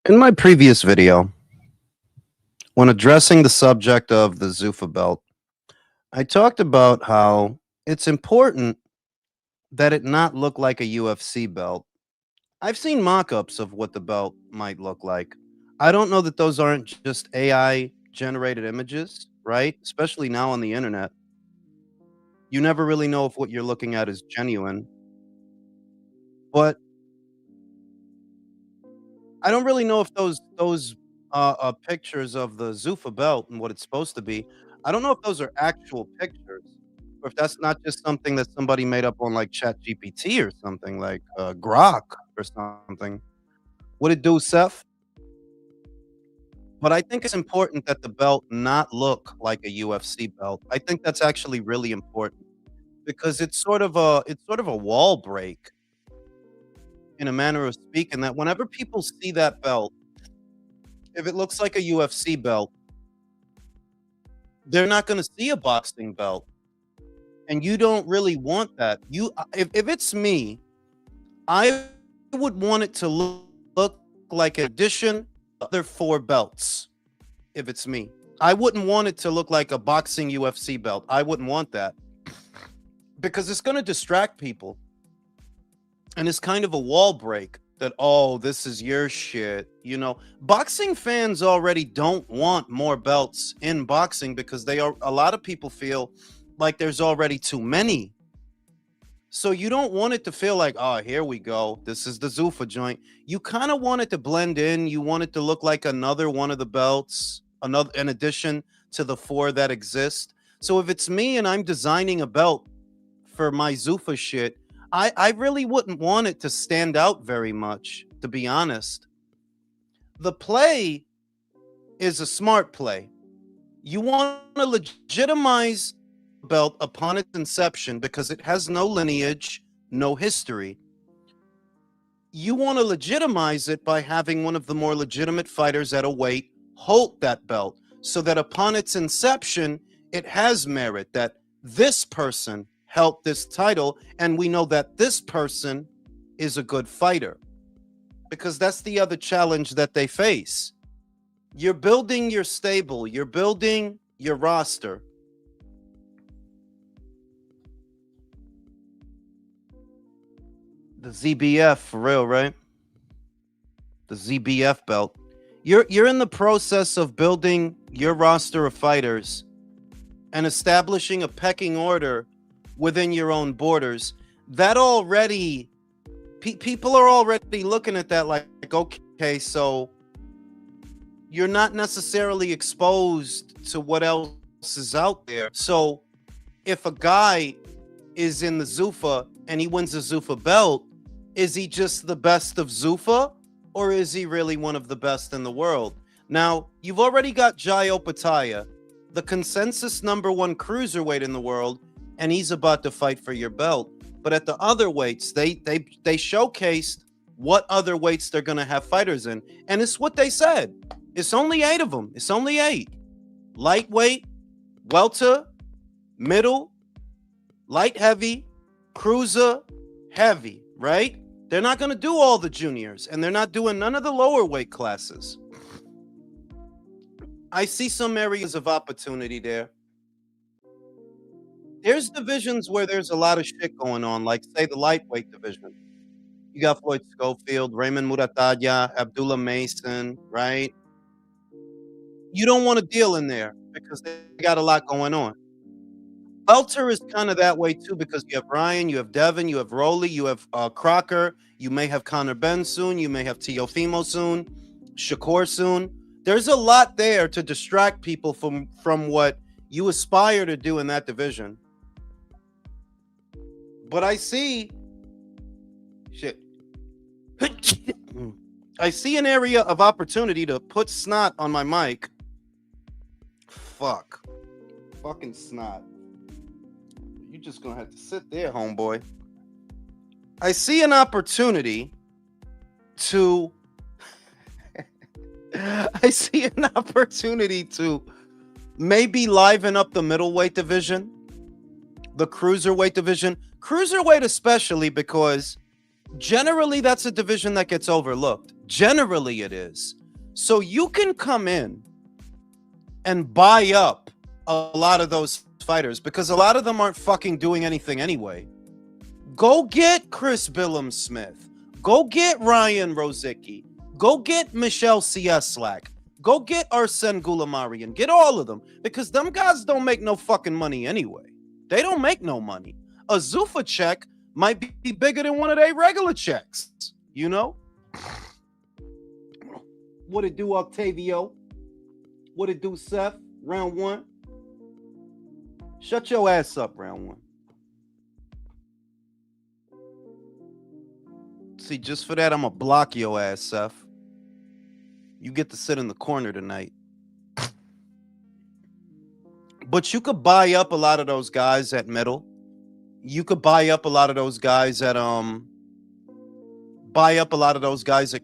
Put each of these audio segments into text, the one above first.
In my previous video, when addressing the subject of the Zufa belt, I talked about how it's important that it not look like a UFC belt. I've seen mock-ups of what the belt might look like. I don't know that those aren't just AI generated images, right? Especially now on the internet. You never really know if what you're looking at is genuine. But I don't really know if those pictures of the Zufa belt and what it's supposed to be, I don't know if those are actual pictures or if that's not just something that somebody made up on, like, ChatGPT or something like, Grok or something. What it do, Seth? But I think it's important that the belt not look like a UFC belt. I think that's actually really important because it's sort of a wall break in a manner of speaking that whenever people see that belt, if it looks like a UFC belt, they're not gonna see a boxing belt, and you don't really want that. If it's me, I would want it to look like an addition other 4 belts, if it's me. I wouldn't want it to look like a boxing UFC belt. I wouldn't want that because it's gonna distract people, and it's kind of a wall break that, "Oh, this is your shit," you know? Boxing fans already don't want more belts in boxing because a lot of people feel like there's already too many. So you don't want it to feel like, "Oh, here we go. This is the Zufa joint." You kind of want it to blend in. You want it to look like another one of the belts, another in addition to the 4 that exist. So if it's me and I'm designing a belt for my Zufa shit, I really wouldn't want it to stand out very much, to be honest. The play is a smart play. You want to legitimize the belt upon its inception because it has no lineage, no history. You want to legitimize it by having one of the more legitimate fighters at a weight hold that belt so that upon its inception, it has merit that this person held this title and we know that this person is a good fighter, because that's the other challenge that they face. You're building your stable, you're building your roster. The ZBF, for real, right? The ZBF belt. You're in the process of building your roster of fighters and establishing a pecking order within your own borders. That already people are already looking at that like, okay, so you're not necessarily exposed to what else is out there. So if a guy is in the Zufa and he wins the Zufa belt, is he just the best of Zufa, or is he really one of the best in the world? Now, you've already got Jai Opataya, the consensus #1 cruiserweight in the world, and he's about to fight for your belt. But at the other weights, they showcased what other weights they're going to have fighters in. And it's what they said. It's only 8 of them. It's only 8. Lightweight, welter, middle, light heavy, cruiser, heavy, right? They're not going to do all the juniors, and they're not doing none of the lower weight classes. I see some areas of opportunity there. There's divisions where there's a lot of shit going on, like, say, the lightweight division. You got Floyd Schofield, Raymond Muratalla, Abdullah Mason, right? You don't want to deal in there because they got a lot going on. Welter is kind of that way too because you have Ryan, you have Devin, you have Rowley, you have Crocker, you may have Conor Ben soon, you may have Teofimo soon, Shakur soon. There's a lot there to distract people from what you aspire to do in that division. But I see shit. I see an area of opportunity to put snot on my mic. Fucking snot. You're just gonna have to sit there, homeboy. I see an opportunity to maybe liven up the middleweight division, the cruiserweight division, cruiserweight especially, because generally that's a division that gets overlooked. Generally it is. So you can come in and buy up a lot of those fighters because a lot of them aren't fucking doing anything anyway. Go get Chris Billum Smith. Go get Ryan Rozicki. Go get Michelle Cieslak. Go get Arsen Goulamarian. Get all of them because them guys don't make no fucking money anyway. They don't make no money. A Zufa check might be bigger than one of their regular checks, you know? What it do, Octavio? What it do, Seth? Round one. Shut your ass up, round one. See, just for that, I'm gonna block your ass, Seth. You get to sit in the corner tonight. But you could buy up a lot of those guys at middle. You could buy up a lot of those guys at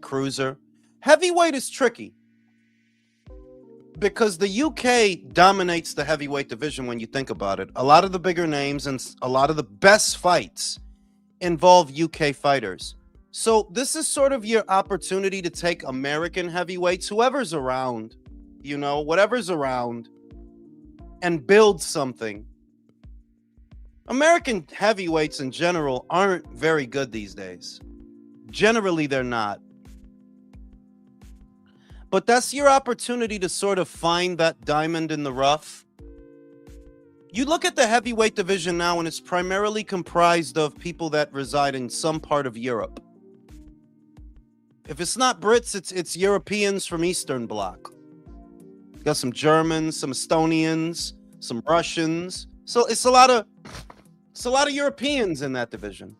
cruiser. Heavyweight is tricky because the UK dominates the heavyweight division when you think about it. A lot of the bigger names and a lot of the best fights involve UK fighters. So this is sort of your opportunity to take American heavyweights, whoever's around, you know, whatever's around, and build something. American heavyweights in general aren't very good these days. Generally, they're not. But that's your opportunity to sort of find that diamond in the rough. You look at the heavyweight division now, and it's primarily comprised of people that reside in some part of Europe. If it's not Brits, it's Europeans from Eastern Bloc. You got some Germans, some Estonians, some Russians. So it's a lot of Europeans in that division.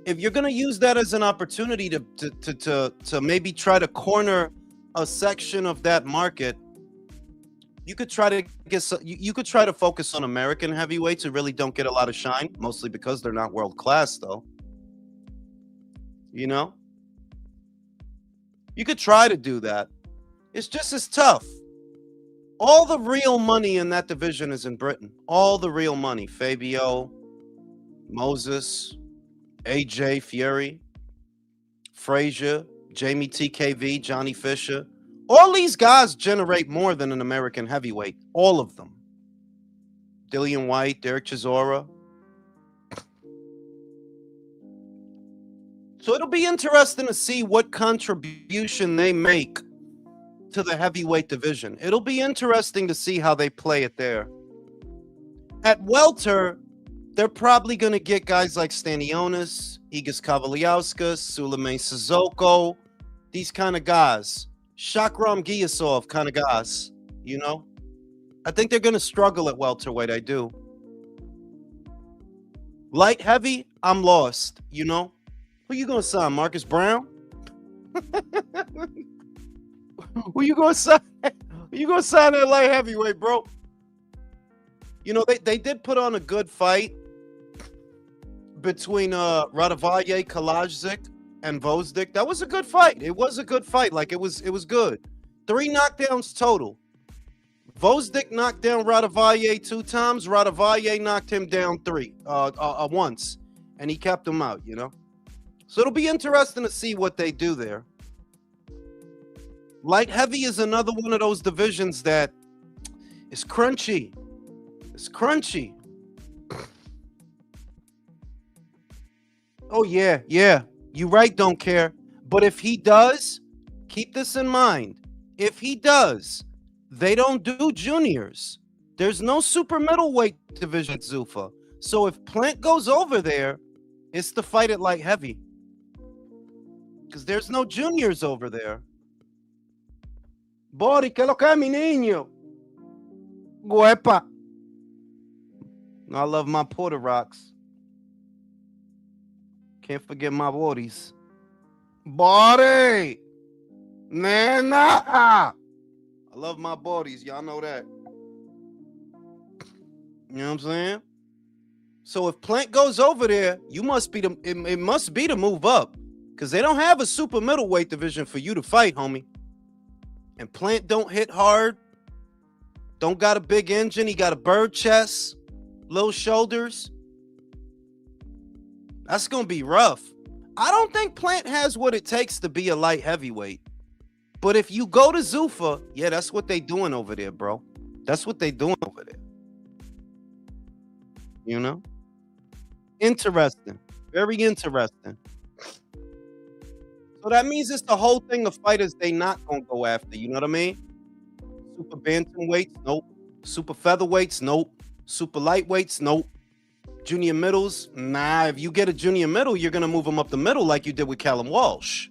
If you're going to use that as an opportunity to maybe try to corner a section of that market, you could try to focus on American heavyweights who really don't get a lot of shine, mostly because they're not world class, though. You know, you could try to do that. It's just as tough. All the real money in that division is in Britain. All the real money. Fabio, Moses, AJ Fury, Frazier, Jamie TKV, Johnny Fisher. All these guys generate more than an American heavyweight. All of them. Dillian White, Derek Chisora. So it'll be interesting to see what contribution they make to the heavyweight division. It'll be interesting to see how they play it there. At welter, they're probably going to get guys like Stanionis, Igis Kavaliauskas, Suleiman Sissoko, these kind of guys. Shakram Giyasov kind of guys, you know? I think they're going to struggle at welterweight, I do. Light heavy, I'm lost, you know? Who you going to sign, Marcus Brown? Who you going to sign? Who you going to sign at light heavyweight, bro? You know, they did put on a good fight between Radavalle Kalajdzic and Vozdik. That was a good fight. It was a good fight. Like, it was good. 3 knockdowns total. Vozdik knocked down Radavalle 2 times. Radavalle knocked him down once. And he kept him out, you know? So it'll be interesting to see what they do there. Light heavy is another one of those divisions that is crunchy. It's crunchy. Oh, yeah. You right, don't care. But if he does, keep this in mind. If he does, they don't do juniors. There's no super middleweight division at Zufa. So if Plant goes over there, it's the fight at light heavy. Because there's no juniors over there. Bori, que lo que es, mi niño? Guepa. I love my Porter Rocks. Can't forget my Boris. Bori! Nana! I love my Boris. Y'all know that. You know what I'm saying? So if Plant goes over there, it must be to move up. Because they don't have a super middleweight division for you to fight, homie. And Plant don't hit hard. Don't got a big engine. He got a bird chest. Little shoulders. That's going to be rough. I don't think Plant has what it takes to be a light heavyweight. But if you go to Zufa, yeah, that's what they doing over there, bro. That's what they doing over there. You know? Interesting. Very interesting. So that means it's the whole thing of fighters they not gonna go after. You know what I mean? Super bantamweights, nope. Super featherweights, nope. Super lightweights, nope. Junior middles, nah. If you get a junior middle, you're gonna move them up the middle like you did with Callum Walsh.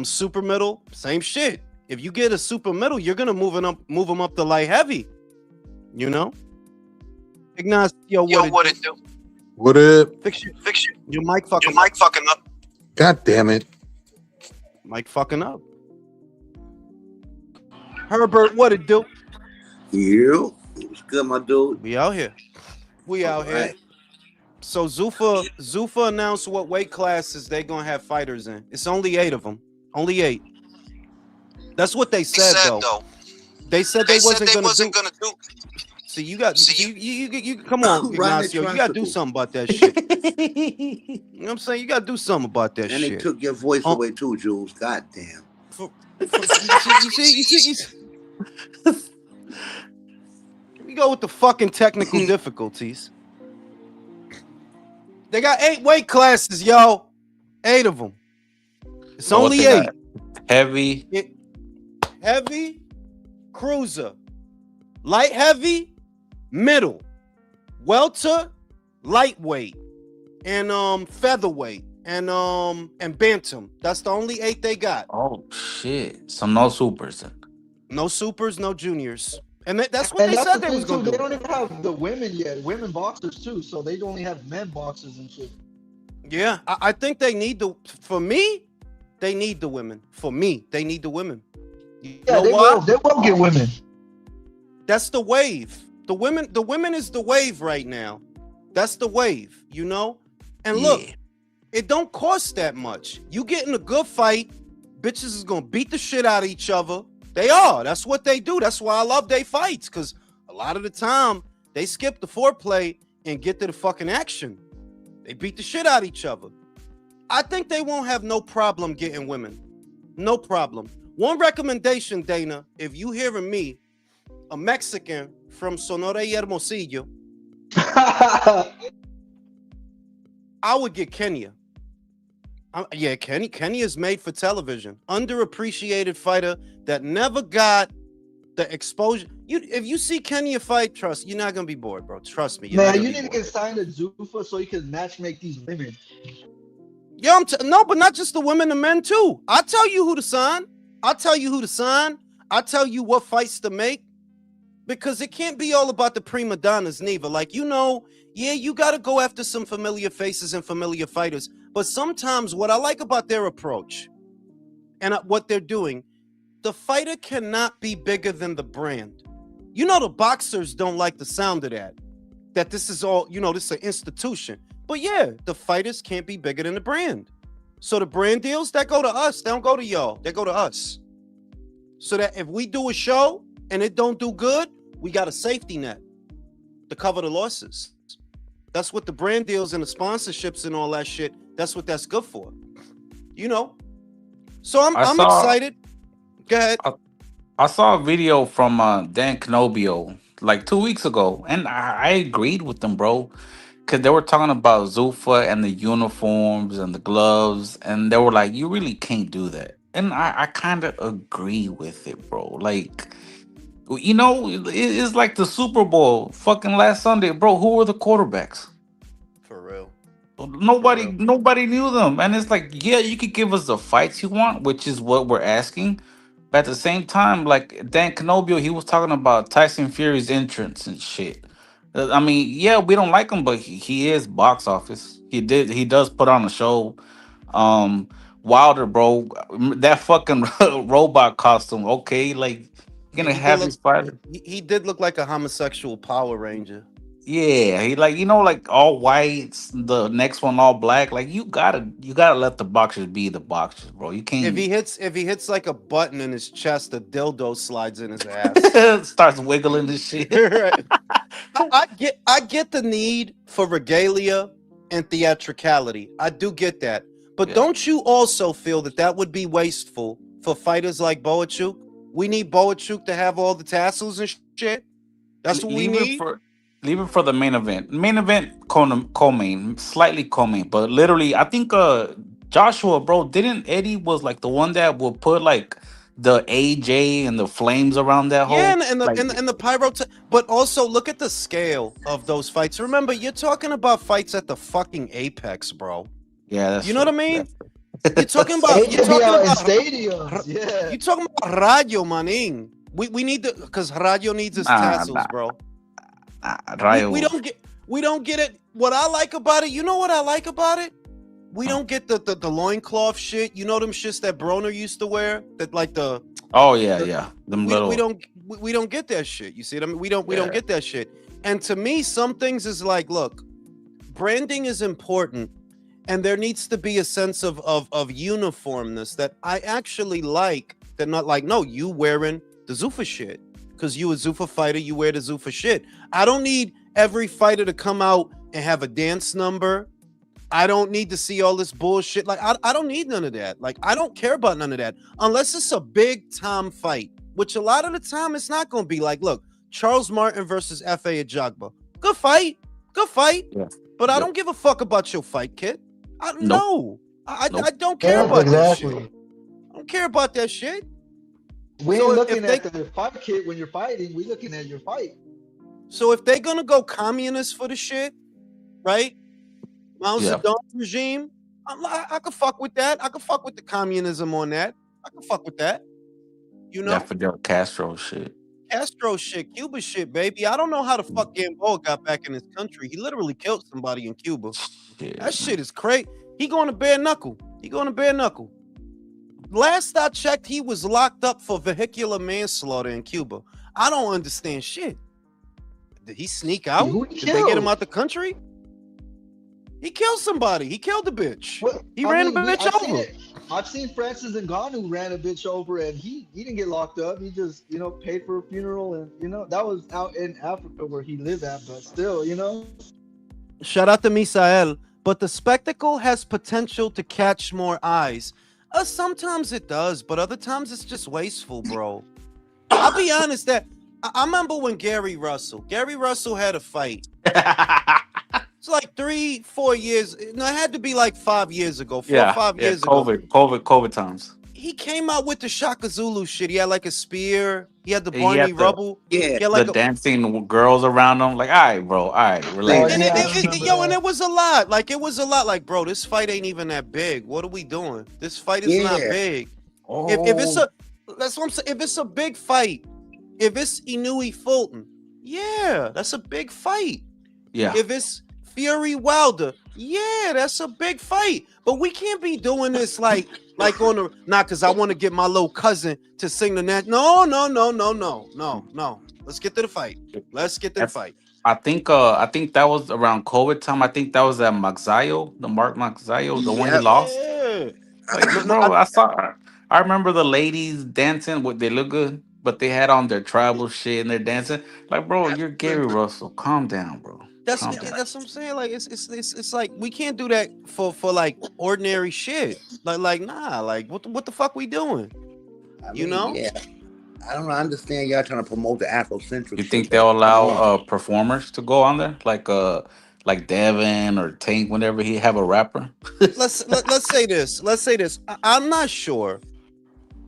Super middle, same shit. If you get a super middle, you're gonna move them up the light heavy. You know? Ignacio, what it do? What up? Fix your mic fucking up. God damn it. Mic fucking up. Herbert, what it do? You, what's good, my dude? We out here. Here. So Zufa announced what weight classes they gonna have fighters in. It's only 8 of them. Only 8. That's what they said though. They said they wasn't gonna do. So you got you come on, Ignacio. You gotta do something about that shit. You know what I'm saying? You gotta do something about that and shit. And they took your voice away too, Jules. God damn. You see. We go with the fucking technical difficulties. They got 8 weight classes, yo. 8 of them. It's only 8. Heavy, cruiser, light heavy, middle, welter, lightweight, and featherweight, and bantam. That's the only 8 they got. Oh shit! So no supers. No supers, no juniors. And that's what they said they was going to do. They don't even have the women yet. Women boxers too. So they only have men boxers and shit. Yeah, I think they need for me, they need the women. For me, they need the women. You know why? They will get women. That's the wave. The women is the wave right now. That's the wave, you know? And look, it don't cost that much. You get in a good fight, bitches is going to beat the shit out of each other. They are. That's what they do. That's why I love they fights, because a lot of the time they skip the foreplay and get to the fucking action. They beat the shit out of each other. I think they won't have no problem getting women. No problem. One recommendation, Dana, if you hearing me, a Mexican from Sonora y Hermosillo, I would get Kenya. Kenya is made for television. Underappreciated fighter that never got the exposure. If you see Kenya fight, trust you're not gonna be bored, bro. Trust me. Man, you need to get signed to Zufa so you can matchmake these women. Yeah, no, but not just the women, the men too. I'll tell you who to sign. I'll tell you what fights to make, because it can't be all about the prima donnas neither. Like, you know, yeah, you got to go after some familiar faces and familiar fighters. But sometimes what I like about their approach and what they're doing, the fighter cannot be bigger than the brand. You know, the boxers don't like the sound of that this is all, you know, this is an institution. But yeah, the fighters can't be bigger than the brand. So the brand deals, that go to us. They don't go to y'all. They go to us. So that if we do a show and it don't do good, we got a safety net to cover the losses. That's what the brand deals and the sponsorships and all that shit, that's what that's good for. You know? So I'm excited. Go ahead. I saw a video from Dan Canobio like 2 weeks ago, and I agreed with them, bro. Because they were talking about Zufa and the uniforms and the gloves, and they were like, you really can't do that. And I kind of agree with it, bro. Like, you know, it's like the Super Bowl fucking last Sunday, bro. Who were the quarterbacks? For real. Nobody knew them. And it's like, yeah, you could give us the fights you want, which is what we're asking. But at the same time, like Dan Canobio, he was talking about Tyson Fury's entrance and shit. I mean, yeah, we don't like him, but he is box office. He does put on a show. Wilder, bro, that fucking robot costume. Okay, like gonna have his fighter. He did look like a homosexual Power Ranger. Yeah, he like, you know, like all whites, the next one all black. Like you gotta let the boxers be the boxers, bro. You can't. If he hits like a button in his chest, a dildo slides in his ass. Starts wiggling this shit. Right. I get the need for regalia and theatricality. I do get that. But don't you also feel that would be wasteful for fighters like Boachuk. We need Boachuk to have all the tassels and shit. That's what we Leave it need. for the main event. Main event co-main, slightly co-main, but literally, I think Joshua, bro, didn't Eddie was like the one that would put like the AJ and the flames around that Yeah, whole like and the pyro, but also look at the scale of those fights. Remember, you're talking about fights at the fucking apex, bro. yeah, that's You know what I true. mean? That's You're talking They about could be out in stadiums. Yeah. you talking about Radio Manin. We need to because Radio needs his tassels, bro. Rayo. We don't get it. What I like about it, you know what I like about it? We don't get the loincloth shit. You know them shits that Broner used to wear? That like the Oh yeah. Them little we don't get that shit. You see what I mean? We don't get that shit. And to me, some things is like, look, branding is important, and there needs to be a sense of uniformness that I actually like. That not like, no, you wearing the Zufa shit because you a Zufa fighter, you wear the Zufa shit. I don't need every fighter to come out and have a dance number. I don't need to see all this bullshit. Like, I don't need none of that. Like, I don't care about none of that unless it's a big time fight, which a lot of the time it's not going to be. Like, look, Charles Martin versus F.A. Ajagba. Good fight. Yeah. But I don't give a fuck about your fight, kid. No. I don't care Yeah, about that exactly. shit. I don't care about that shit. We So ain't if looking they- at the fight kit when you're fighting. We looking at your fight. So if they're going to go communist for the shit, right? Mao Yeah. Zedong regime, I could fuck with that. I could fuck with the communism on that. I could fuck with that. You know? That Fidel Castro shit. Castro shit, Cuba shit, baby. I don't know how the fuck Gamboa got back in this country. He literally killed somebody in Cuba. Shit, That shit is crazy. He going to bare knuckle. Last I checked, he was locked up for vehicular manslaughter in Cuba. I don't understand shit. Did he sneak out? Who Did they get him killed? out the country? He killed somebody. He killed a bitch. Well, He I ran mean, a bitch I've seen over. it. I've seen Francis Ngannou ran a bitch over, and he didn't get locked up. He just paid for a funeral, and that was out in Africa where he lived at. But still, Shout out to Misael. But the spectacle has potential to catch more eyes. Sometimes it does, but other times it's just wasteful, bro. I'll be honest that I remember when Gary Russell had a fight. It's like 3-4 years. No, it had to be like 5 years ago. 4 or 5 years ago. COVID times. He came out with the Shaka Zulu shit. He had like a spear. He had the He had Barney the- Rubble. Yeah. He had like The dancing girls around him, like, all right, bro, all right, relax. and yeah, I it, remember yo, that. and it was a lot. Like, it was a lot. Like, bro, this fight ain't even that big. What are we doing? This fight is not Yeah. big. Oh, If it's that's what I'm saying. If it's a big fight, if it's Inui Fulton, yeah, that's a big fight. yeah, If it's Fury Wilder, yeah, that's a big fight. But we can't be doing this like on the because I want to get my little cousin to sing the No. Let's get to the fight. I think that was around COVID time. I think that was at Magsayo, the Mark Magsayo, the one he Yep. lost. Yeah. Like, bro, I remember the ladies dancing. They look good, but they had on their tribal shit and they're dancing. Like, bro, you're Gary Russell. Calm down, bro. That's Calm down. what I'm saying. Like it's like we can't do that for like ordinary shit. Like nah. Like what the fuck we doing? I You mean, know? Yeah. I don't understand y'all trying to promote the Afrocentric. You think shit, they'll but allow come on. performers to go on there, like Devin or Tank, whenever he have a rapper? Let's say this. I'm not sure,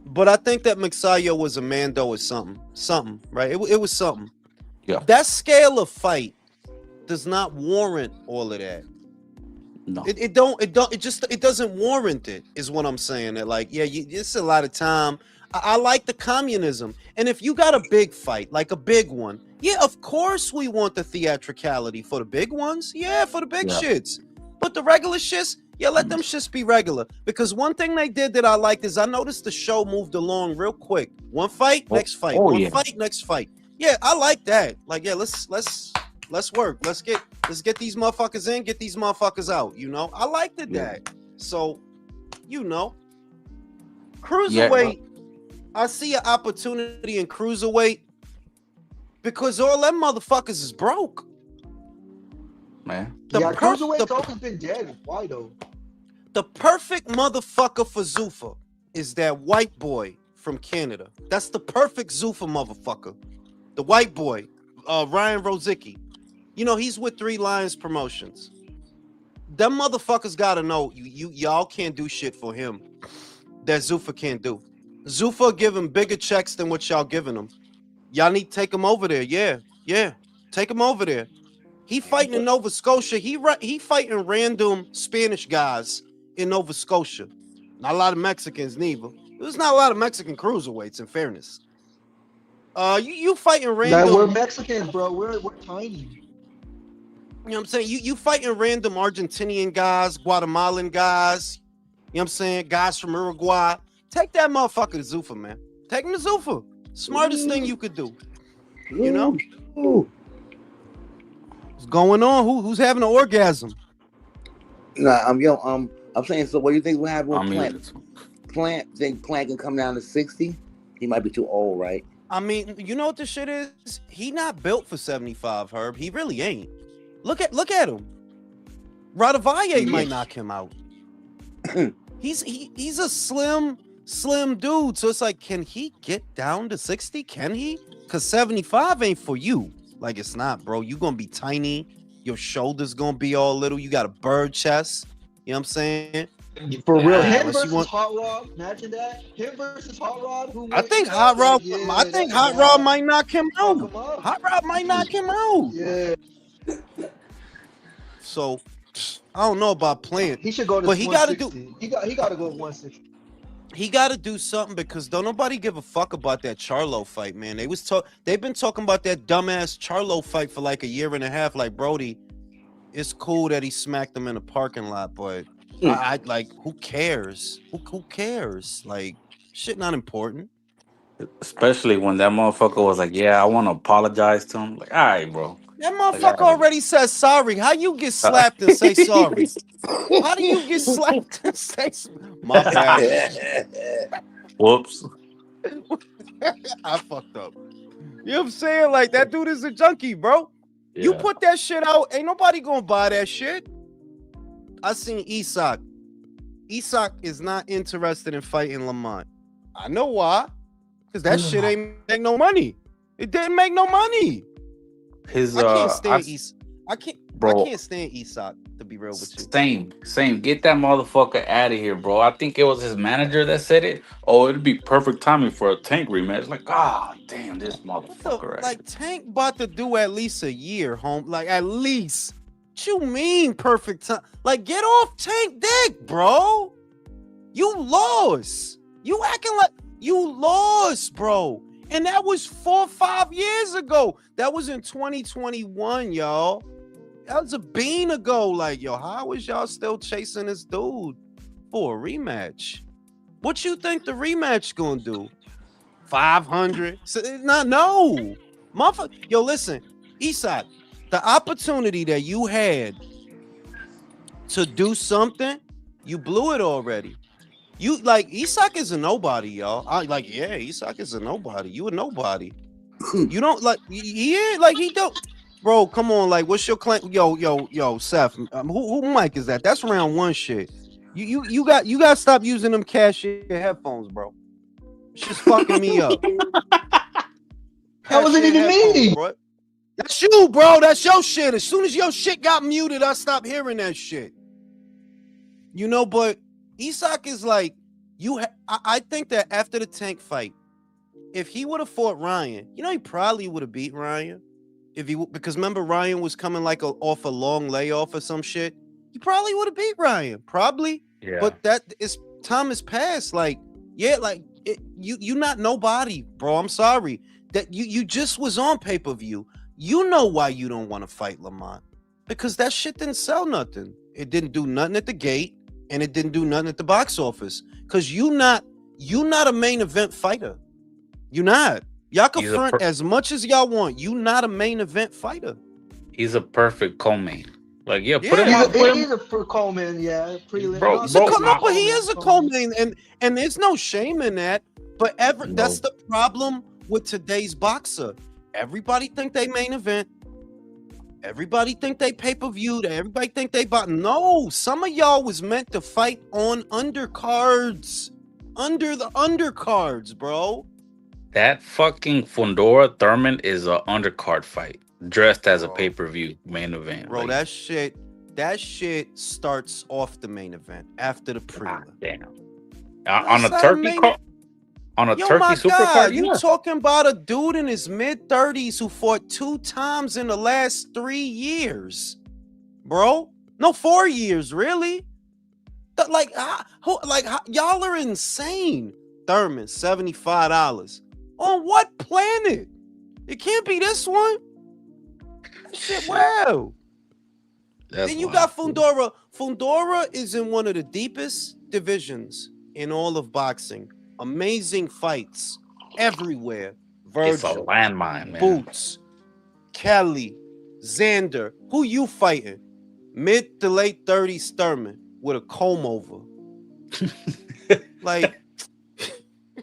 but I think that Mixayo was a Mando or something, right? It was something. Yeah. That scale of fight does not warrant all of that. No. It doesn't warrant it, is what I'm saying. That like, yeah, it's a lot of time. I like the communism, and if you got a big fight, like a big one, yeah, of course we want the theatricality for the big ones, yeah, for the big shits. But the regular shits, yeah, let them shits be regular. Because one thing they did that I liked is I noticed the show moved along real quick. One fight, next fight. One fight, next fight. Yeah, I like that. Like, yeah, let's work. Let's get these motherfuckers in, get these motherfuckers out. I liked it that. So, cruiserweight. I see an opportunity in cruiserweight because all them motherfuckers is broke. Man. Cruiserweight's always been dead. Why though? The perfect motherfucker for Zufa is that white boy from Canada. That's the perfect Zufa motherfucker. The white boy, Ryan Rozicki. You know, he's with Three Lions Promotions. Them motherfuckers gotta know y'all can't do shit for him that Zufa can't do. Zufa give him bigger checks than what y'all giving him. Y'all need to take him over there. Yeah. Take him over there. He fighting in Nova Scotia. He fighting random Spanish guys in Nova Scotia. Not a lot of Mexicans neither. There's not a lot of Mexican cruiserweights, in fairness. You fighting random. We're Mexicans, bro. We're tiny. You know what I'm saying? You fighting random Argentinian guys, Guatemalan guys, you know what I'm saying? Guys from Uruguay. Take that motherfucker to Zufa, man. Take him to Zufa. Smartest thing you could do. You know? What's going on? Who's having an orgasm? Nah, I'm saying, so what do you think will happen with Plant? Think Plant can come down to 60? He might be too old, right? I mean, you know what the shit is? He not built for 75, Herb. He really ain't. Look at him. Radavalle might knock him out. He's a slim dude. So it's like, can he get down to 60? Can he? Because 75 ain't for you. Like, it's not, bro. You gonna be tiny. Your shoulders gonna be all little. You got a bird chest. You know what I'm saying? For real. Him versus Hot Rod. Imagine that. Him versus Hot Rod. I think Hot Rod. I think Hot Rod might knock him out. Hot Rod might knock him out. Yeah. So I don't know about playing. He should go to. But he got to do. He got to go 160. He got to do something because don't nobody give a fuck about that Charlo fight, man. They've been talking about that dumbass Charlo fight for like a year and a half. Like, Brody, it's cool that he smacked him in a parking lot, but I like, who cares? Who cares? Like, shit not important. Especially when that motherfucker was like, "Yeah, I want to apologize to him." Like, all right, bro. That motherfucker already says sorry. How you get slapped and say sorry? How do you get slapped and say my bad? Whoops. I fucked up. You know what I'm saying? Like, that dude is a junkie, bro. Yeah. You put that shit out, ain't nobody gonna buy that shit. I seen Isak. Isak is not interested in fighting Lamont. I know why. Because that shit ain't make no money. It didn't make no money. I can't stand Isak. I can't stand Isak, to be real with you. Same. Get that motherfucker out of here, bro. I think it was his manager that said it. Oh, it'd be perfect timing for a Tank rematch. Like, damn, this motherfucker. Like, Tank about to do at least a year, home. Like, at least. What you mean perfect time? Like, get off Tank dick, bro. You lost. You acting like you lost, bro. And that was 4 or 5 years ago. That was in 2021, y'all. That was a bean ago. Like, yo, how is y'all still chasing this dude for a rematch? What you think the rematch gonna do? 500? No. Motherfucker. Yo, listen, Isak, the opportunity that you had to do something, you blew it already. You like Isak is a nobody, y'all. Isak is a nobody. You a nobody. You don't like he don't. Bro, come on, like, what's your claim? Yo, Seth. Who mic is that? That's round one shit. You got to stop using them cashier headphones, bro. It's just fucking me up. That wasn't even me. Bro. That's you, bro. That's your shit. As soon as your shit got muted, I stopped hearing that shit. You know, but Isak is like, I think that after the Tank fight, if he would have fought Ryan, you know, he probably would have beat Ryan. Because remember, Ryan was coming like off a long layoff or some shit. He probably would have beat Ryan, probably. Yeah. But time has passed. Like, yeah, like you not nobody, bro. I'm sorry that you just was on pay-per-view. You know why you don't want to fight Lamont, because that shit didn't sell nothing. It didn't do nothing at the gate. And it didn't do nothing at the box office. Because you not a main event fighter. You not. Y'all can front as much as y'all want. You not a main event fighter. He's a perfect co-main. Like, yeah, put him out. He's a co-main, yeah. Bro, but he is a co-main, and there's no shame in that. But that's the problem with today's boxer. Everybody think they main event. Everybody think they pay-per-view. Everybody think they bought. No, some of y'all was meant to fight on undercards. under the undercards, bro. That fucking Fundora Thurman is a undercard fight dressed as a Bro, pay-per-view main event. bro, Like, that shit starts off the main event after the prelim. damn. On That's a how the turkey main. card, on a Yo, turkey my super card, God, you yeah. talking about a dude in his mid-30s who fought 2 times in the last 3 years, bro? No, 4 years, really? Y'all are insane. Thurman, $75. On what planet? It can't be this one. Shit, wow. That's Then you wild. got Fundora. Fundora is in one of the deepest divisions in all of boxing. Amazing fights everywhere. It's a Virgil, landmine, man. Boots, Kelly, Xander. Who you fighting? Mid to late 30s Thurman with a comb over. Like,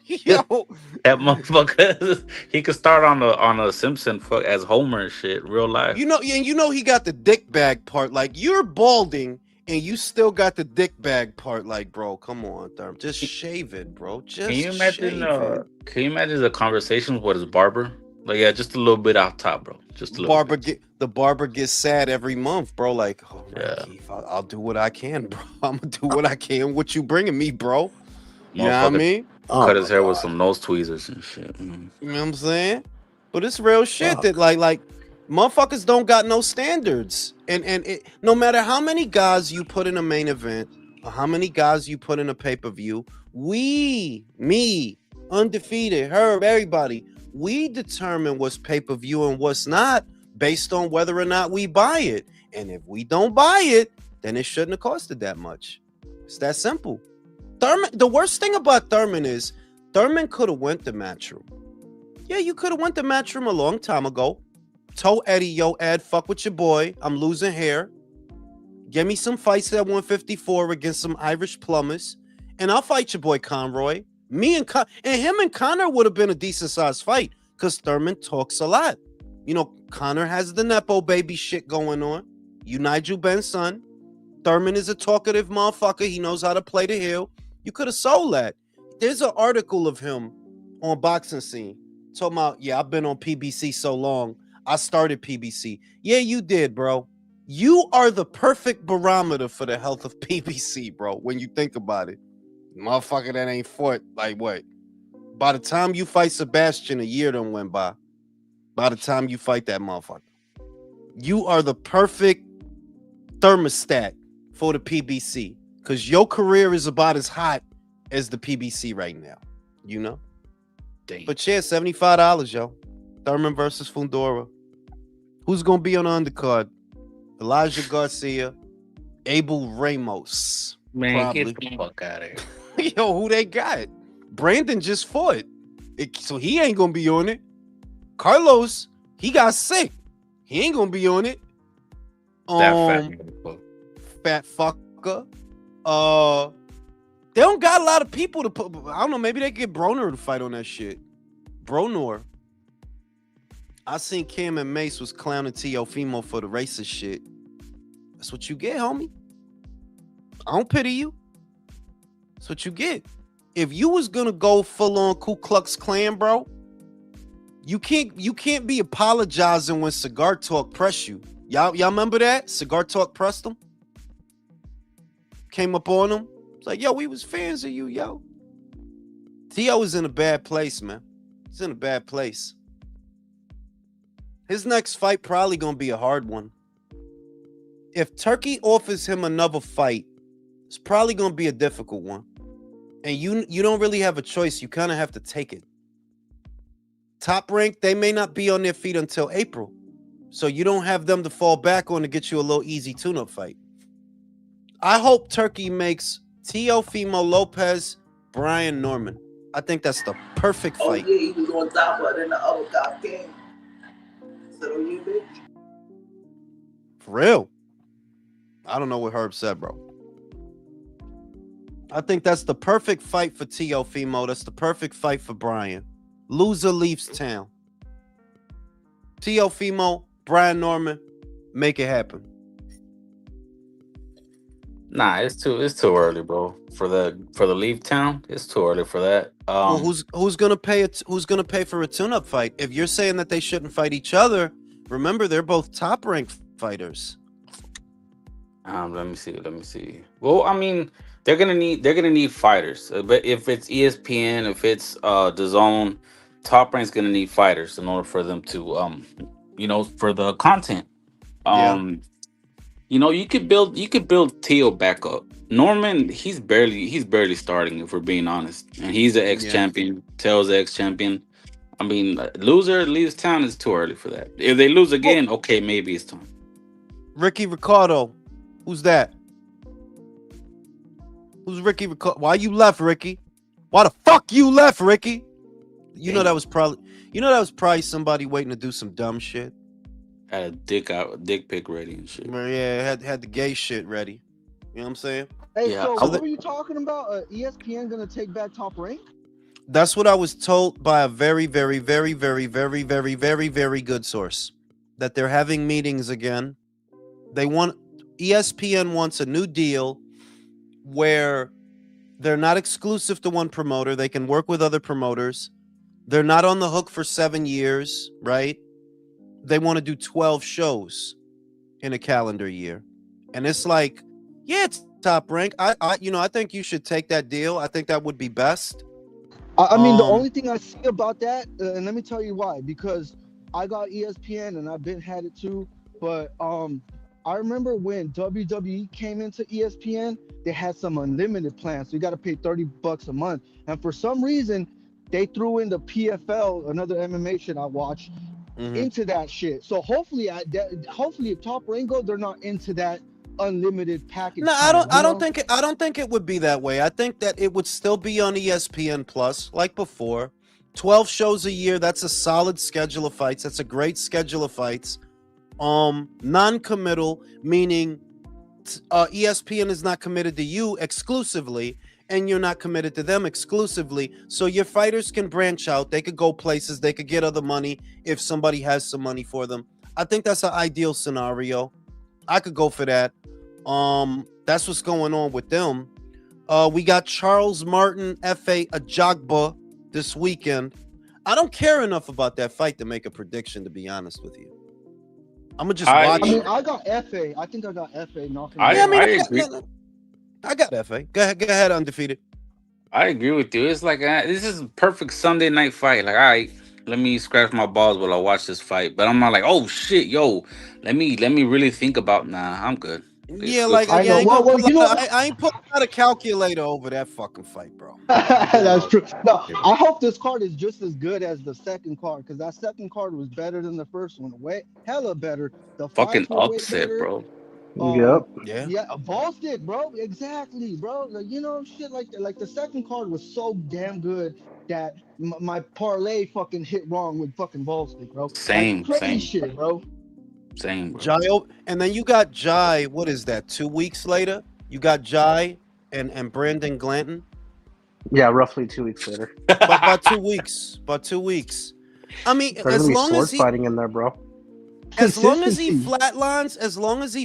yo, That motherfucker, he could start on a Simpson as Homer and shit, real life. you know he got the dick bag part. Like, you're balding and you still got the dick bag part. Like, bro, come on, Thurman. Just shave it, bro. Just Can you imagine? shave it. Can you imagine the conversations with his barber? Like, yeah, just a little bit off top, bro. Just a little. The barber gets sad every month, bro. Like, oh, Yeah. Keith, I'll do what I can, bro. I'm gonna do what I can. What you bringing me, bro? You know what I Motherfucker mean? cut his hair with some nose tweezers and shit. Mm. You know what I'm saying? But it's real shit that like motherfuckers don't got no standards. And no matter how many guys you put in a main event or how many guys you put in a pay-per-view, me, Undefeated, Herb, everybody, we determine what's pay-per-view and what's not based on whether or not we buy it. And if we don't buy it, then it shouldn't have costed that much. It's that simple. Thurman, the worst thing about Thurman is Thurman could have went to Matchroom. Yeah, you could have went to Matchroom a long time ago. Told Eddie, yo, Ed, fuck with your boy. I'm losing hair. Give me some fights at 154 against some Irish plumbers, and I'll fight your boy Conroy. Me and him and Connor would have been a decent sized fight because Thurman talks a lot. You know, Connor has the Nepo baby shit going on. You Nigel Ben's son. Thurman is a talkative motherfucker. He knows how to play the heel. You could have sold that. There's an article of him on Boxing Scene talking about, yeah, I've been on PBC so long. I started PBC. Yeah, you did, bro. You are the perfect barometer for the health of PBC, bro, when you think about it. Motherfucker that ain't fought, like what? By the time you fight Sebastian, a year done went by. By the time you fight that motherfucker. You are the perfect thermostat for the PBC because your career is about as hot as the PBC right now, you know? Damn. But yeah, $75, yo. Thurman versus Fundora. Who's going to be on the undercard? Elijah Garcia, Abel Ramos. Man, probably. get the fuck out of here. Yo, who they got? Brandon just fought. So he ain't going to be on it. Carlos, he got sick. He ain't going to be on it. Fat fucker. They don't got a lot of people to put. I don't know. Maybe they get Broner to fight on that shit. Bronor. I seen Cam and Mace was clowning Teofimo for the racist shit. That's what you get, homie. I don't pity you. That's what you get. If you was gonna go full on Ku Klux Klan, bro, you can't be apologizing when Cigar Talk press you. Y'all remember that? Cigar Talk pressed him. Came up on him. It's like, yo, we was fans of you, yo. T.O. is in a bad place, man. He's in a bad place. His next fight probably gonna be a hard one. If Turkey offers him another fight, it's probably gonna be a difficult one. And you don't really have a choice. You kind of have to take it. Top Rank, they may not be on their feet until April. So you don't have them to fall back on to get you a little easy tune-up fight. I hope Turkey makes Teofimo Lopez, Brian Norman. I think that's the perfect fight. Oh, yeah, he was on top of it in the other cop game. So, you bitch. For real. I don't know what Herb said, bro. I think that's the perfect fight for Teofimo. That's the perfect fight for Brian. Loser leaves town. Teofimo, Brian Norman, make it happen. Nah, it's too early, bro. For the Leave Town, it's too early for that. Well, who's gonna pay it? Who's gonna pay for a tune-up fight? If you're saying that they shouldn't fight each other, remember they're both top rank fighters. Let me see. Let me see. Well, I mean, they're gonna need fighters. But if it's ESPN, if it's the Zone, Top Rank's gonna need fighters in order for them to for the content. Yeah, Um, you could build Teo back up. Norman, he's barely starting, if we're being honest, and he's an ex yeah. champion. Teo's ex champion. I mean, loser leaves town is too early for that. If they lose Well, again, okay, maybe it's time. Ricky Ricardo, who's that? Who's Ricky Ricardo? Why you left, Ricky? Why the fuck you left, Ricky? You know Damn. that was probably somebody waiting to do some dumb shit. Had a dick pic ready and shit. Yeah, had the gay shit ready. You know what I'm saying? Hey, Yeah, so I So what that, were you talking about? ESPN gonna take back Top Rank? that's what I was told by a very, very, very, very, very, very, very, very good source. That they're having meetings again. ESPN wants a new deal where they're not exclusive to one promoter. They can work with other promoters. They're not on the hook for 7 years, right? They want to do 12 shows in a calendar year. And it's like, yeah, it's Top Rank. I think you should take that deal. I think that would be best. I mean, the Um, only thing I see about that, and let me tell you why, because I got ESPN and I've been had it too. But I remember when WWE came into ESPN, they had some unlimited plans. So you got to pay $30 a month, and for some reason, they threw in the PFL, another MMA shit I watch, mhm. into that shit. So hopefully, hopefully, if Top Rank go, they're not into that unlimited No, package plan. I don't think it would be that way. I think that it would still be on ESPN Plus like before. 12 shows a year, that's a solid schedule of fights. That's a great schedule of fights. Non-committal, meaning ESPN is not committed to you exclusively and you're not committed to them exclusively. So your fighters can branch out. They could go places. They could get other money if somebody has some money for them. I think that's an ideal scenario. I could go for that. That's what's going on with them. We got Charles Martin F.A. Ajagba this weekend. I don't care enough about that fight to make a prediction, to be honest with you. I'm gonna just watch I it. mean, I got FA. I think I got FA knocking I him Yeah, I out. mean, I agree. I got FA. Go ahead, undefeated. I agree with you. It's like this is a perfect Sunday night fight. Like, all right, let me scratch my balls while I watch this fight. But I'm not like, oh shit, yo, let me really think about. Nah, I'm good. It's Yeah, good like for me. I yeah, know. Well, you know what? I ain't pulling out a calculator over that fucking fight, bro. That's true. No, Yeah. I hope this card is just as good as the second card because that second card was better than the first one. Way hella better. The Fucking fights were way upset, better. bro. Um, Yep. Yeah. yeah, a ball stick, bro. Exactly, bro. Like, shit like the second card was so damn good that my parlay fucking hit wrong with fucking ball stick, bro. Like Same, crazy same, shit, bro. same, bro. Jai, and then you got Jai. What is that? 2 weeks later, you got Jai and Brandon Glanton. Yeah, roughly 2 weeks later. But about 2 weeks. About 2 weeks. I mean, There's gonna be sword fighting in there, bro. as long as he Consistency.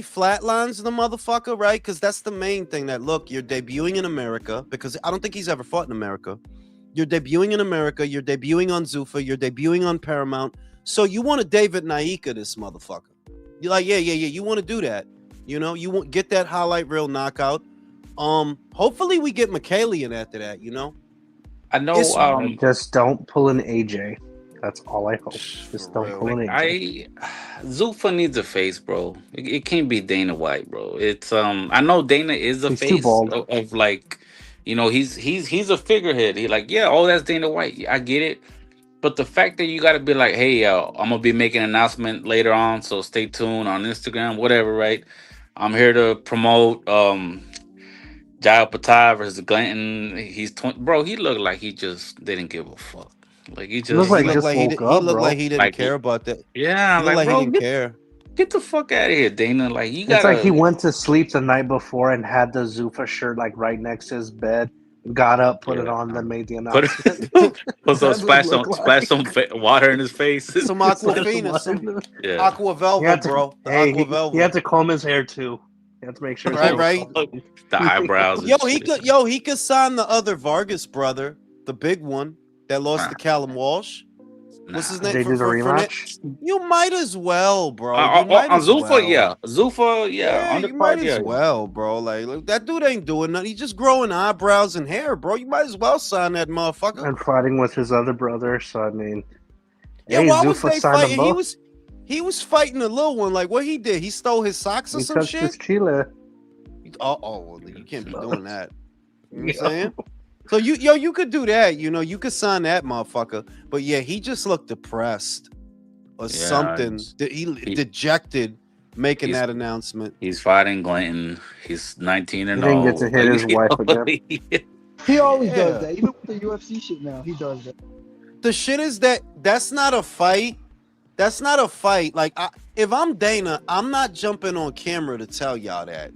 flatlines the motherfucker, right? Because that's the main thing. That look, you're debuting in America because I don't think he's ever fought in America. You're debuting in America. You're debuting on Zufa. You're debuting on Paramount. So you want to David Naika this motherfucker. You're like, yeah. You want to do that. You want get that highlight reel knockout. Hopefully we get Michaela in after that. I know. It's Just don't pull an AJ. That's all I hope. for Just don't real. pull an AJ. Zufa needs a face, bro. It can't be Dana White, bro. It's I know Dana is a He's too face bald. of like, he's a figurehead. He like, yeah, oh, that's Dana White. I get it. But the fact that you got to be like, hey, yo, I'm gonna be making an announcement later on, so stay tuned on Instagram, whatever, right? I'm here to promote Jai Patai versus Glanton. Bro. He looked like he just didn't give a fuck. Like he He looked He just like looked just like woke he up, looked like bro. he didn't like care about that. yeah, He looked like like he bro, didn't care. get the fuck out of here, Dana. Like you It's like he gotta went to sleep the night before and had the Zufa shirt like right next to his bed. Got up, put it yeah. on, then made the Put announcement. put some That's what it splash looked some splash like. some water in his face. Some Slash some Aquafina, water. some Yeah. Aqua He had Velva, to. bro. The Hey, Aqua he Velva. had to comb his hair too. You have to make sure it's Right, no right. fucking- The eyebrows Yo, and shit. he could sign the other Vargas brother, the big one that lost Nah, to Callum Walsh. What's nah. his Did name they do the for Net? rematch? You might as well, bro. You might On as Zufa, well. yeah. Zufa, yeah. Yeah, you might Undercard, as yeah. well, bro. Like, look, that dude ain't doing nothing. He's just growing eyebrows and hair, bro. You might as well sign that motherfucker. And fighting with his other brother. So I mean, Yeah, hey, why was Zufa they signed them fighting? both. He was fighting the little one. Like, what he did? He stole his socks or He some touched his shit? Chile. Well, you can't be doing that. You know what I'm Yeah. saying? So you could do that. You could sign that motherfucker. But yeah, he just looked depressed or Yeah, something. he- Dejected making he's that announcement. he's fighting Glanton. He's 19 He and didn't get to 0. hit his wife again. He always does Yeah. that. Even with the UFC shit now, he does that. The shit is that's not a fight. That's not a fight. Like, if I'm Dana, I'm not jumping on camera to tell y'all that.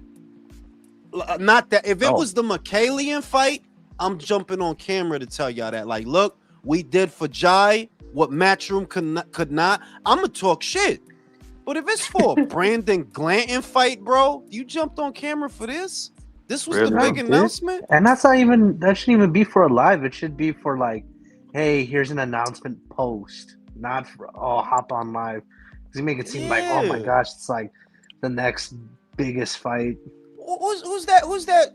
Not that. If it Oh. was the Michaelian fight, I'm jumping on camera to tell y'all that. Like, look, we did for Jai what Matchroom could not. I'm gonna talk shit. But if it's for a Brandon Glanton fight, bro, you jumped on camera for this? This was the Really? big Dude. announcement? And that shouldn't even be for a live. It should be for like, hey, here's an announcement post, not for hop on live. Because you make it seem like, oh my Yeah. gosh, it's like the next biggest fight. Who's that?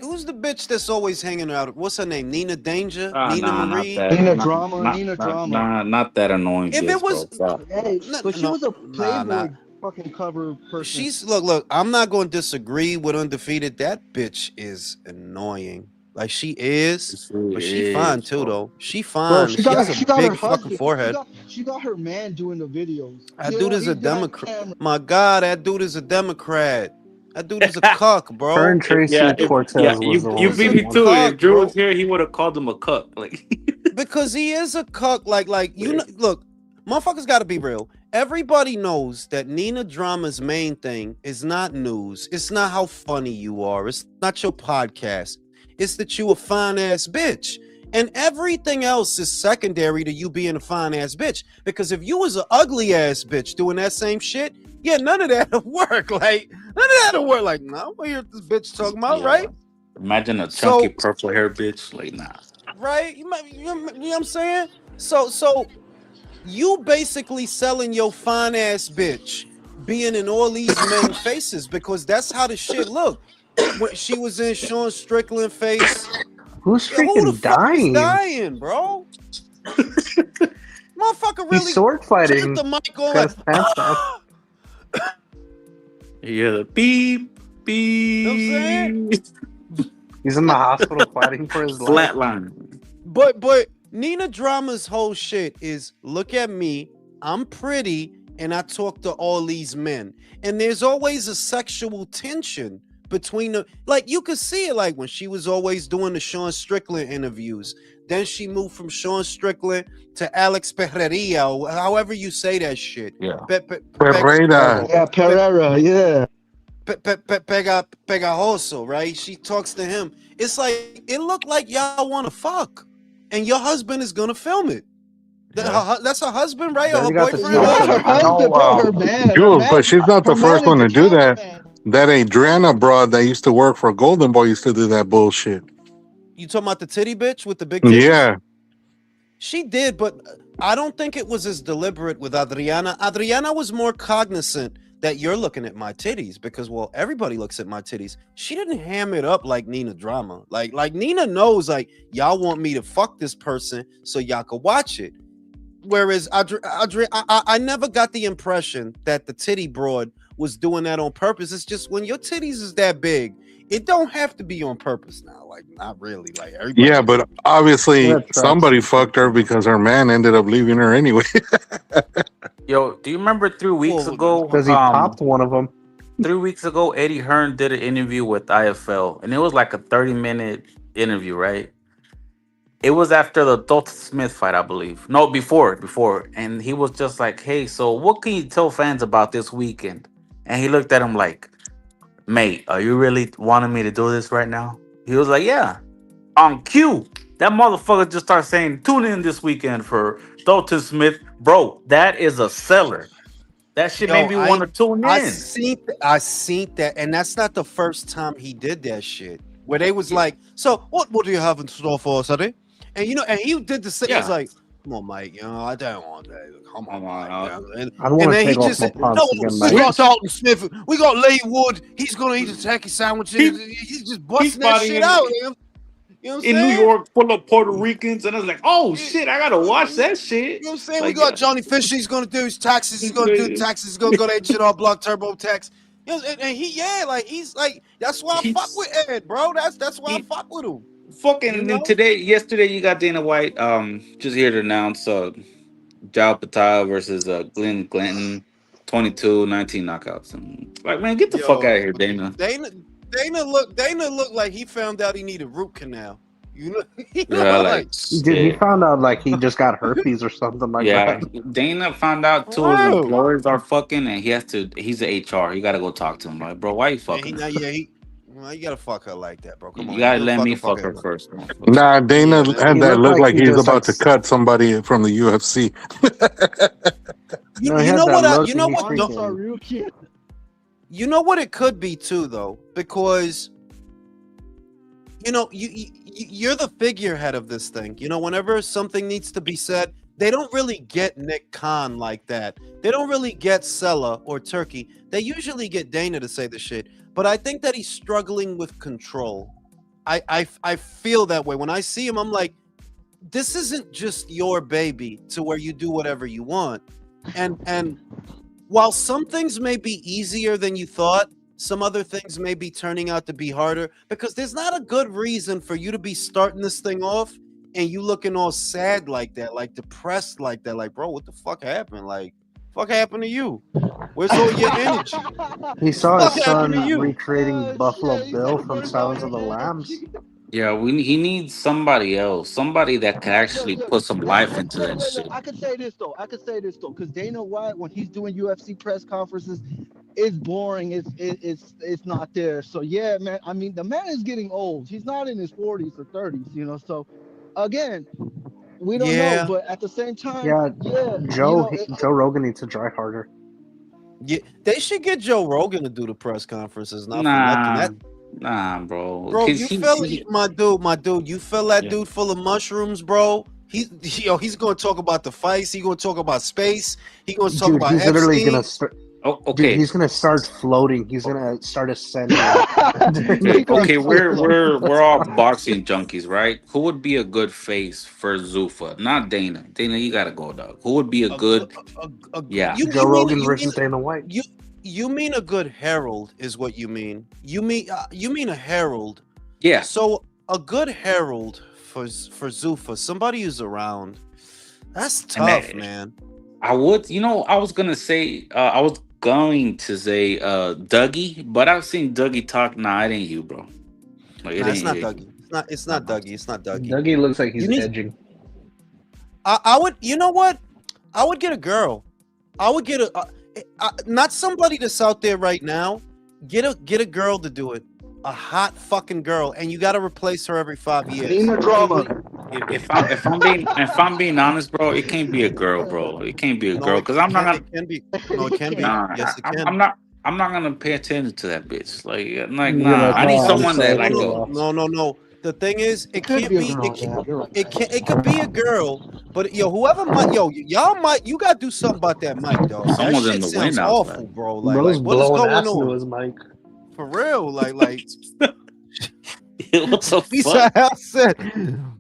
Who's the bitch that's always hanging out? What's her name? Nina Danger? Nina Nah, not Marie? that. Nina Not, Drama, not, Nina not, Drama. nah, not that annoying If it bitch, was bro. Stop. Hey, but she was a Playboy nah. fucking cover person. She's look. I'm not going to disagree with Undefeated. That bitch is annoying. Like, she is, but she fine too, Bro. though. She Bro, fine. she She got has a her big fucking husband. forehead. She got her man doing the videos. That dude is a He's behind the Democrat. camera. My God, that dude is a Democrat. That dude is a cuck, Her bro. and Tracy Yeah, Cortez was Dude the you one is beat a good me one. to it. If cuck, Drew bro. was here, he would have called him a cuck. Like, Because he is a cuck. Like you know, look, motherfuckers got to be real. Everybody knows that Nina Drama's main thing is not news. It's not how funny you are. It's not your podcast. It's that you a fine ass bitch. And everything else is secondary to you being a fine ass bitch. Because if you was an ugly ass bitch doing that same shit, yeah, none of that'll work. Like, none of that'll work. Like, no, I want to hear what this bitch talking about, yeah. right? Imagine a chunky So, purple hair bitch. Like, nah. right? You know what I'm saying? So you basically selling your fine ass bitch being in all these men faces because that's how the shit look. When she was in Sean Strickland face, Who's yeah, who the freaking fuck was dying? dying, bro? Motherfucker He's really sword turned fighting. the mic on Got like, his pants down. Yeah, the beep, you know what I'm saying? beep. He's in the hospital fighting for his life. Flatline. But Nina Drama's whole shit is look at me, I'm pretty, and I talk to all these men. And there's always a sexual tension between the like you could see it like when she was always doing the Sean Strickland interviews. Then she moved from Sean Strickland to Alex Pereira, or however you say that shit. Yeah. Pereira. Yeah, Pereira. Yeah. Pegajoso, right? She talks to him. It's like it looked like y'all want to fuck, and your husband is gonna film it. That's her husband, right? Or Then her you got the boyfriend? No, not her I know, husband, bro. Her man. Jules, but she's not the Her man first is one the to do that. cameraman. That Adriana broad that used to work for Golden Boy used to do that bullshit. You talking about the titty bitch with the big titties? Yeah. She did, but I don't think it was as deliberate with Adriana. Adriana was more cognizant that you're looking at my titties because, well, everybody looks at my titties. She didn't ham it up like Nina Drama. Like Nina knows, like, y'all want me to fuck this person so y'all can watch it. Whereas I never got the impression that the titty broad was doing that on purpose. It's just when your titties is that big, it don't have to be on purpose now. Like, not really. Like, everybody. Yeah, but obviously Yeah, tracks. somebody fucked her because her man ended up leaving her anyway. Yo, do you remember 3 weeks Well, ago? Because he popped one of them. 3 weeks ago, Eddie Hearn did an interview with IFL, and it was like a 30-minute interview, right? It was after the Dalton Smith fight, I believe. No, before. And he was just like, hey, so what can you tell fans about this weekend? And he looked at him like, mate, are you really wanting me to do this right now? He was like, yeah. On cue, that motherfucker just started saying, tune in this weekend for Dalton Smith. Bro, that is a seller. That shit Yo, made me want to tune I in. seen that, and that's not the first time he did that shit. Where they was Yeah. like, "So what do you have in store for us today?" And and he did the same. He was Yeah. like, "Come on, Mike, I don't want that. Come on, Mike." I don't And want to then he take off just my said, "No, pants again, we Mike. got Dalton Smith. We got Lee Wood. He's gonna eat a turkey sandwich. He's just busting that fighting shit out. You know what I'm in New saying? York, full of Puerto Ricans, and I was like, "Oh shit, I gotta watch that shit." You know what I'm saying? We Like, got Johnny Fisher. He's going to do his taxes. He's going to do taxes. He's going to go to H&R Block Turbo Tax. And he's like, that's why I fuck he's with Ed, bro. That's why I he fuck with him. fucking. And yesterday, you got Dana White. Just here to announce Jao Patel versus Glenn Glanton, 22-19 knockouts. And like, man, get the fuck out of here, Dana. Dana looked like he found out he needed root canal. Dude, he found out like he just got herpes or something like that. Dana found out two of his employers are fucking, and he's an HR. You gotta go talk to him, like, bro, why you fucking? You gotta fuck her like that, bro. Come on, you gotta let me fuck her first. Nah, Dana had that look like he's about to cut somebody from the UFC. You know what it could be too, though, because you're the figurehead of this thing. Whenever something needs to be said, they don't really get Nick Khan like that. They don't really get Sella or Turkey. They usually get Dana to say the shit. But I think that he's struggling with control. I feel that way. When I see him, I'm like, this isn't just your baby to where you do whatever you want. And while some things may be easier than you thought, some other things may be turning out to be harder, because there's not a good reason for you to be starting this thing off and you looking all sad like that, like depressed like that. Like, bro, what the fuck happened? Like, fuck happened to you? Where's all your energy? He saw his son recreating Buffalo Bill from Silence of the Lambs. Yeah, he needs somebody else, somebody that can actually put some life into that shit. I could say this though, because Dana White, when he's doing UFC press conferences, it's boring. It's not there. So yeah, man. I mean, the man is getting old. He's not in his 40s or 30s. So again, we don't know. But at the same time, Joe Rogan needs to try harder. Yeah, they should get Joe Rogan to do the press conferences. Not for nothing. Nah, bro. Bro, you feel my dude. You feel that dude full of mushrooms, bro? He's gonna talk about the fights. He's gonna talk about space. He's gonna talk about he's literally gonna start. Oh, okay. Dude, he's gonna start floating. He's gonna start ascending. Okay, we're all boxing junkies, right? Who would be a good face for Zufa? Not Dana. Dana, you gotta go, dog. Who would be a good? Joe Rogan versus Dana White. You mean a good herald is what you mean. You mean a herald. Yeah. So a good herald for Zufa, somebody who's around. That's tough, man. I would, I was gonna say, Dougie, but I've seen Dougie talk. Nah, it ain't you, bro. Like, it's not Dougie. It's not Dougie. It's not Dougie. Dougie looks like he's edging. I would. You know what? I would get a girl. I would get not somebody that's out there right now. Get a girl to do it. A hot fucking girl, and you got to replace her every 5 years. If I'm being honest, bro, it can't be a girl, bro. It can't be a girl, because I'm not gonna. It can be. No, it can be. Yes, it can. I'm not gonna pay attention to that bitch. I need someone that No. The thing is, it can't be. It could be a girl, but whoever you gotta do something about that mic, dog. Someone's that in the shit sounds wind awful, bro. Like what is going on? For real, like. What the fuck? I said,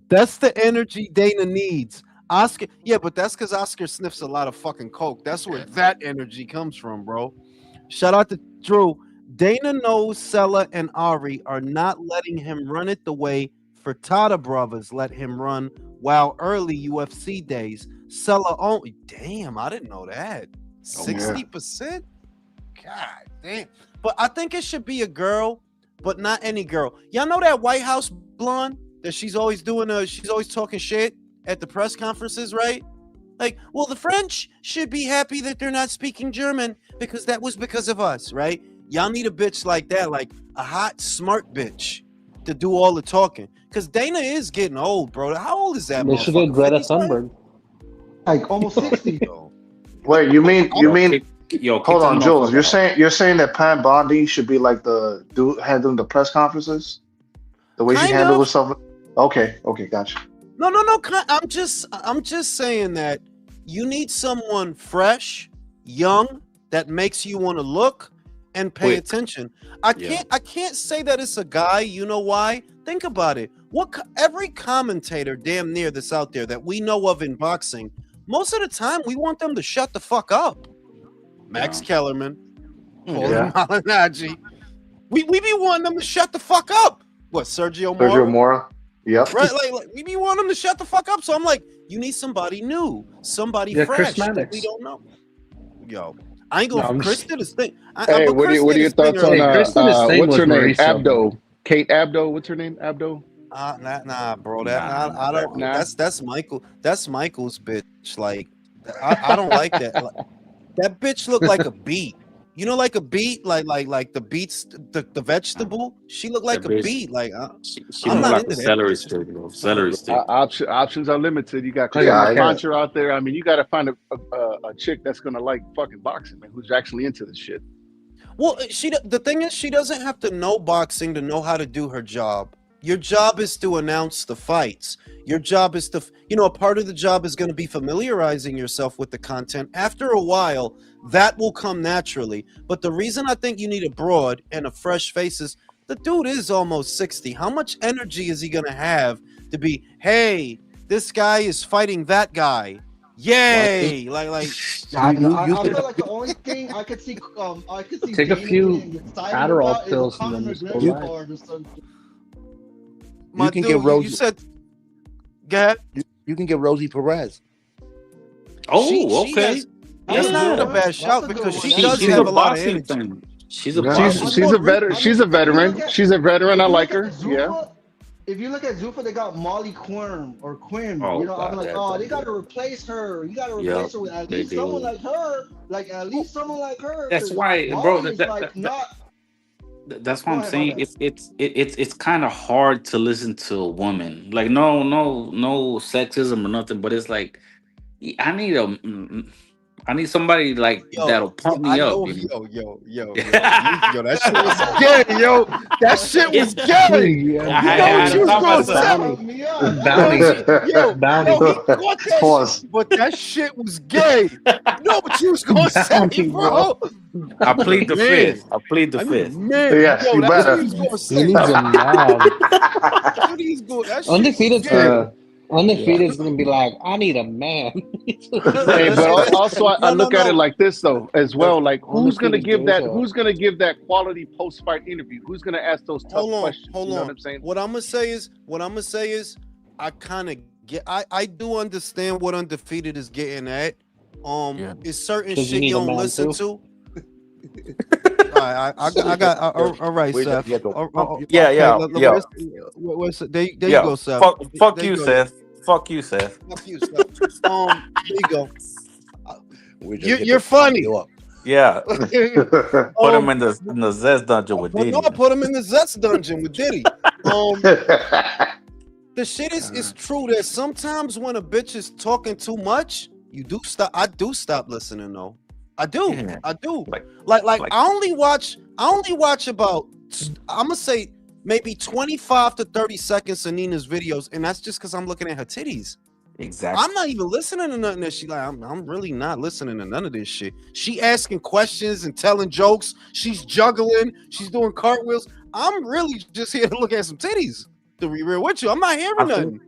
that's the energy Dana needs. Oscar, but that's because Oscar sniffs a lot of fucking coke. That's where that energy comes from, bro. Shout out to Drew. Dana knows Sella and Ari are not letting him run it the way Furtada brothers let him run while early UFC days. Sella only. Damn, I didn't know that. 60%? God damn. But I think it should be a girl, but not any girl. Y'all know that White House blonde that she's always talking shit at the press conferences, right? Like, well, the French should be happy that they're not speaking German because that was because of us, right? Y'all need a bitch like that, like a hot, smart bitch to do all the talking. Because Dana is getting old, bro. How old is that? They should get Greta Thunberg. Like almost 60. Wait, you mean Yo, kick Hold that on, Jules. motherfucker out. You're saying that Pam Bondi should be like the dude handling the press conferences, the way she Kind handled of. herself. Okay, gotcha. No. I'm just saying that you need someone fresh, young, that makes you want to look and pay Quick. attention. Yeah. I can't say that it's a guy. You know why? Think about it. Every commentator damn near that's out there that we know of in boxing, most of the time we want them to shut the fuck up. Max Kellerman, Paulie Malignaggi. We be wanting them to shut the fuck up. What, Sergio Mora? Sergio Mora. Yep. Right, like we be wanting them to shut the fuck up. So I'm like, you need somebody new, somebody fresh Chris that Mannix. we don't know. Yo, I ain't going. Chris did his thing. Hey, what are your thoughts on Chris did his thing what's with her name? Mauricio. Abdo. Kate Abdo. What's her name? Abdo. Nah, bro. Nah, I don't. Nah. That's Michael. That's Michael's bitch. Like, I don't like that. Like, that bitch looked like a beet. You know, like a beet, like the beets, the vegetable. She looked like That a bitch- beet. Like, She I'm look not like into a that. celery stick, bro. Celery stick. Options are limited. You got Look at Christina my Pancher out there. I mean, you got to find a chick that's gonna like fucking boxing, man, who's actually into this shit. Well, the thing is, she doesn't have to know boxing to know how to do her job. Your job is to announce the fights. Your job is to, a part of the job is going to be familiarizing yourself with the content. After a while, that will come naturally. But the reason I think you need a broad and a fresh face is the dude is almost 60. How much energy is he going to have to be, hey, this guy is fighting that guy? Yay! Like I feel like the only thing I could see Take a Dana few getting excited Adderall about pills is a and then Conor just go McGregor live. card or something. my can dude, get Rosie. you said, go ahead. You can get Rosie Perez. Oh, She okay. has- That's not a bad That's shout a good because one. she She- does She's have a a lot of boxing energy. fan. She's a Yeah. boxing. She's a veteran. She's a veteran. She's a veteran. I like her. Yeah. If you look at Zufa, they got Molly Quinn or Quinn. Oh, I'm God, like, that they got to dude. replace her. You got to Yeah, replace her with at they least do. someone like her. Like at least someone like her. That's 'cause why, bro. Molly is like not. That's what Go I'm ahead, my saying. bad. It's kind of hard to listen to a woman. Like no sexism or nothing, but it's like I need somebody like that'll pump I me up. know, You know? that shit was gay, yo. That shit was gay. You know what you was gonna say? Bounty. He caught that Pause. shit, but that shit was gay. You know what you was gonna say, Bounty, bro? I plead the fifth. I plead the I need a fifth. man. Yes, Yo, you that's what better. he was gonna He say. needs a man. That's what he's going. That shit Undefeated's was gay. gonna Undefeated's gonna be like, I need a man. Hey, but also I look at it like this though as well. Like who's gonna Undefeated give goes that? up. Who's gonna give that quality post fight interview? Who's gonna ask those tough questions? Hold You know on. what I'm saying? What I'm gonna say is, I kind of get. I do understand what Undefeated is getting at. Is certain 'Cause you shit need you a don't man listen too? to. I got. All right, We Seth. have to pump you. Yeah. There you go, Seth. Fuck There you, go. Seth. Fuck you, Seth. Fuck you, Seth. There you go. We just get You're to pump funny. you up. Yeah. Put him in the Zest dungeon with But Diddy. no, I put him in the Zest dungeon with Diddy. The shit is true that sometimes when a bitch is talking too much, you do stop. I do stop listening though. I do. Yeah. I do. Like- I only watch about I'm gonna say maybe 25 to 30 seconds of Nina's videos, and that's just because I'm looking at her titties. Exactly. I'm not even listening to nothing that she like. I'm really not listening to none of this shit. She asking questions and telling jokes. She's juggling. She's doing cartwheels. I'm really just here to look at some titties. To be real with you, I'm not hearing nothing.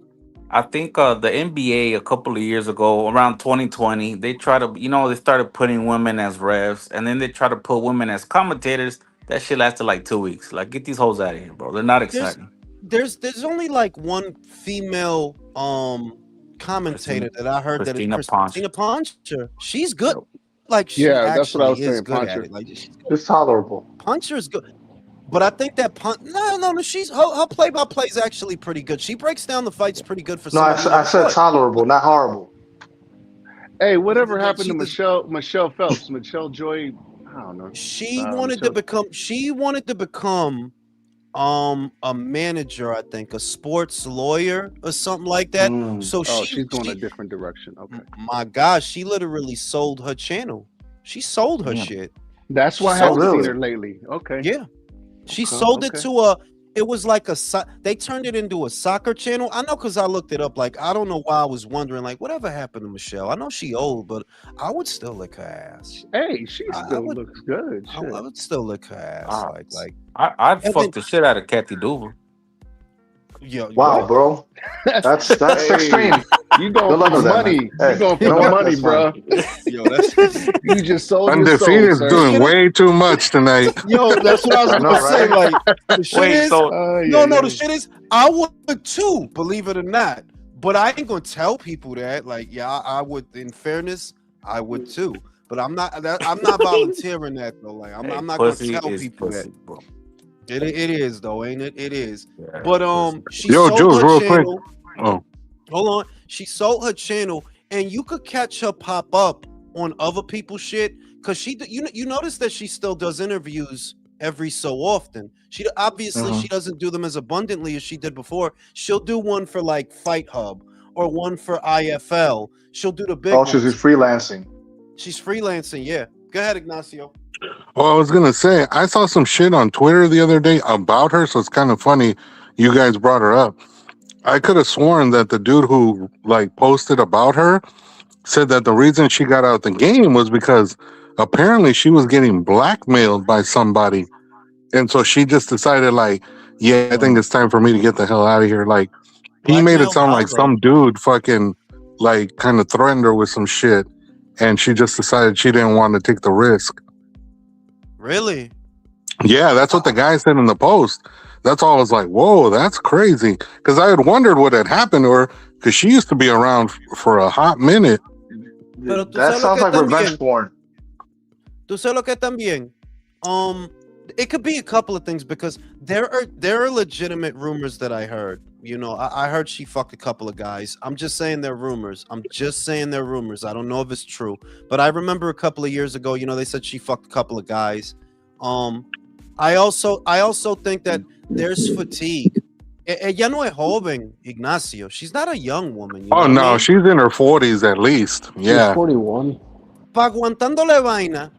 I think the NBA a couple of years ago, around 2020, they started putting women as refs, and then they try to put women as commentators. That shit lasted like 2 weeks. Like, get these hoes out of here, bro. They're not exciting. There's only like one female commentator that I heard Christina Christina Poncher. She's good. Like she Yeah, that's what I actually was is saying, good at Poncher. it. Like she's good. It's tolerable. Puncher is good. But I think that no, she's her play-by-play is actually pretty good. She breaks down the fights pretty good for No, I somebody. said tolerable, not horrible. Hey, whatever happened to She's Michelle Phelps? Michelle Joy, I don't know. She wanted to become a manager, I think, a sports lawyer or something like that. So she's going a different direction. Okay. my gosh, she literally sold her channel. She sold her Yeah. shit. That's She why I sold haven't it. seen her lately. Okay. Yeah. She Okay. sold it Okay. to a. It was like they turned it into a soccer channel. I know because I looked it up. Like I don't know why I was wondering. Like whatever happened to Michelle? I know she old, but I would still lick her ass. Hey, she I still would. looks good. I Shit. would still lick her ass. Ah, Like. I'd And fuck then the shit out of Kathy Duva. yo, Wow, what? bro. That's Hey, extreme. you Good going for luck the with that, man. money? You Hey, going you for know the what? money, That's fine. bro? Yo, that's You just sold your soul, Undefeated's the sir. doing shit is. way too much tonight. Yo, that's what I was I know, gonna say. right? Like the shit Wait, is. so No, Yeah. the shit is. I would too, believe it or not. But I ain't gonna tell people that. Like, yeah, I would. In fairness, I would too. But I'm not volunteering that though. Like, hey, I'm not gonna pussy tell is people that. pussy, bro. It is though, ain't it? It is. Yeah, But pussy. she Yo, sold Jules, her real quick. channel. Oh, Hold on. She sold her channel, and you could catch her pop up on other people's shit because you notice that she still does interviews every so often. She obviously she doesn't do them as abundantly as she did before. She'll do one for like Fight Hub or one for IFL. She'll do the big Oh, she's ones. freelancing. She's freelancing. Yeah. Go ahead, Ignacio. well, I was gonna say I saw some shit on Twitter the other day about her, so it's kind of funny you guys brought her up. I could have sworn that the dude who like posted about her said that the reason she got out the game was because apparently she was getting blackmailed by somebody, and so she just decided like, yeah, I think it's time for me to get the hell out of here. Like he made it Blackmailed sound how like though? some dude fucking like kind of threatened her with some shit, and she just decided she didn't want to take the risk. Really? Yeah, that's what the guy said in the post. That's all I was like, whoa, that's crazy. Because I had wondered what had happened to her because she used to be around for a hot minute. Pero tú That sabes lo sounds que like revenge también. porn. Tú sabes lo que también. It could be a couple of things because there are legitimate rumors that I heard. You know, I heard she fucked a couple of guys. I'm just saying they're rumors. I don't know if it's true, but I remember a couple of years ago, you know, they said she fucked a couple of guys. I also think that there's fatigue. Ella no es joven, Ignacio. She's not a young woman. You know Oh, what I no, mean? she's in her 40s at least. She's Yeah. 41. Pa aguantándole vaina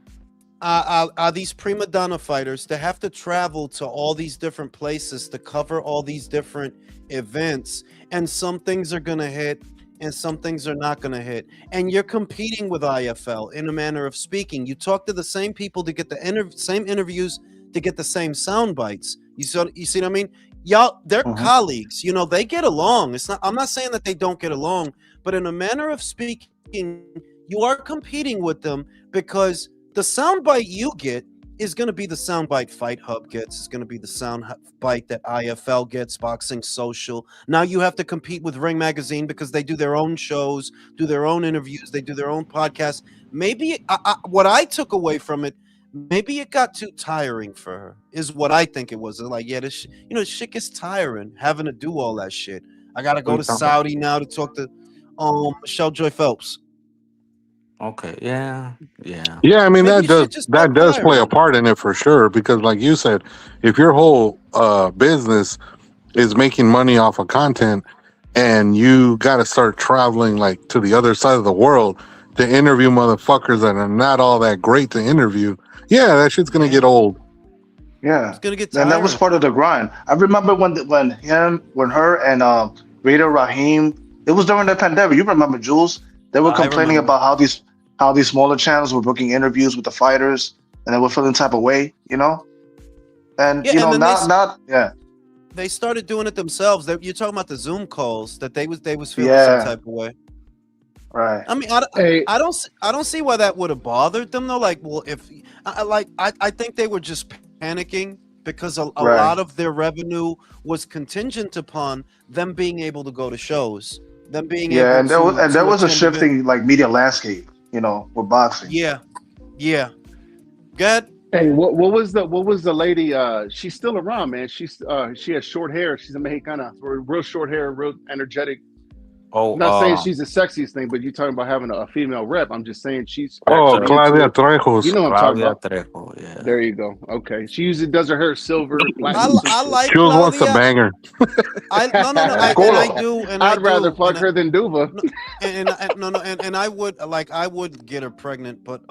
a these prima donna fighters to have to travel to all these different places to cover all these different events, and some things are gonna hit and some things are not gonna hit, and you're competing with IFL in a manner of speaking. You talk to the same people to get the same interviews to get the same sound bites. You see what I mean? Y'all, they're colleagues. You know, they get along. It's not. I'm not saying that they don't get along, but in a manner of speaking, you are competing with them because the soundbite you get is going to be the soundbite Fight Hub gets. It's going to be the soundbite that IFL gets, Boxing Social. Now you have to compete with Ring Magazine because they do their own shows, do their own interviews, they do their own podcasts. Maybe what I took away from it, maybe it got too tiring for her, is what I think it was. Like, yeah, this shit gets tiring having to do all that shit. I got to go to Saudi now to talk to Michelle Joy Phelps. Okay, yeah. Yeah, I mean Maybe shit just got that does play a tiring. part in it for sure because like you said, if your whole business is making money off of content and you got to start traveling like to the other side of the world to interview motherfuckers that are not all that great to interview, yeah, that shit's going to get old. Yeah, It's gonna get and that was tiring. part of the grind. I remember when her and Rita Rahim. It was during the pandemic. You remember, Jules? They were I complaining remember. about how these smaller channels were booking interviews with the fighters, and they were feeling type of way, you know. And Yeah, you and know, then not yeah, they started doing it themselves. You're talking about the Zoom calls that they was feeling some yeah, type of way. right. I mean, Hey, I don't see why that would have bothered them though. Like, well, if I think they were just panicking because a Right. lot of their revenue was contingent upon them being able to go to shows, them being Yeah, able and there was to a attend events. shifting like media landscape, you know, with boxing. Yeah. Good. hey, what was the lady? She's still around, man. She has short hair. She's a Mexicana, real short hair, real energetic. I'm not saying Oh, she's the sexiest thing, but you're talking about having a female rep. I'm just saying she's Oh, actually into Claudia it. Trejos. You know what I'm talking Claudia about. Trejo, yeah. There you go. Okay, she usually does her hair silver, platinum, some I shit. like Jules wants to Claudia. bang her. No. Of I'd rather fuck her than Duva. And I would get her pregnant, but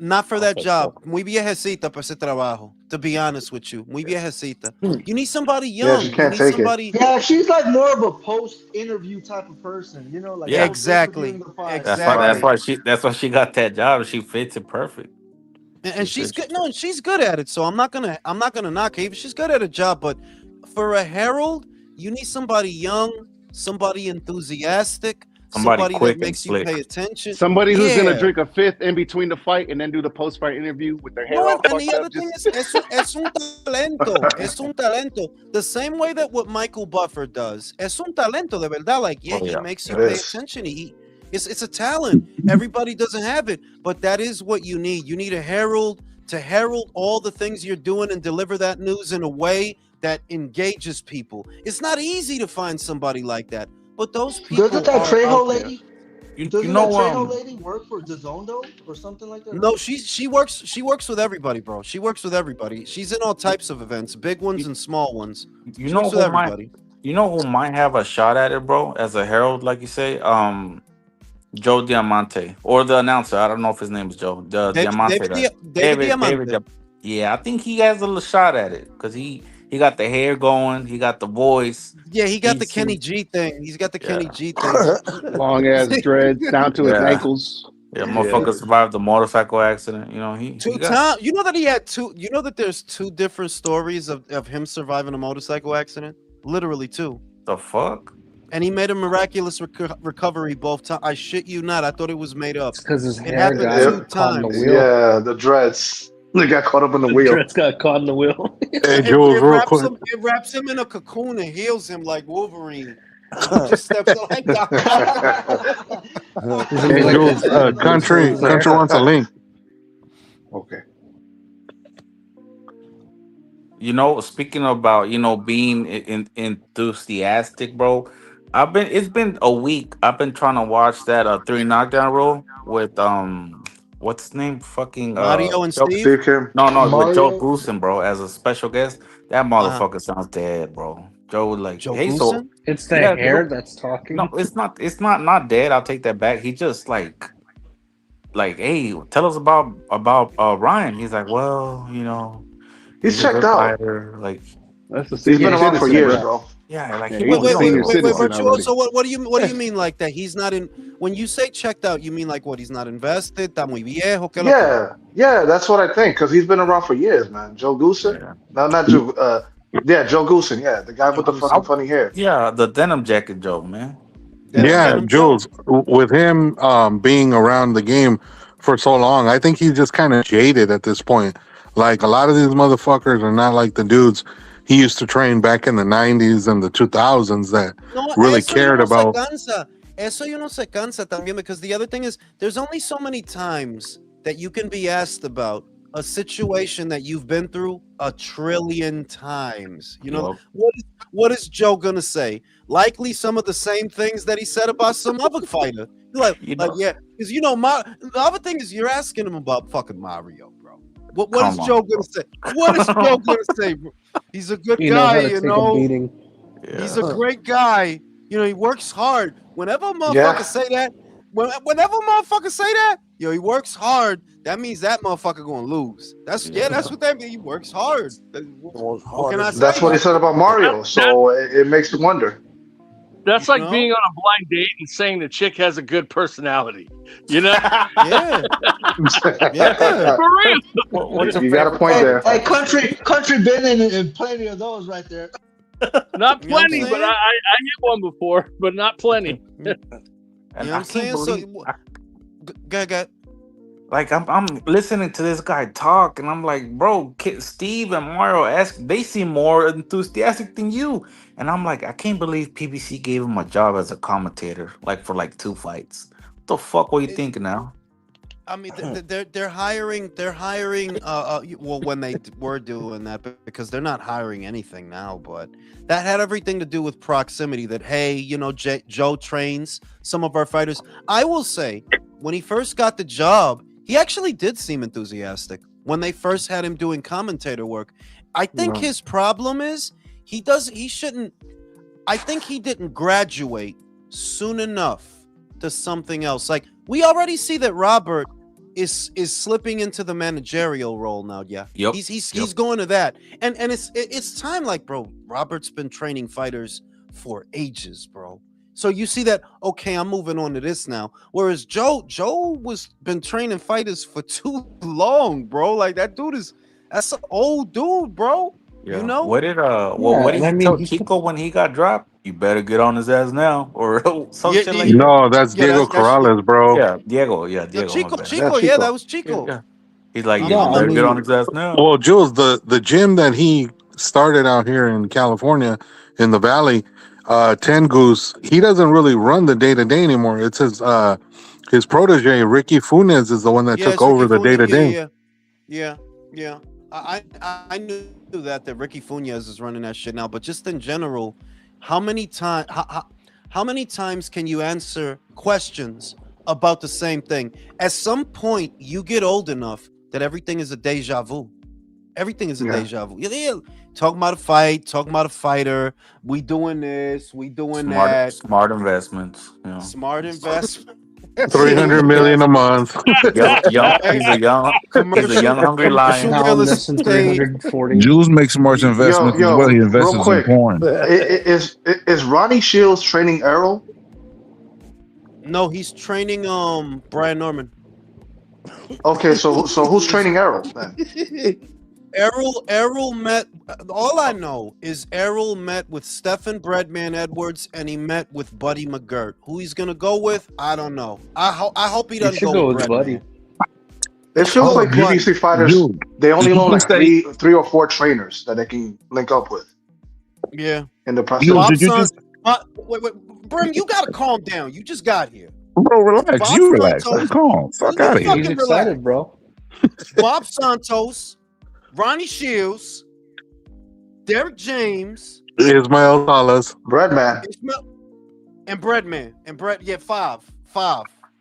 Not for that Okay, job. so Muy viejecita para ese trabajo. To be honest with you, muy viejecita. You need somebody Yeah, she young. You can't need take it. somebody. Yeah, she's like more of a post-interview type of person, you know, like yeah, post-interviewing Exactly. the fight. that's why Exactly. Right. she got that job. She fits it perfect. And She she's fits good. it. No, and she's good at it. So I'm not gonna knock her. She's good at a job, but for a herald, you need somebody young, somebody enthusiastic, Somebody somebody that quick and makes you slick. pay attention. Somebody who's gonna Yeah. drink a fifth in between the fight and then do the post fight interview with their hair No, all and fucked the up. other thing is, es un talento. Es un talento. The same way that what Michael Buffer does. Es un talento de verdad. Like, yeah, Oh he yeah, makes you It pay is. attention. It's a talent. Everybody doesn't have it, but that is what you need. You need a herald to herald all the things you're doing and deliver that news in a way that engages people. It's not easy to find somebody like that, but those Doesn't people that are out Trejo there. lady? you Doesn't that know Trejo lady work for DAZN though, or something like that? No, she works with everybody, bro. She works with everybody. She's in all types of events, big ones you, and small ones. you She know works with who might everybody. have a shot at it, bro, as a herald, like you say. Joe Diamante or the announcer. I don't know if his name is Joe. The Diamante guy. David Diamante. Yeah, I think he has a little shot at it because he got the hair going, he got the voice. Yeah, he got He the Kenny seems G thing. He's got the Kenny yeah, G thing. Long ass dreads down to his yeah, ankles. yeah. Yeah. Motherfucker survived the motorcycle accident. You know he Two got times. You know that he had two. You know that there's two different stories of him surviving a motorcycle accident. Literally two. the fuck. And he made a miraculous recovery both times. I shit you not. I thought it was made up. It's because his It hair happened got two Yep. caught in the times. wheel. Yeah, the dreads. They got caught up in the The wheel. dress got caught in the wheel. Hey, It, Jules, it real wraps quick. him. It wraps him in a cocoon and heals him like Wolverine. He just steps out like that. He's gonna Hey, be like Jules, Deadpool. He just loses his country hair. wants a link. Okay. You know, speaking about being enthusiastic, bro. It's been a week. I've been trying to watch that three knockdown rule with what's his name? Fucking Mario and Joe. Steve. Steve Kim. No, with Joe Mario, Goosen, bro, as a special guest. That Uh-huh. motherfucker sounds dead, bro. Joe like, Joe hey, so Goosen. It's the yeah, hair Joe. that's No, talking. it's not dead. I'll take that back. He just like, hey, tell us about Ryan. He's like, well, He's he's a checked good out. fighter. Like, That's the He's been senior yeah, around for citizen, years, bro. bro. yeah, like Yeah, he he's Wait, a wait, he wait, was senior wait, wait, citizen Virtuoso. already. So what do you mean like that? He's not. When you say checked out, you mean like what? He's not invested. Está muy viejo. ¿Qué lo que? Yeah, that's what I think because he's been around for years, man. Joe Goosen? yeah. No, not Joe. Yeah, Joe Goosen. Yeah, the guy Joe with the I, fucking Goosen. funny hair. yeah, the denim jacket joke, man. Yeah, Denim Joe. Jules, with him being around the game for so long, I think he's just kind of jaded at this point. Like a lot of these motherfuckers are not like the dudes he used to train back in the 90s and the 2000s that No, really eso yo cared no se about. cansa. Eso yo no se cansa también because the other thing is there's only so many times that you can be asked about a situation that you've been through a trillion times. You know, Yup. what is Joe gonna say? Likely some of the same things that he said about some other fighter. Like You know, yeah, because the other thing is you're asking him about fucking Mario, bro. What is come Joe on, gonna say? What is Joe gonna say, bro? He's a good He knows guy, how to you take a know. beating. He's yeah. a great guy. You know, he works hard. Whenever a motherfucker Yeah, say that, whenever a motherfucker say that, he works hard. That means that motherfucker gonna lose. That's Yeah. what that means. He works hard. What can I that's say? what he said about Mario. That, So it makes me wonder. that's You like know? being on a blind date and saying the chick has a good personality. You know, Yeah, yeah. for real. What's your You got a favorite point part? there. hey, country been in plenty of those right there. Not You know what I'm plenty, but saying? I hit one before, but not plenty. And You know what I I'm saying? can't So, believe, go. like, I'm listening to this guy talk, and I'm like, bro, Steve and Mario they seem more enthusiastic than you, and I'm like, I can't believe PBC gave him a job as a commentator, like for like 2 fights. What the fuck were you thinking now? I mean, they're hiring. Well, when they were doing that, because they're not hiring anything now. But that had everything to do with proximity. That hey, Joe trains some of our fighters. I will say, when he first got the job, he actually did seem enthusiastic. When they first had him doing commentator work, I think his problem is he shouldn't. I think he didn't graduate soon enough to something else. Like we already see that Robert is slipping into the managerial role now. Yeah, Yep. he's going to that, and it's time. Like, bro, Robert's been training fighters for ages, bro. So you see that, okay, I'm moving on to this now. Whereas Joe was been training fighters for too long, bro. Like that's an old dude, bro. Yeah. You know? What did Yeah, and I he mean, tell he Chico when he got dropped? You better get on his ass now, or some Yeah, shit yeah, like that. No, that's yeah. Diego Corrales, bro. Yeah, Diego. Yeah, The Diego. My bad. Chico, Chico. yeah, that was Yeah, Chico. yeah. He's like, I'm, yeah, yeah, you I'm I not. better get on mean, his ass now. Well, Jules, the gym that he started out here in California in the Valley, Ten Goose, he doesn't really run the day to day anymore. It's his protege, Ricky Funes, is the one that Yeah, took it's Ricky over the day Funes. to Yeah, day. yeah, yeah, yeah. I knew that Ricky Funes is running that shit now, but just in general, how many times can you answer questions about the same thing? At some point, you get old enough that everything is a deja vu. Everything is a Yeah. deja vu. Yeah. Talking about a fight, talking about a fighter. We doing this, we doing that. Smart investments. You know, Smart investment. 300 million a month. young. Right? He's a young hungry Commercial lion. now real I'm missing estate. 340. Jules makes smart investments as well. He Real invests in quick. porn. Is Ronnie Shields training Errol? No, he's training Brian Norman. Okay, so who's training Errol then? Errol met. All I know is Errol met with Stephen Breadman Edwards, and he met with Buddy McGirt. Who he's gonna go with, I don't know. I hope he You doesn't should go go with with Buddy. Breadman. It feels like Buddy. PBC fighters, Jules, they only did know you like just say three or four trainers that they can link up with Yeah. in the process. Jules? Did you just Wait, Brim, you gotta calm down. You just got here. bro relax? Bob You relax. Santos. Calm. Fuck You out of here. He's fucking excited, bro. Bob Santos, Ronnie Shields, Derek James, Ismael Salas. Breadman. Ishmael, and Breadman. And yeah, five.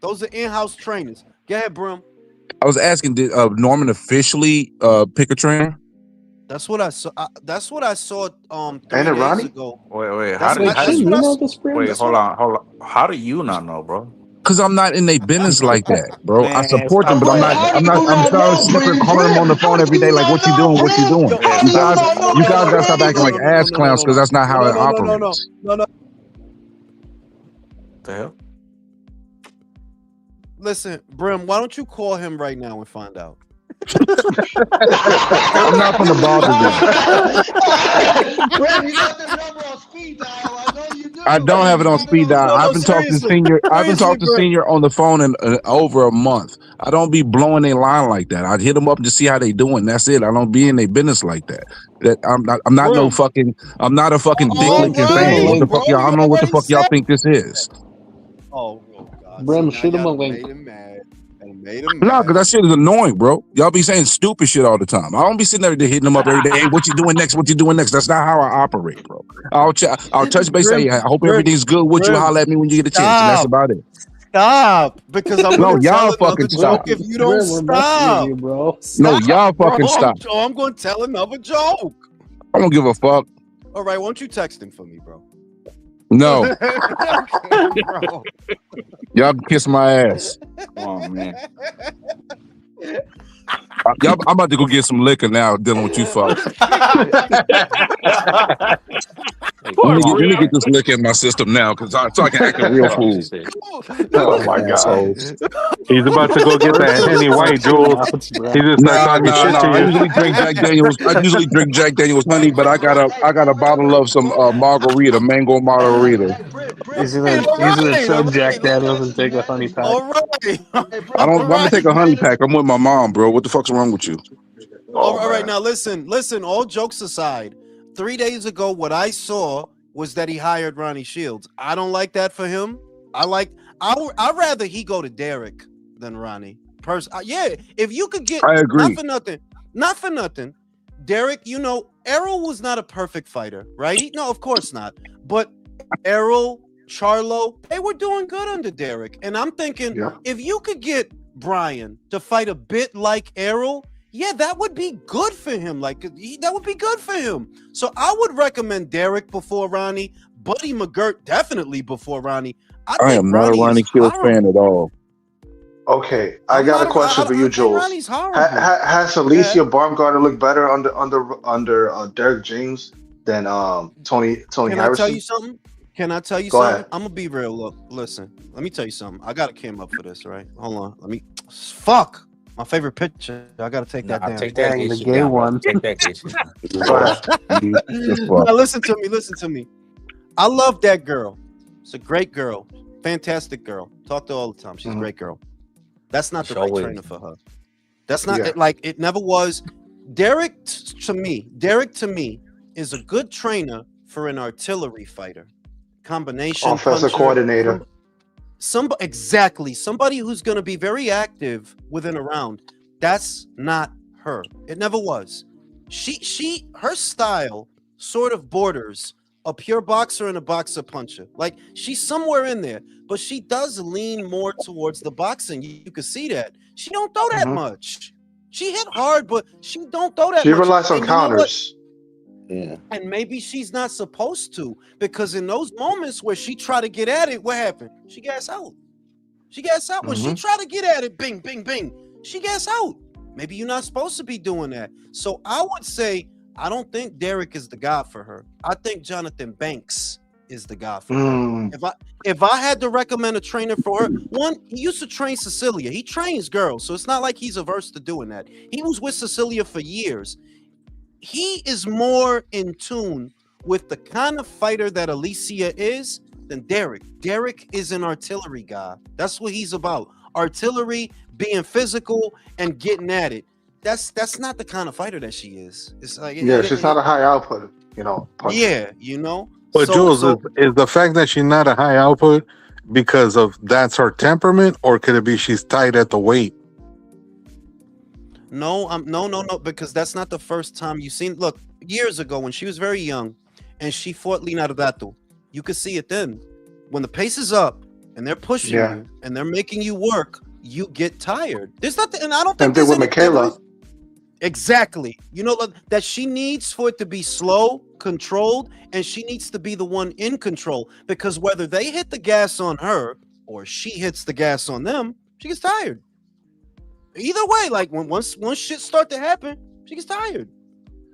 Those are in-house trainers. Go ahead, Brim. I was asking, did Norman officially pick a trainer? That's what I saw. That's what I saw. 3 Ain't it days Ronnie? ago. Wait. That's Wait, that's shouldn't what you I. know this, bro? Wait, That's hold what I. on. How do you not know, bro? Because I'm not in their business like that, bro. I Man, support them, stop but I'm Wait, not. playing, how I'm do not. you I'm not sorry, know, snipping, Brim? calling them on the How phone do every day. you Like, not what you know, doing? What you Brim? doing? Yo, How You do you guys, not know you that guys gotta stop acting like ass clowns because that's not how it operates. No. What the hell? Listen, Brim, why don't you call him right now and find out? I'm not gonna bother them. Brim, you got the number on speed dial. I know you do. I don't have it on speed dial. No, I've been talking to seriously, senior. I've been talking to Brim. senior on the phone in over a month. I don't be blowing their line like that. I hit them up to see how they doing. That's it. I don't be in their business like that. That I'm not. I'm not no Brim. fucking. I'm not a fucking dick All Brim, licking shoot him a fan. What the link. fuck bro. y'all? I You don't know what the already fuck y'all said. think this is. Oh God. Brim, See, now shoot him a y'all link. made him mad. And made him No, mad. because that shit is annoying, bro. Y'all be saying stupid shit all the time. I don't be sitting there hitting them up every day. Hey, what you doing next? What you doing next? That's not how I operate, bro. I'll touch base. Say, Brim, I hope Brim, everything's good. Would you Brim, holler at me when you get a chance? And that's stop. about it. Stop. Because I'm No, gonna tell y'all another fucking joke stop. if you don't Brim, we're messing with stop. you, bro. No, Stop, y'all bro. fucking stop. I'm gonna tell another joke. I don't give a fuck. All right, why don't you text him for me, bro? No, Okay, bro. y'all can kiss my ass. Oh man. Y'all, I'm about to go get some liquor now. Dealing with you fuck. Let me get this liquor in my system now, so I can act a real Oh fool. shit. Oh my God. Assholes. He's about to go get that Henny White, Jules. He just started talking shit to I you. usually drink Jack Daniels. I usually drink Jack Daniels honey, but I got a bottle of some margarita, mango margarita. He's All gonna right, chug Jack Daniels and take a honey pack. all right. I'm gonna take a honey pack. I'm with my mom, bro. What the fuck's wrong with you? All right, now listen. All jokes aside, 3 days ago, what I saw was that he hired Ronnie Shields. I don't like that for him. I'd rather he go to Derek than Ronnie. Yeah, if you could get, I agree. not for nothing. Derek, Errol was not a perfect fighter, right? No, of course not. But Errol, Charlo, they were doing good under Derek. And I'm thinking, if you could get Brian to fight a bit like Errol, yeah, that would be good for him. That would be good for him. So I would recommend Derek before Ronnie. Buddy McGirt definitely before Ronnie. I am not a Ronnie Shields fan at all. Okay, I I'm got a not. question for you, I think Jules. Ronnie's horrible. Has Yeah. Alicia Baumgardner looked better under Derek James than Tony Can I tell you Harrison? something? Can I tell you Go something? ahead. I'm gonna be real. Look, listen. Let me tell you something. I gotta came up for this, right? Hold on. Let me. Fuck. My favorite picture. I gotta take that Nah, down. take that Dang, gay the shit gay down, bro. one. Take that gay shit down. Go ahead. The fuck? Now listen to me. Listen to me. I love that girl. It's a great girl. Fantastic girl. Talk to her all the time. She's a Mhm. great girl. That's not the Sure right will. trainer for her. That's not Yeah. like it never was. To me is a good trainer for an artillery fighter. Combination Offensive puncher. coordinator. Exactly. Somebody who's going to be very active within a round. That's not her. It never was. Her style sort of borders a pure boxer and a boxer puncher. Like she's somewhere in there, but she does lean more towards the boxing. You can see that. She don't throw that Mhm. much. She hit hard, but she don't throw that She much. relies on And you know what? counters. Yeah. And maybe she's not supposed to, because in those moments where she try to get at it, what happened? She gas out. She gas out. When she Mhm. try to get at it, bing, bing, bing, she gas out. Maybe you're not supposed to be doing that. So I would say I don't think Derek is the guy for her. I think Jonathan Banks is the guy for her. Mm. If I had to recommend a trainer for her, one, he used to train Cecilia. He trains girls, so it's not like he's averse to doing that. He was with Cecilia for years. He is more in tune with the kind of fighter that Alicia is than Derek. Derek is an artillery guy. That's what he's about. Artillery, being physical, and getting at it. That's not the kind of fighter that she is. It's like Yeah, she's not a high output, puncher. yeah, you know. But Jules, is the fact that she's not a high output because of that's her temperament, or could it be she's tight at the weight? No, no, because that's not the first time you've seen. Look, years ago when she was very young, and she fought Linardato, you could see it then. When the pace is up and they're pushing you and they're making you work, you get tired. There's nothing, and I don't think Same thing with Michaela. Exactly. You know that she needs for it to be slow, controlled, and she needs to be the one in control, because whether they hit the gas on her or she hits the gas on them, she gets tired. Either way, like once shit start to happen, she gets tired.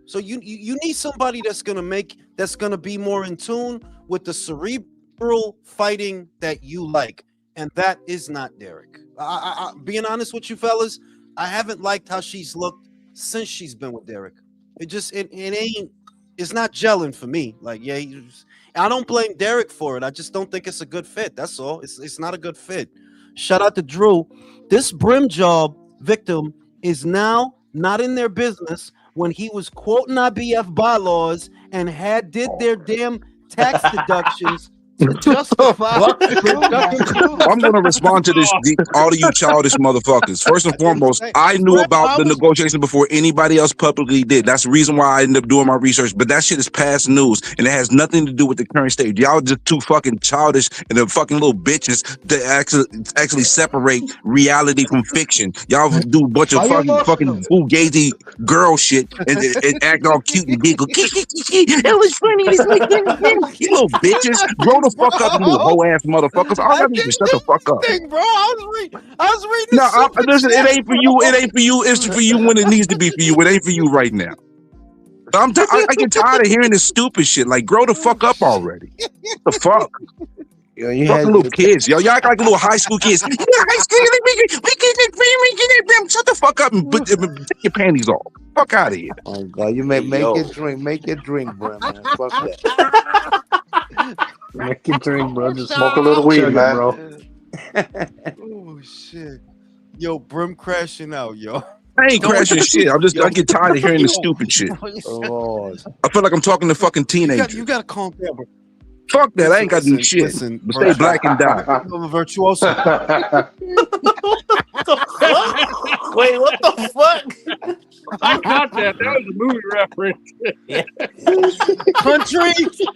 So you need somebody that's gonna be more in tune with the cerebral fighting that you like, and that is not Derek. I being honest with you fellas, I haven't liked how she's looked since she's been with Derek. It ain't. It's not gelling for me. Like I don't blame Derek for it. I just don't think it's a good fit. That's all. It's not a good fit. Shout out to Drew. This brim job victim is now not in their business when he was quoting IBF bylaws and did their damn tax deductions to justify. I'm going to respond to this, all of you childish motherfuckers. First and foremost, I knew about the negotiation before anybody else publicly did. That's the reason why I ended up doing my research. But that shit is past news, and it has nothing to do with the current state. Y'all just too fucking childish and the fucking little bitches to actually separate reality from fiction. Y'all do a bunch of fucking fugazi girl shit and act all cute and giggle. It was funny. You little bitches. Grow the fuck up, you little hoe ass motherfuckers. All y'all need to shut the fuck up. Bro, I was reading. No, listen, it ain't for you. It ain't for you. It's for you when it needs to be for you. It ain't for you right now. I get tired of hearing this stupid shit. Like, grow the fuck up already. What the fuck? Yo, you fucking little kids, yo. Y'all act like little high school kids. Yeah, high school, we get it. Shut the fuck up and take your panties off. Fuck out of here. Oh God, you make your drink, bro, man. Fuck that. Make your drink, bro. Just smoke a little weed, man. bro. Oh shit, yo, brim crashing out, yo. I ain't crashing shit. I get tired of hearing this stupid shit. Lord. I feel like I'm talking to fucking teenagers. You gotta calm down, bro. Fuck that. I ain't got no shit. Listen, Stay black and die. I'm a virtuoso. Wait, what the fuck? I got that. That was a movie reference.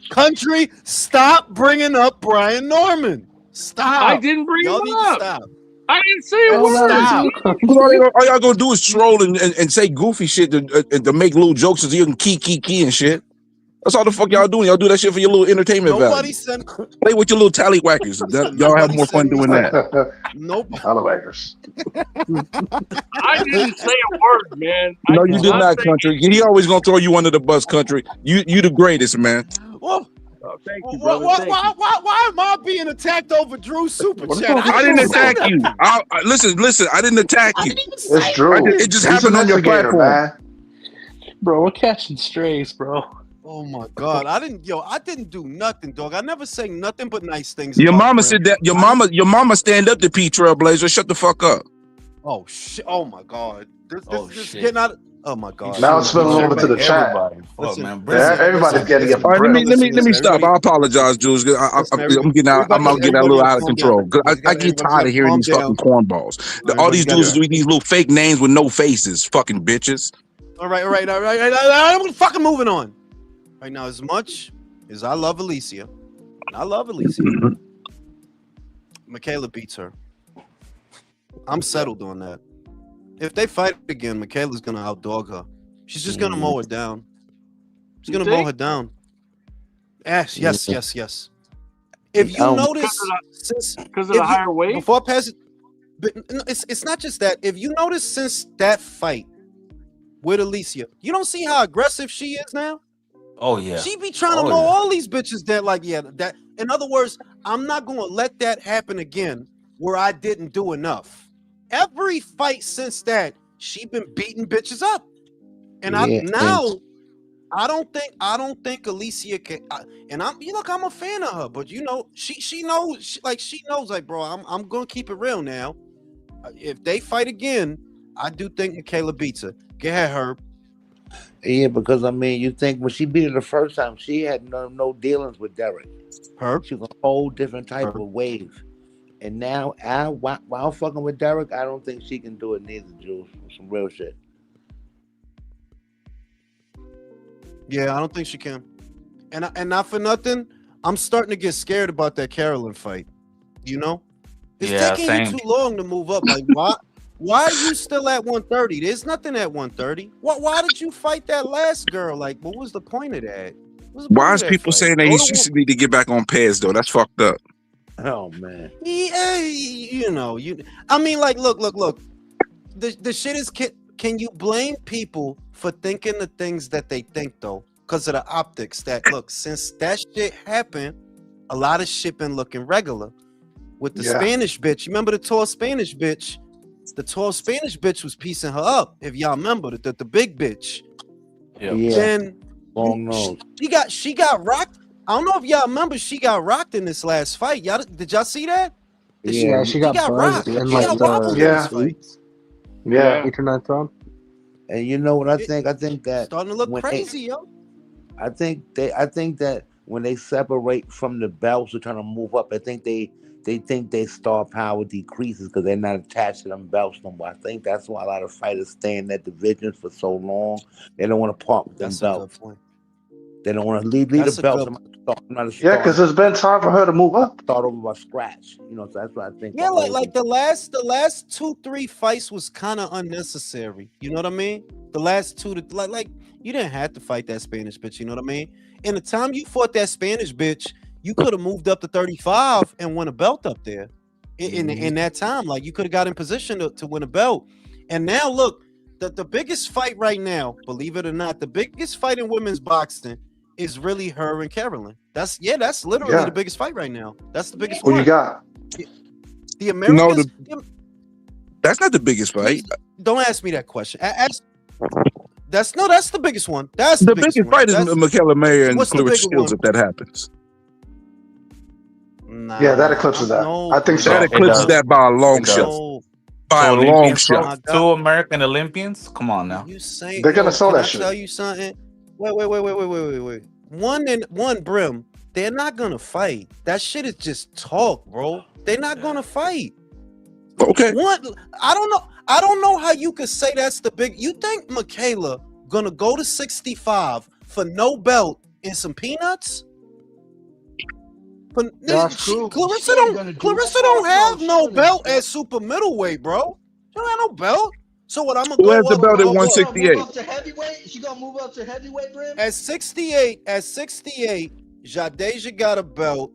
Country, stop bringing up Brian Norman. Stop. I didn't bring Y'all him need up. to stop. I didn't say a word. Stop. All y'all gonna do is troll and say goofy shit to make little jokes so you can key and shit. That's all the fuck y'all doing. Y'all do that shit for your little entertainment value. Nobody sent. Play with your little tallywhackers. Y'all have more fun doing that. Nope. Tallywackers. I didn't say a word, man. No, you did not, country. He always gonna throw you under the bus, country. You the greatest, man. Well, thank you, brother. Why am I being attacked over Drew's super chat? I didn't attack you. Listen. I didn't attack you. It's Drew. It just happened on your platform, man. Bro, we're catching strays, bro. Oh my God! I didn't do nothing, dog. I never say nothing but nice things. Your mama said that. Your mama stand up to P Trailblazer. Shut the fuck up. Oh shit! Oh my God! This getting out. Oh my God! Now it's spilling over to the chat. Everybody's getting it. All right, let me stop. I apologize, Jules. I'm getting out a little out of control. I get tired of hearing these fucking cornballs. All these dudes with these little fake names with no faces. Fucking bitches. All right. I'm fucking moving on. Right now, as much as I love Alicia, Michaela beats her. I'm settled on that. If they fight again, Michaela's gonna outdog her. She's just gonna mow her down. She's gonna mow her down. Yes. If you notice, because of the higher weight. Before I pass it, but it's not just that. If you notice, since that fight with Alicia, you don't see how aggressive she is now. Oh yeah, she be trying to mow all these bitches that that. In other words, I'm not gonna let that happen again where I didn't do enough. Every fight since that, she been beating bitches up, and I don't think Alicia can. And I'm a fan of her, but she knows like bro, I'm gonna keep it real now. If they fight again, I do think Michaela beats her. Go ahead, Herb. Yeah, because you think when she beat her the first time, she had no dealings with Derek. Herb, she was a whole different type of wave. And now, while fucking with Derek, I don't think she can do it neither, Jules. Some real shit. Yeah, I don't think she can. And not for nothing, I'm starting to get scared about that Carolyn fight. It's taking you too long to move up. Like, why are you still at 130? There's nothing at 130. Why did you fight that last girl? Like, what was the point of that? Why is people saying that he need to get back on pads though? That's fucked up. Oh man. Yeah, look. The shit is, can you blame people for thinking the things that they think though? Because of the optics that look, since that shit happened, a lot of shit been looking regular. With the Spanish bitch, you remember the tall Spanish bitch? The tall Spanish bitch was piecing her up. If y'all remember the big bitch. Yeah. Then long nose. She got rocked. I don't know if y'all remember. She got rocked in this last fight. Did y'all see that? Yeah, she got rocked. And like the 8 or 9th round. And you know what I think? I think that starting to look crazy, yo. I think that when they separate from the belts, they're trying to move up. I think they think their star power decreases because they're not attached to them belts no more. I think that's why a lot of fighters stay in that division for so long. They don't want to part with them belts. They don't want to leave the belts. Because it's been time for her to move up. Start over by scratch. So that's what I think. Yeah, like the last 2-3 fights was kind of unnecessary. You know what I mean? The last two like you didn't have to fight that Spanish bitch. You know what I mean? In the time you fought that Spanish bitch, you could have moved up to 35 and won a belt up there. In that time, like you could have got in position to win a belt. And now look, the biggest fight right now, believe it or not, the biggest fight in women's boxing is really her and Carolyn. That's literally the biggest fight right now. That's the biggest one. Who you got? The Americans. That's not the biggest fight. Don't ask me that question. That's the biggest one. That's the biggest fight is Michaela Mayer and Clarissa Shields if that happens. Nah, yeah, that eclipses that. I think so. That eclipses that by a long shot. By a long shot. 2 American Olympians? Come on now. You saying they're gonna sell that shit. Tell you something. Wait. One Brim. They're not gonna fight. That shit is just talk, bro. They're not gonna fight. Okay. I don't know how you could say that's the big. You think Michaela gonna go to 65 for no belt and some peanuts? But Clarissa don't have no belt at super middleweight, bro. She don't have no belt. So what? I'm gonna Who has go the up. belt at She gonna move 168? up to heavyweight. She gonna move up to heavyweight, Brim. At 68, Jadeja got a belt.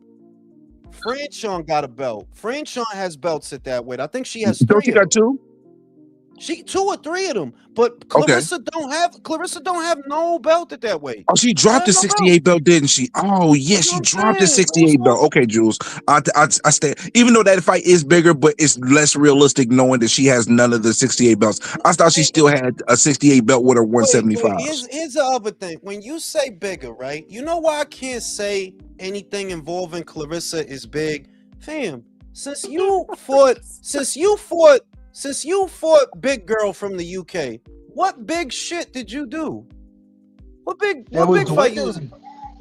Franchon got a belt. Franchon has belts at that weight. I think she has Don't 3 she of got them. 2? She 2 or 3 of them. But Okay. Clarissa don't have no belt at that weight. Oh, she dropped the 68 belt, didn't she? Oh, yeah, That's she what I'm dropped the saying. 68 belt. Okay, Jules. I stand. Even though that fight is bigger, but it's less realistic knowing that she has none of the 68 belts. I thought she still had a 68 belt with her Wait. 175s. Here's the other thing. When you say bigger, right? You know why I can't say anything involving Clarissa is big, fam. Since you fought Big Girl from the UK, what big shit did you do? What big fight you was?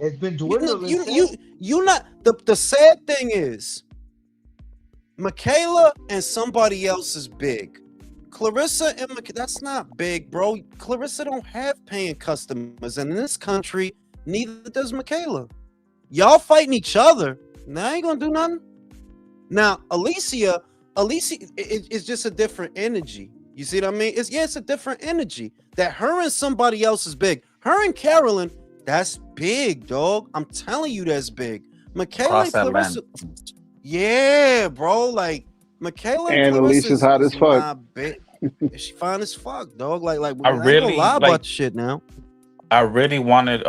It's been dwindling. You not the sad thing is Michaela and somebody else is big. Clarissa and that's not big, bro. Clarissa don't have paying customers, and in this country, neither does Michaela. Y'all fighting each other. Now ain't gonna do nothing. Now, Alicia, it's just a different energy. You see what I mean? It's a different energy. That her and somebody else is big. Her and Carolyn, that's big, dog. I'm telling you, that's big. Michaela and Clarissa, yeah, bro. Like Michaela and Clarissa Alicia's hot as fuck. not big. She fine as fuck, dog. Like I ain't gonna really lie like. about the shit now. I really wanted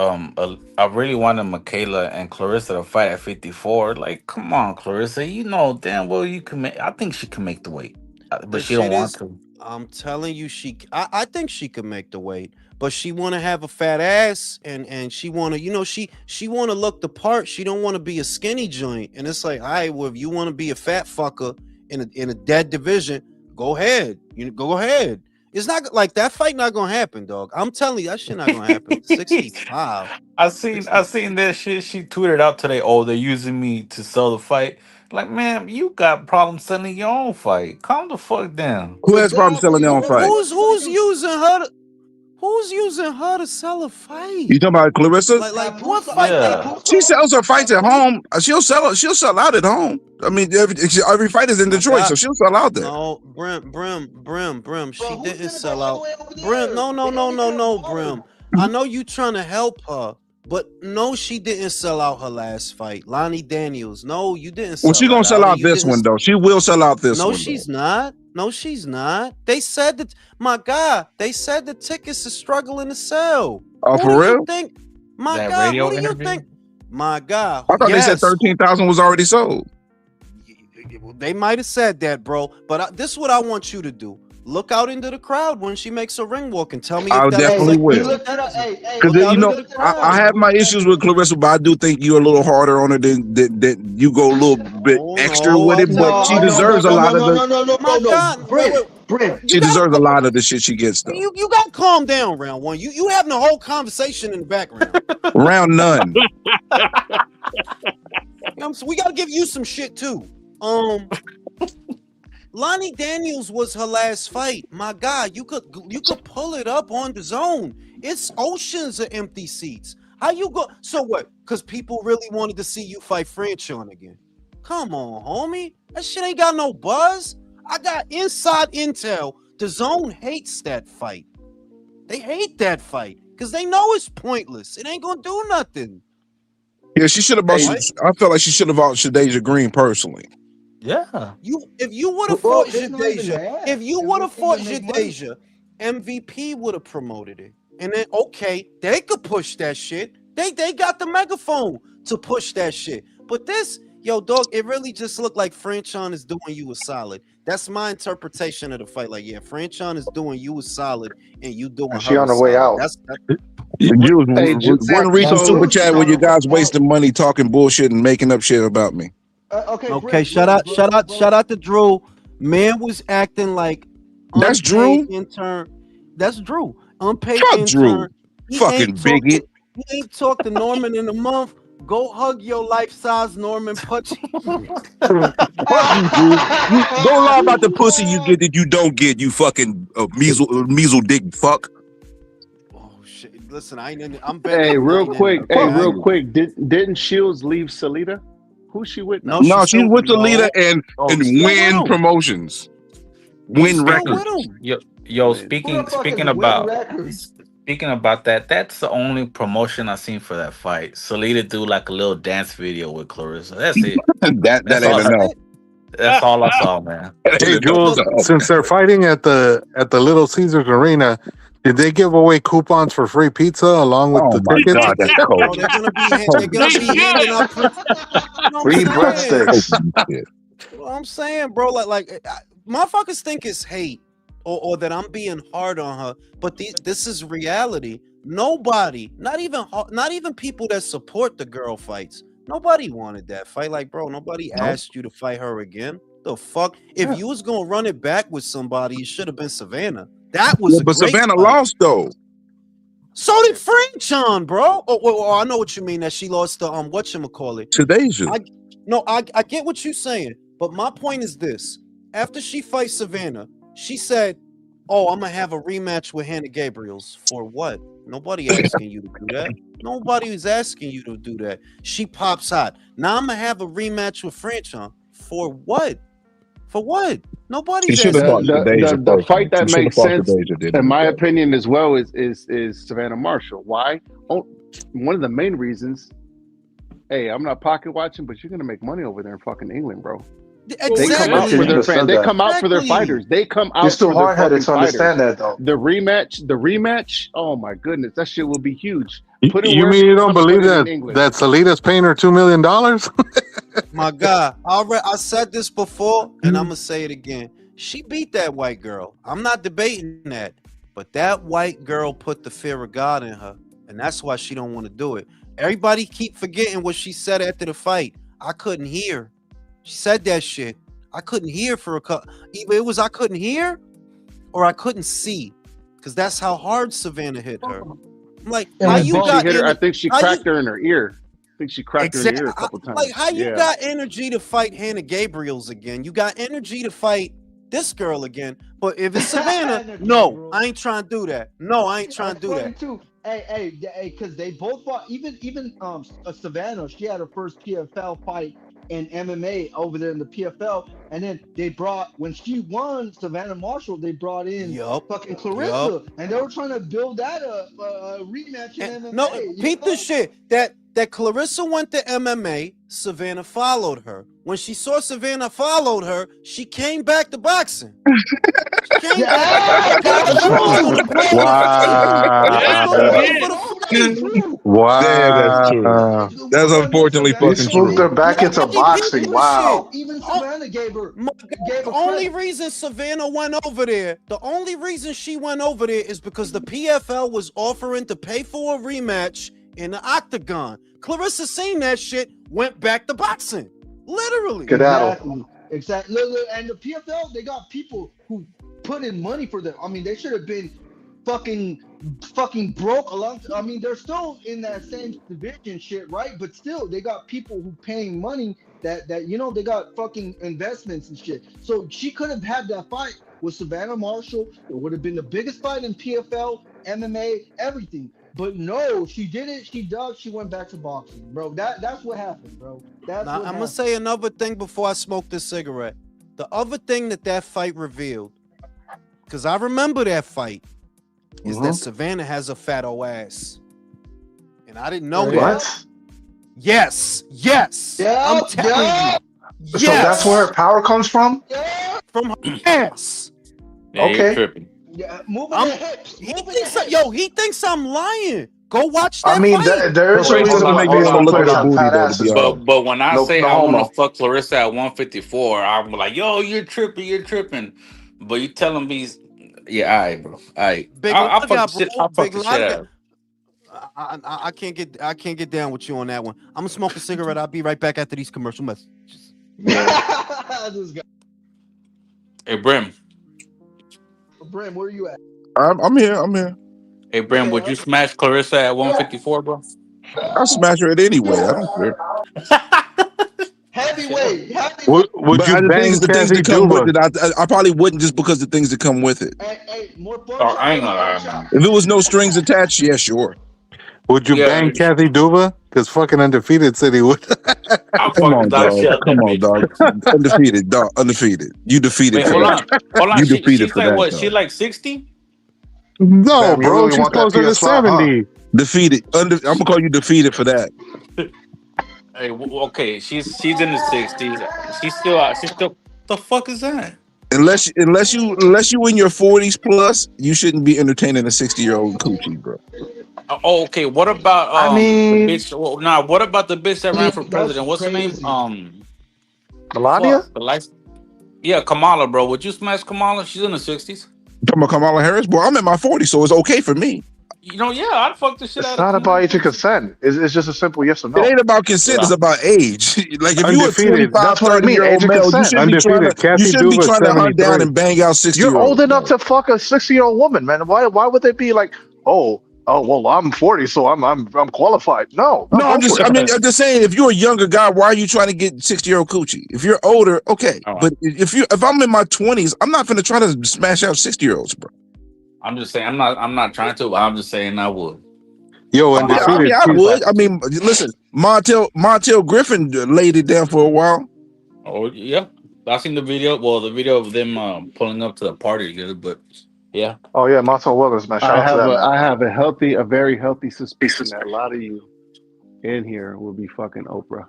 Michaela and Clarissa to fight at 54. Like, come on, Clarissa, you know damn well you can make. I think she can make the weight, but The she don't shit want is, to. I'm telling you, I think she could make the weight, but she want to have a fat ass, and she want to, she want to look the part. She don't want to be a skinny joint, and it's like, all right, well, if you want to be a fat fucker in a dead division, go ahead. Go ahead. It's not like that fight not gonna happen, dog. I'm telling you, that shit not gonna happen. 65. I seen that shit. She tweeted out today. Oh, they're using me to sell the fight. Like, man, you got problems selling your own fight. Calm the fuck down. Who has problems selling their own fight? Who's using her? Who's using her to sell a fight? You talking about Clarissa? Like what fight? Yeah. She sells her fights at home. She'll sell out at home. I mean, every fight is in Detroit, so she'll sell out there. No, Brim. She Bro, didn't who's sell gonna out. go all the way over Brim, there? no, Brim. I know you trying to help her, but no, she didn't sell out her last fight. Lonnie Daniels. No, you didn't sell Well, she's gonna sell out this one though. She will sell out this one. No, she's not. No, she's not. They said that, my God, they said the tickets are struggling to sell. Oh, for real? Think? My That God, radio what do you interview? think? My God. I thought they said 13,000 was already sold. They might have said that, bro. But this is what I want you to do. Look out into the crowd when she makes a ring walk and tell me I if that's definitely will. Look that up. Hey, Because look out you know, into the crowd. I have my issues with Clarissa, but I do think you're a little harder on her than you go a little bit extra with it. But she deserves a lot of the. My God, Brim. She deserves a lot of the shit she gets though. You got to calm down, round one. You having a whole conversation in the background. Round none. So we got to give you some shit too. Lonnie Daniels was her last fight. My God, you could pull it up on the zone. It's oceans of empty seats. How you go? So what? Because people really wanted to see you fight Franchon again. Come on, homie. That shit ain't got no buzz. I got inside intel. The zone hates that fight. They hate that fight because they know it's pointless. It ain't gonna do nothing. Yeah, she should have. I felt like she should have out Shadeja Green personally. Yeah. If you would have fought Jadeja, MVP would have promoted it. And then okay, they could push that shit. They got the megaphone to push that shit. But this, yo, dog, it really just looked like Franchon is doing you a solid. That's my interpretation of the fight. Like, yeah, Franchon is doing you a solid, and you doing her. She on her way out. One reason super chat where you guys wasting money talking bullshit and making up shit about me. Okay, shout out to Drew. Man was acting like that's Drew. Intern. That's Drew. Unpaid Fuck intern. Drew. Fucking bigot. You ain't talked to Norman in a month. Go hug your life-size Norman Putty. Fuck you, Drew. Don't lie about the pussy you get that you don't get. You fucking measle dick fuck. Oh shit! Listen, I'm betting. Hey, real quick. Didn't Shields leave Salida? Who's she with now? No, she's with the leader and Win Promotions. Win Records. Yo, I mean, Who the fuck has speaking a winning about record? speaking about that, that's the only promotion I seen for that fight. Salita do like a little dance video with Clarissa. That's it. That That's ain't all. That's enough. it. That's all I saw, man. That ain't Hey, enough, Jules, Look, dog. since they're fighting at the Little Caesars Arena, did they give away coupons for free pizza along with Oh the my tickets? God, that's bro, cold. they're Holy gonna They shit. be handing should. out. You know what I'm Free saying? breadsticks. Holy shit. You know what I'm saying, bro. Motherfuckers think it's hate or that I'm being hard on her, but this is reality. Nobody, not even people that support the girl fights. Nobody wanted that fight. Like, bro, nobody Nope. asked you to fight her again. The fuck? If Yeah. you was gonna run it back with somebody, it should have been Savannah. That was Yeah, a but great Savannah fight. lost though. So did Franchon, bro. I know what you mean that she lost to whatchamacallit. To Deja. I get what you're saying, but my point is this: after she fights Savannah, she said, "Oh, I'm gonna have a rematch with Hannah Gabriels for what? Nobody asking you to do that. Nobody was asking you to do that." She pops hot. Now I'm gonna have a rematch with Franchon for what? For what? She Nobody's should have the asking fought you to to the do Deja the, that. the first. fight that She should have makes fought to sense, Deja, didn't in it? my Yeah. opinion, as well, is Savannah Marshall. Why? Oh, one of the main reasons. Hey, I'm not pocket watching, but you're gonna make money over there in fucking England, bro. They come out Okay, for you Exactly. their just fan. said They that. come out for their Exactly. fighters. They come You're out still for their hard headed fucking to fighters. understand that, though. The rematch. Oh my goodness, that shit will be huge. Put it You wherever mean you you don't want to put believe it in that England. that Salita's paying her $2 million? My God, I said this before, and I'm gonna say it again. She beat that white girl. I'm not debating that, but that white girl put the fear of God in her, and that's why she don't want to do it. Everybody keep forgetting what she said after the fight. I couldn't hear. She said that shit. I couldn't hear for a couple. Either it was I couldn't hear, or I couldn't see, because that's how hard Savannah hit her. I'm like, And how I we you think both. she got hit her. in? I think she How cracked you her in her ear. I think she cracked her in the ear a couple like times. how you Yeah. got energy to fight Hannah Gabriels again? You got energy to fight this girl again. But if it's Savannah, Hannah no, Gabriel. I ain't trying to do that. No, I ain't trying That's to do funny that. too. Hey, because they both fought. Even Savannah, she had her first PFL fight in MMA over there in the PFL, and then they brought when she won Savannah Marshall, they brought in Yup. fucking Yup. Clarissa, and they were trying to build that up a rematch in And no, MMA. You peep know? this shit. That Clarissa went to MMA, Savannah followed her. When she saw Savannah followed her, she came back to boxing. She came back Yeah, because that's she was true. gonna pay for the fight. She was Yes, gonna she Wow. pay did. for the That's fight. true. Damn, that's true. Wow. That's When unfortunately He Savannah fucking came swooped true. her in, back into Hey, peep boxing. this shit. Wow. even Oh, Savannah gave her my God, gave the her only credit. reason Savannah went over there, the only reason she went over there is because the PFL was offering to pay for a rematch in the octagon. Clarissa seen that shit, went back to boxing. Literally. Skedaddle. Exactly. Look, and the PFL, they got people who put in money for them. I mean, they should have been fucking broke a long time. I mean, they're still in that same division shit, right? But still, they got people who paying money that they got fucking investments and shit. So she could have had that fight with Savannah Marshall. It would have been the biggest fight in PFL, MMA, everything. But no, she did it. She dug. She went back to boxing, bro. That's what happened, bro. That's Now, what I'm gonna happened. say another thing before I smoke this cigarette. The other thing that fight revealed, because I remember that fight, is that Savannah has a fat old ass. And I didn't know that. What? Yes. Yeah, I'm telling you. So that's where her Yes. power comes from? yeah. From her ass. Yeah, you're Okay. tripping. Yeah, moving I'm the hips. he Moving the thinks hips. he thinks I'm lying. Go watch I that mean, fight. there Her is a face Hold reason doesn't on, why make me hold want to on, look at hold baseball players her have on. booty fat though, to be asses, honest. though. But when I No, say no I want to homo. fuck Clarissa at 154, I'm like, yo, you're tripping. But you telling me, yeah, all right, bro. All right. Big I'll fuck the Lotta, shit. bro. I'll fuck Big the shit Lotta. out of I can't get down with you on that one. I'm gonna smoke a cigarette. I'll be right back after these commercial messages. This guy. Hey, Brim. Brim, where you at? I'm here. I'm here. Hey, Brim, Okay, would you smash Clarissa at 154, bro? I smash her at any weight. I don't care. Sure. heavyweight. Would But you bang the things Kathy that come with Duva? it, I probably wouldn't just because the things that come with it. Hey, more fun Oh, shot. I ain't Any gonna fun lie, shot. man. If it was no strings attached, yeah, sure. Would you bang Kathy Duva? Because fucking Undefeated said he would. Come on, dog. Come on, dog. Undefeated, dog. Undefeated. You defeated. Wait, hold on. You defeated She's for like that. what? Dog. She like 60? No, Damn, you bro, really she's want that closer to PS5, 70. Defeated. I'm gonna call you defeated for that. Hey, okay, she's in the 60s. She's still. The fuck is that? Unless you in your 40s plus, you shouldn't be entertaining a 60-year-old coochie, bro. Oh, okay. What about I the mean, bitch? Well, nah. What about the bitch that ran for That's president? What's her name? crazy. Melania? Fuck the life. Yeah, Kamala, bro. Would you smash Kamala? She's in the 60s. Talking about Kamala Harris, boy. I'm in my 40s, so it's okay for me. You know, yeah, I'd fuck the shit It's out not of about Kamala. age of consent. It's just a simple yes or It no. ain't about consent. Yeah. It's about age. Like if you a Undefeated. 25, That's what I mean, 30-year-old age of male, you consent. shouldn't be trying to. Undefeated. Kathy You shouldn't be Duva's trying to hunt down 73. and bang out 60-year-olds. You're old enough to fuck a 60-year-old woman, man. Why would they be like, oh, well, I'm 40, so I'm qualified. No, No, I'm just saying, if you're a younger guy, why are you trying to get 60-year-old coochie? If you're older, okay. All right. But if I'm in my 20s, I'm not gonna try to smash out 60-year-olds, bro. I'm just saying, I'm not trying to. I'm just saying I would. Yo, I Undefeated. would. I mean, listen, Montel Griffin laid it down for a while. Oh yeah, I seen the video. Well, the video of them pulling up to the party together. But yeah. Oh yeah, Montel Williams, man. Shout out to that, man. I have a very healthy suspicion that a lot of you in here will be fucking Oprah.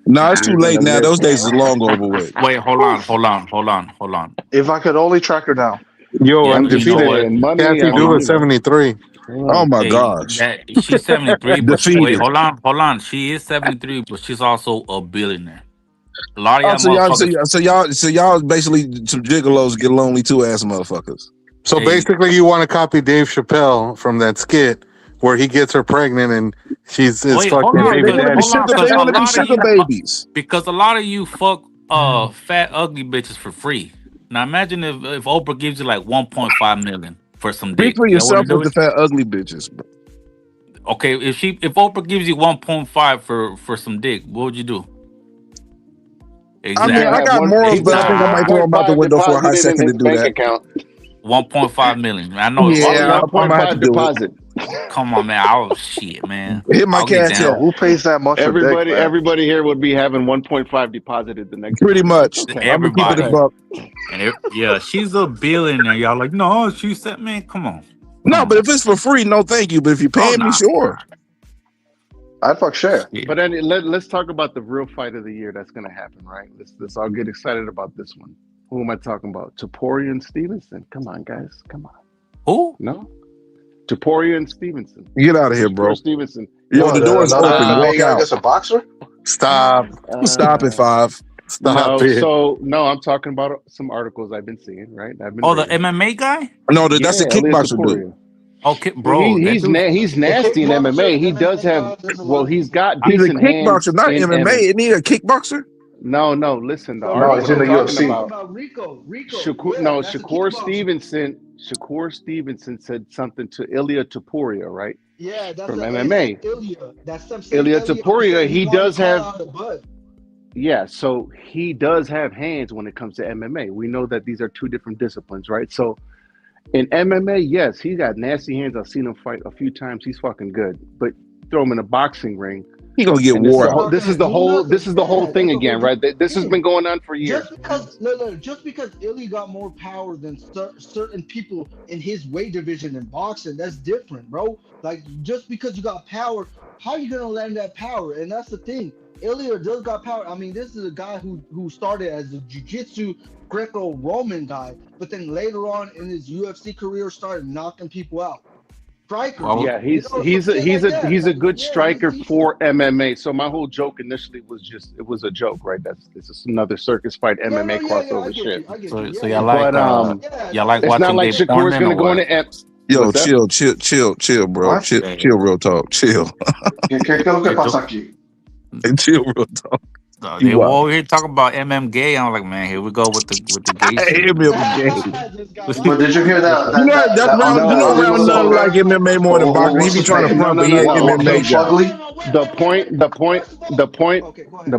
No, it's too late now. Those days are long over with. Wait, hold on. If I could only track her down. Yo, Yeah, Undefeated. you know what? Kathy Duva 73. Oh my gosh. She's 73. But Defeated. wait, hold on. She is 73, but she's also a billionaire. A lot of y'all motherfuckers. So y'all basically some gigolos get lonely too ass motherfuckers. So basically, you want to copy Dave Chappelle from that skit where he gets her pregnant and she's his fucking baby daddy. They want to be sugar babies. Because a lot of you fuck fat ugly bitches for free. Now imagine if Oprah gives you like 1.5 million for some dick. Speak for yourself with the fat ugly bitches. Bro. Okay, if Oprah gives you 1.5 for some dick, what would you do? Exactly. I mean, I got morals, but I think I might throw them out the window for a hot second to do that. Account. 1.5 million. I know. Yeah, I might have to deposit. Come on, man. Oh shit, man. Hit my cash out. Who pays that much? Everybody here would be having 1.5 deposited the next. Pretty much. Okay. Everybody. Yeah, she's a billionaire. Y'all like, no, she said, man, come on. No, but if it's for free, no, thank you. But if you're paying me, sure. I'd fuck share. But then let's talk about the real fight of the year that's going to happen, right? Let's all get excited about this one. Who am I talking about? Topuria and Stevenson. Come on, guys. Come on. Who? No? Topuria and Stevenson. Get out of here, bro. Stevenson. Yo, the door's open. Walk out. Against a boxer? Stop. Stop at 5. Stop it. I'm talking about some articles I've been seeing, right? The MMA guy? No, that's a kickboxer dude. Okay, bro. He's nasty in MMA. He does have. Well, he's got. He's a kickboxer, not MMA. Isn't he a kickboxer? No. Listen, he's in the UFC. About Rico. Shakur Stevenson. Shakur Stevenson said something to Ilya Topuria, right? Yeah, that's from MMA. Ilya Topuria. He does have. Yeah, so he does have hands when it comes to MMA. We know that these are two different disciplines, right? So in MMA, yes, he got nasty hands. I've seen him fight a few times. He's fucking good. But throw him in a boxing ring, he gonna get wore out. This is the whole thing again, right? This has been going on for years. Just because Ilya got more power than certain people in his weight division in boxing, that's different, bro. Like, just because you got power, how are you gonna land that power? And that's the thing. Ilya does got power. I mean, this is a guy who started as a jiu-jitsu Greco-Roman guy, but then later on in his UFC career started knocking people out. Striker. Well, yeah, he's a good striker for MMA. So my whole joke initially was it was a joke, right? This is another circus fight MMA crossover shit. So y'all like y'all like watching. It's not like Shakur's gonna go into Epps. Yo, chill, bro. What? Chill, real talk. Chill. ¿Qué es lo que pasa aquí? Chill, real talk. They were what? over here talking about gay. I'm like, man, here we go with the gay shit. MMA gay. This guy, why But you did you hear always that You defend know him? that that's that round. You unknown know audio round was none over like there? MMA more than boxing. He What's be his trying to name? front, but he ain't Joaquin MMA guy. Fugly. The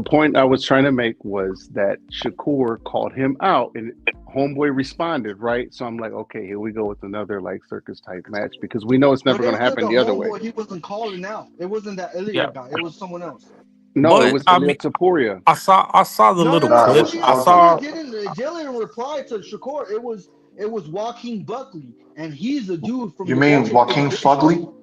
point I was trying to make was that Shakur called him out and homeboy responded, right? So I'm like, okay, here we go with another like circus type match because we know it's never But going to after happen the the other way. homeboy, he wasn't calling out. It wasn't that Yeah, Ilya guy. It was someone else. No, it but was I Ilya mean, Taporia. I saw the No, little no, no. Nah, it was clip. I Ilya saw. Fugly. didn't. Jalen replied to Shakur. It was Joaquin Buckley, and he's the dude from You the mean Welterweight Joaquin division. Fugly?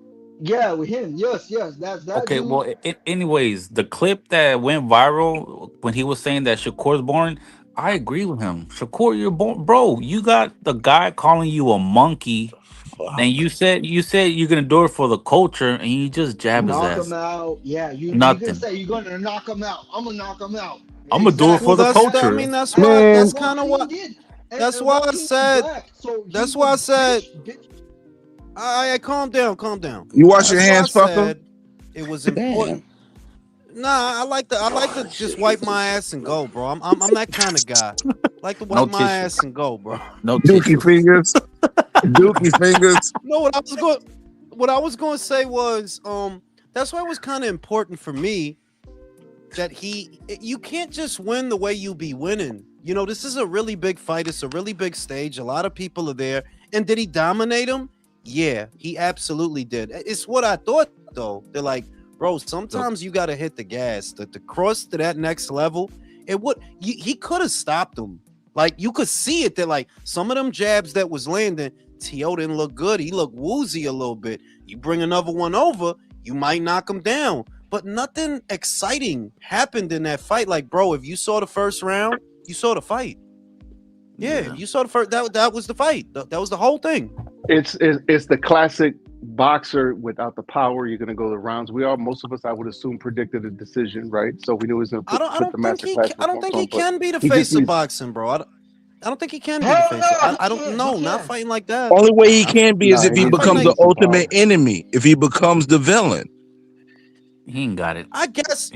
Yeah, with him. Yes, that's that Okay, dude. well, anyways, the clip that went viral when he was saying that Shakur's boring, I agree with him. Shakur, you're born, bro. You got the guy calling you a monkey, and Fuck. you said you're gonna do it for the culture, and you just jab his Knock him ass. out. Yeah, you can Nothing. say you're gonna knock him out. I'm gonna knock him out. I'm gonna do it Well, for Exactly. the that's that. I culture. mean, that's And why. that's Man, That's what kind of what. Joaquin did. That's And why I Joaquin was said. black, so he That's why I was said. bitch. I calm down, calm down. You wash your That's why I hands, fucker. said it was Damn. important. Nah, I like to just wipe my ass and go, bro. I'm that kind of guy. Like to No wipe my tissue. ass and go, bro. No Dookie tissue. fingers. Dookie fingers. No, what I was going to say was that's why it was kind of important for me that you can't just win the way you be winning. You know, this is a really big fight. It's a really big stage. A lot of people are there. And did he dominate him? Yeah, he absolutely did. It's what I thought though. They're like, bro, sometimes you got to hit the gas to cross to that next level. He could have stopped him. Like you could see it. That like some of them jabs that was landing, T.O. didn't look good. He looked woozy a little bit. You bring another one over, you might knock him down. But nothing exciting happened in that fight. Like, bro, if you saw the first round, you saw the fight. Yeah, if you saw the first, that was the fight. That was the whole thing. It's the classic boxer without the power. You're going to go the rounds. Most of us, I would assume, predicted a decision, right? So we knew he was going to I put the don't think master class I don't performance think on, he but can be the he just face of needs. boxing, bro. I don't think he can be the Hell face. no, I don't he know. Not can. fighting like that. Only way he can be is Nah, if he he Not needs fighting he becomes like. the needs some ultimate power. enemy. If he becomes the villain. He ain't got it. I guess,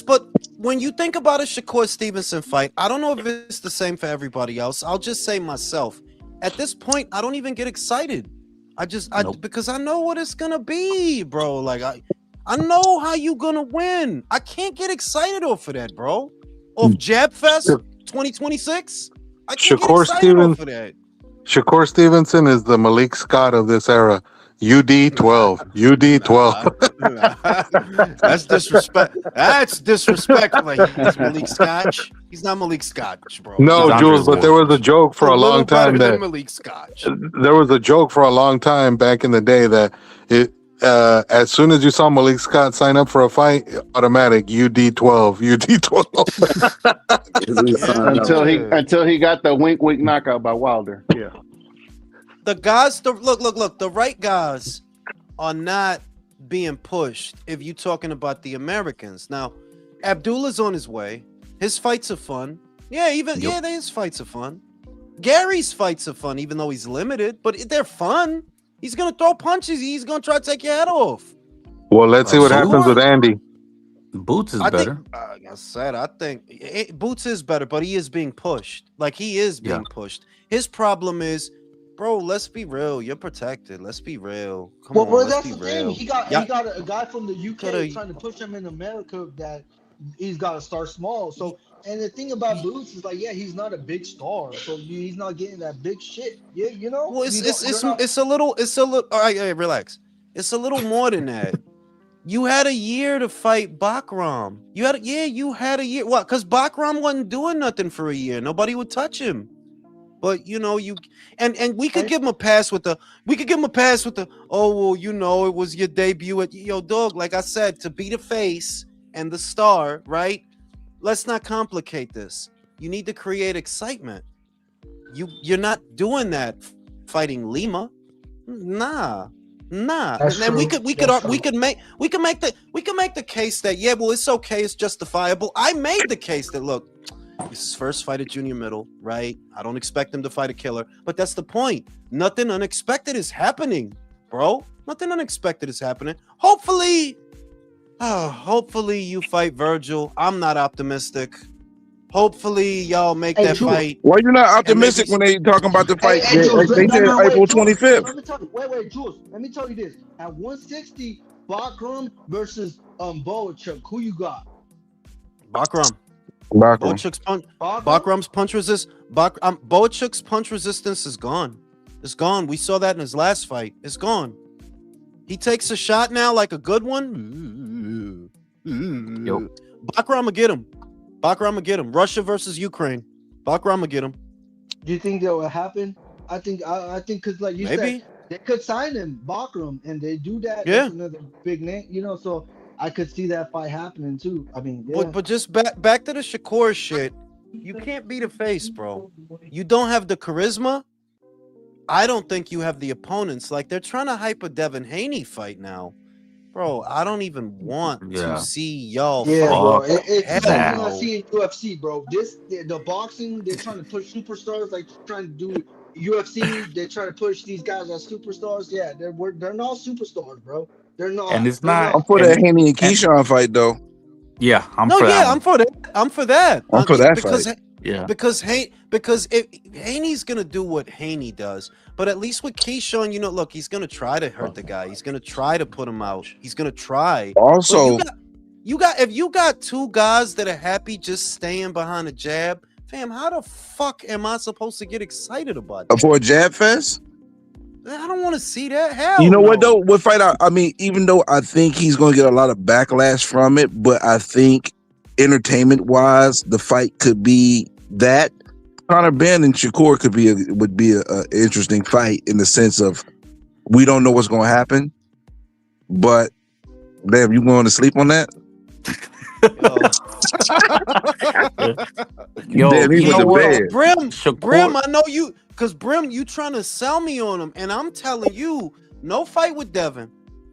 but when you think about a Shakur Stevenson fight, I don't know if it's the same for everybody else. I'll just say myself. At this point, I don't even get excited. Nope. Because I know what it's gonna be, bro. Like I know how you gonna win. I can't get excited off of that, bro. Off Jab Fest 2026. I can't get excited off of that. Shakur Stevenson is the Malik Scott of this era. UD12. UD12. Nah. That's disrespect. That's disrespectful. He's Malik Scotch. He's not Malik Scotch, bro. He's No, Andre Jules, but there was a Ward. joke for A a little long time better than that Malik Scotch. there was a joke for a long time back in the day that as soon as you saw Malik Scott sign up for a fight, automatic UD12, UD12. Until he got the wink wink knockout by Wilder. Yeah. The guys, look. The right guys are not being pushed. If you're talking about the Americans now, Abdullah's on his way. His fights are fun. Yeah, his fights are fun. Gary's fights are fun, even though he's limited, but they're fun. He's gonna throw punches. He's gonna try to take your head off. Well, let's see what happens with Andy. Boots is I better. think, like I said, Boots is better, but he is being pushed. Like he is being pushed. His problem is, bro. Let's be real. You're protected. Let's be real. Come on, Well, let's that's be the real. thing. He got a guy from the UK trying to push him in America that he's got to start small. So, and the thing about Boots is like, yeah, he's not a big star, so he's not getting that big shit. Yeah, you know. Well, it's a little. All right, relax. It's a little more than that. You had a year to fight Bakram. You had a year. What? Because Bakram wasn't doing nothing for a year. Nobody would touch him. But and we could give him a pass with the. Oh well, it was your debut at dog. Like I said, to be the face and the star, right? Let's not complicate this. You need to create excitement. You're not doing that fighting Lima. Nah. That's And then we true. could make the case that it's okay, it's justifiable. I made the case that look, this is his first fight at junior middle, right? I don't expect him to fight a killer, but that's the point. Nothing unexpected is happening, bro. Nothing unexpected is happening. Hopefully Hopefully you fight Virgil. I'm not optimistic. Hopefully y'all make Hey, that Jules. fight. Why you not And maybe optimistic when they talking about the fight? Hey, Jules. They No, said no, April wait, Jules. 25th. Let me tell you. Wait, Jules. Let me tell you this. At 160, Bakram versus Boachuk. Who you got? Bakram. Bakram. Bakram's punch resist. Boachuk's punch resistance is gone. It's gone. We saw that in his last fight. It's gone. He takes a shot now like a good one. Bakram will get him. Bakram will get him. Russia versus Ukraine. Bakram will get him. Do you think that will happen? I think because like you said, they could sign him, Bakram, and they do that. Yeah. That's another big name, so I could see that fight happening too. I mean, yeah. But just back to the Shakur shit. You can't be the face, bro. You don't have the charisma. I don't think you have the opponents. Like, they're trying to hype a Devin Haney fight now. Bro, I don't even want to see y'all fight. Bro. It's something I see in UFC, bro. The boxing, they're trying to push superstars, like trying to do UFC. They're trying to push these guys as superstars. Yeah, they're not superstars, bro. They're not. And it's not. I'm for that Haney and Keyshawn fight, though. Yeah, I'm for that. I'm for that. I'm for that. I'm for that because fight. Yeah. Because Haney's gonna do what Haney does, but at least with Keyshawn, look, he's gonna try to hurt the guy. He's gonna try to put him out. He's gonna try. Also, if you got two guys that are happy just staying behind a jab, fam, how the fuck am I supposed to get excited about that? For a jab fest? I don't want to see that. Hell, you know what though? What fight? I mean, even though I think he's going to get a lot of backlash from it, but I think entertainment wise, the fight could be that Conor Ben and Shakur would be a interesting fight in the sense of we don't know what's going to happen, but damn, you going to sleep on that? Yo, damn, he was bad. Brim, I know you. Because, Brim, you trying to sell me on him, and I'm telling you, no fight with Devin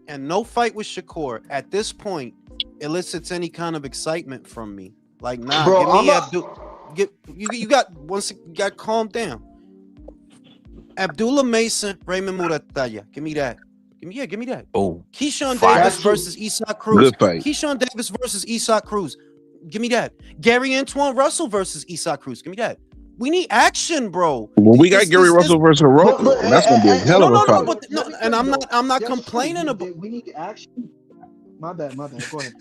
and no fight with Shakur at this point elicits any kind of excitement from me. Like, nah, bro, you got calm down. Abdullah Mason, Raymond Murataya. Give me that. Give me that. Oh, Keyshawn Davis versus Isak Cruz. Good fight. Keyshawn Davis versus Isak Cruz. Give me that. Gary Antoine Russell versus Isak Cruz. Give me that. We need action, bro. Well, we got Gary Russell versus Rocco. That's gonna be a hell of a fight. And I'm not complaining about. We need action. My bad. Go ahead.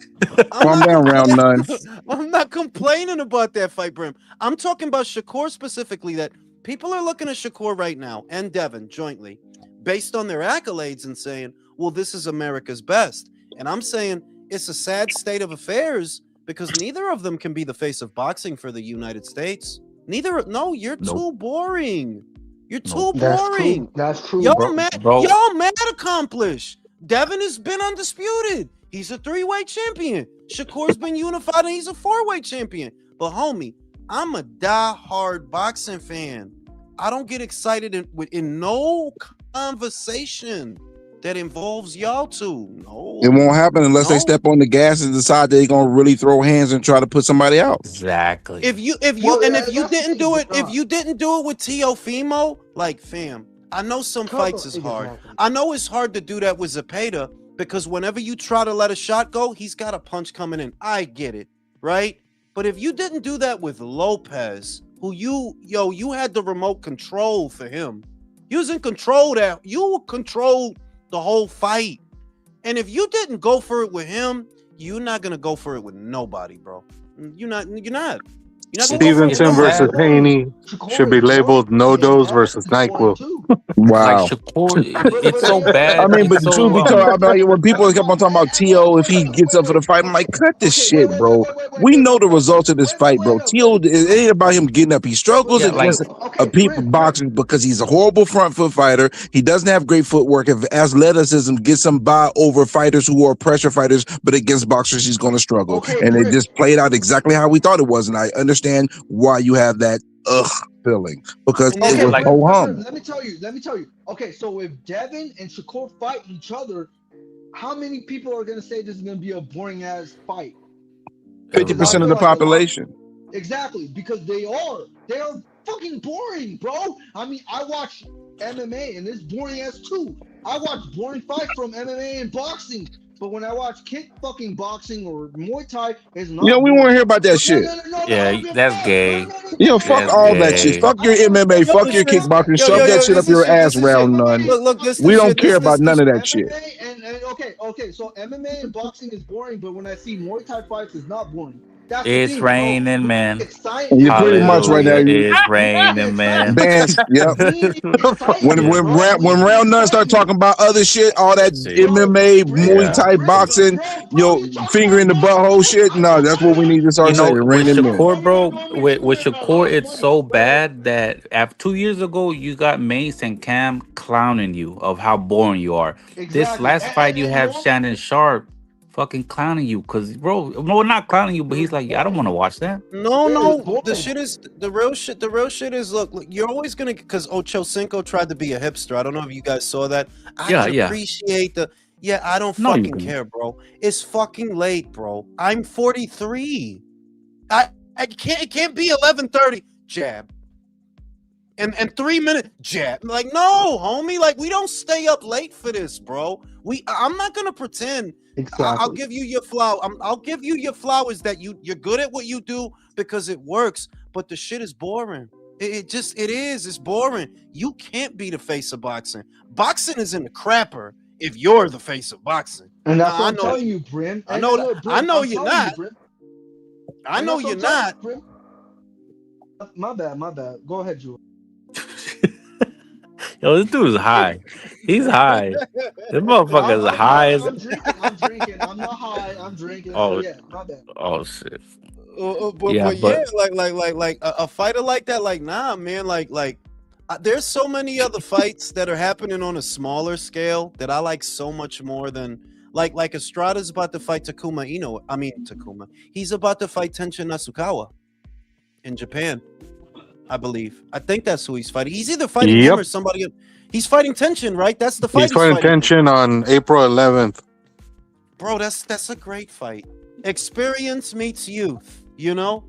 Calm down, round 9. I'm not complaining about that fight, Brim. I'm talking about Shakur specifically. That people are looking at Shakur right now and Devin jointly, based on their accolades, and saying, "Well, this is America's best." And I'm saying it's a sad state of affairs because neither of them can be the face of boxing for the United States. You're too boring. You're too boring. That's true. Y'all mad accomplished. Devin has been undisputed. He's a 3-weight champion. Shakur's been unified and he's a 4-weight champion. But homie, I'm a die-hard boxing fan. I don't get excited in no conversation that involves y'all two. No, it won't happen unless they step on the gas and decide they're gonna really throw hands and try to put somebody out. Exactly. If you didn't do it with Teofimo, like, fam, I know some fights is hard. I know it's hard to do that with Zepeda because whenever you try to let a shot go, he's got a punch coming in. I get it, right? But if you didn't do that with Lopez, who you had the remote control for him. You was in control that you controlled the whole fight. And if you didn't go for it with him, you're not gonna go for it with nobody, bro. You're not. Stevenson versus Haney should be labeled no dose versus NyQuil. Wow. Like Shakur, it's so bad. I mean, but the truth be told, when people kept on talking about T.O. if he gets up for the fight, I'm like, cut this shit, bro. We know the results of this fight, bro. T.O. it ain't about him getting up. He struggles against people boxing because he's a horrible front foot fighter. He doesn't have great footwork. If athleticism gets him by over fighters who are pressure fighters, but against boxers, he's going to struggle. And it just played out exactly how we thought it was. And I understand why you have that feeling because it was like, ho-hum. Let me tell you. Okay, so if Devin and Shakur fight each other, how many people are going to say this is going to be a boring ass fight? 50% of the population. Exactly, because they are fucking boring, bro. I mean, I watch MMA and it's boring as too. I watch boring fights from MMA and boxing. but when I watch kick fucking boxing or Muay Thai, it's You know, not we want to boring. hear about that No, shit. no, no, no, no, Yeah, no, that's no, no, gay. no, no, You no, know, no, fuck That's no, all no, that shit. gay. Fuck your MMA. Yo, Fuck the your shit. kickboxing. Yo, Shove yo, that yo. shit up This is your shit. ass, This is shit. round none. Look. We This don't shit. care about none of that shit. MMA and okay. So MMA and boxing is boring, but when I see Muay Thai fights, it's not boring. That's the It's thing, bro. raining, We need man. excitement. And you're We need pretty much right now. Hallelujah. excitement. You It's We need the raining, man. excitement. bands. Yep. We need the When excitement, Yeah. when bro. round, We when need the round none start excitement. talking about other shit, all that See. Bro, MMA, Brim, Muay Yeah. Thai, boxing, you talking finger about in the butthole money? shit. No, that's what we need to You start saying. know, with Raining men. Shakur, bro, Money, with Brim, I Shakur, love it's money, so bro. bad that after 2 years ago, you got Mace and Cam clowning you of how boring you are. This Exactly. last fight, you And have normally, Shannon Sharp fucking clowning you because, bro, no, not clowning you, but it was he's like, I don't want to boring. watch that. No, Yeah, it was no. The boring. shit is the real shit. The real shit is look. You're always gonna because Ocho Cinco tried to be a hipster. I don't know if you guys saw that. I Yeah, can yeah. appreciate the. Yeah, I don't No, you fucking can. care, bro. It's fucking late, bro. I'm 43. I can't. It can't be 11:30. Jab. And 3 minute jab. Like, no, homie. Like, we don't stay up late for this, bro. I'm not gonna pretend. I'll Exactly. give you your flower. I'll give you your flowers that you're good at what you do because it works. But the shit is boring. It is. It's boring. You can't be the face of boxing. Boxing is in the crapper if you're the face of boxing. And that's what Nah, I I'm know. telling you, Brim. I And know that. look, I Brim, know I'm you're telling you, not. Brim. I And know that's what you're I'm telling you, not. Brim. My bad, my bad. Go ahead, Drew. Yo, this dude is high. He's high. This I'm, motherfucker is I'm, high I'm, as. I'm drinking. I'm drinking. I'm not high. I'm drinking. So Oh, yeah, my bad. oh shit. Yeah, But yeah, but like a fighter like that, like nah, man, there's so many other fights that are happening on a smaller scale that I like so much more than like Estrada's about to fight Takuma Ino. I mean Takuma. He's about to fight Tenshin Nasukawa in Japan, I believe. I think that's who he's fighting. He's either fighting him Yep. or somebody. He's fighting Tenshin, right? That's the fight He's he's fighting fighting. tension on April 11th. Bro, that's a great fight. Experience meets youth, you know?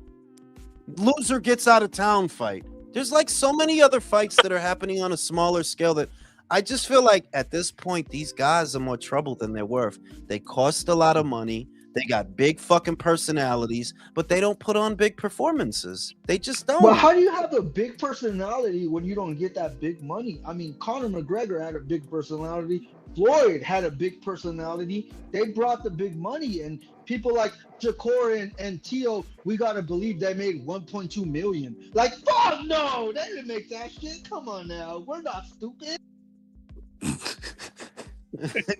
Loser gets out of town fight. There's like so many other fights that are happening on a smaller scale that I just feel like at this point these guys are more trouble than they're worth. They cost a lot of money. They got big fucking personalities, but they don't put on big performances. They just But don't. how do you have a big personality when you don't get that big money? I mean, Conor McGregor had a big personality. Floyd had a big personality. They brought the big money, and people like Jakor and Tio, we gotta believe they made 1.2 million. Like, fuck no, they didn't make that shit. Come on now, we're not stupid.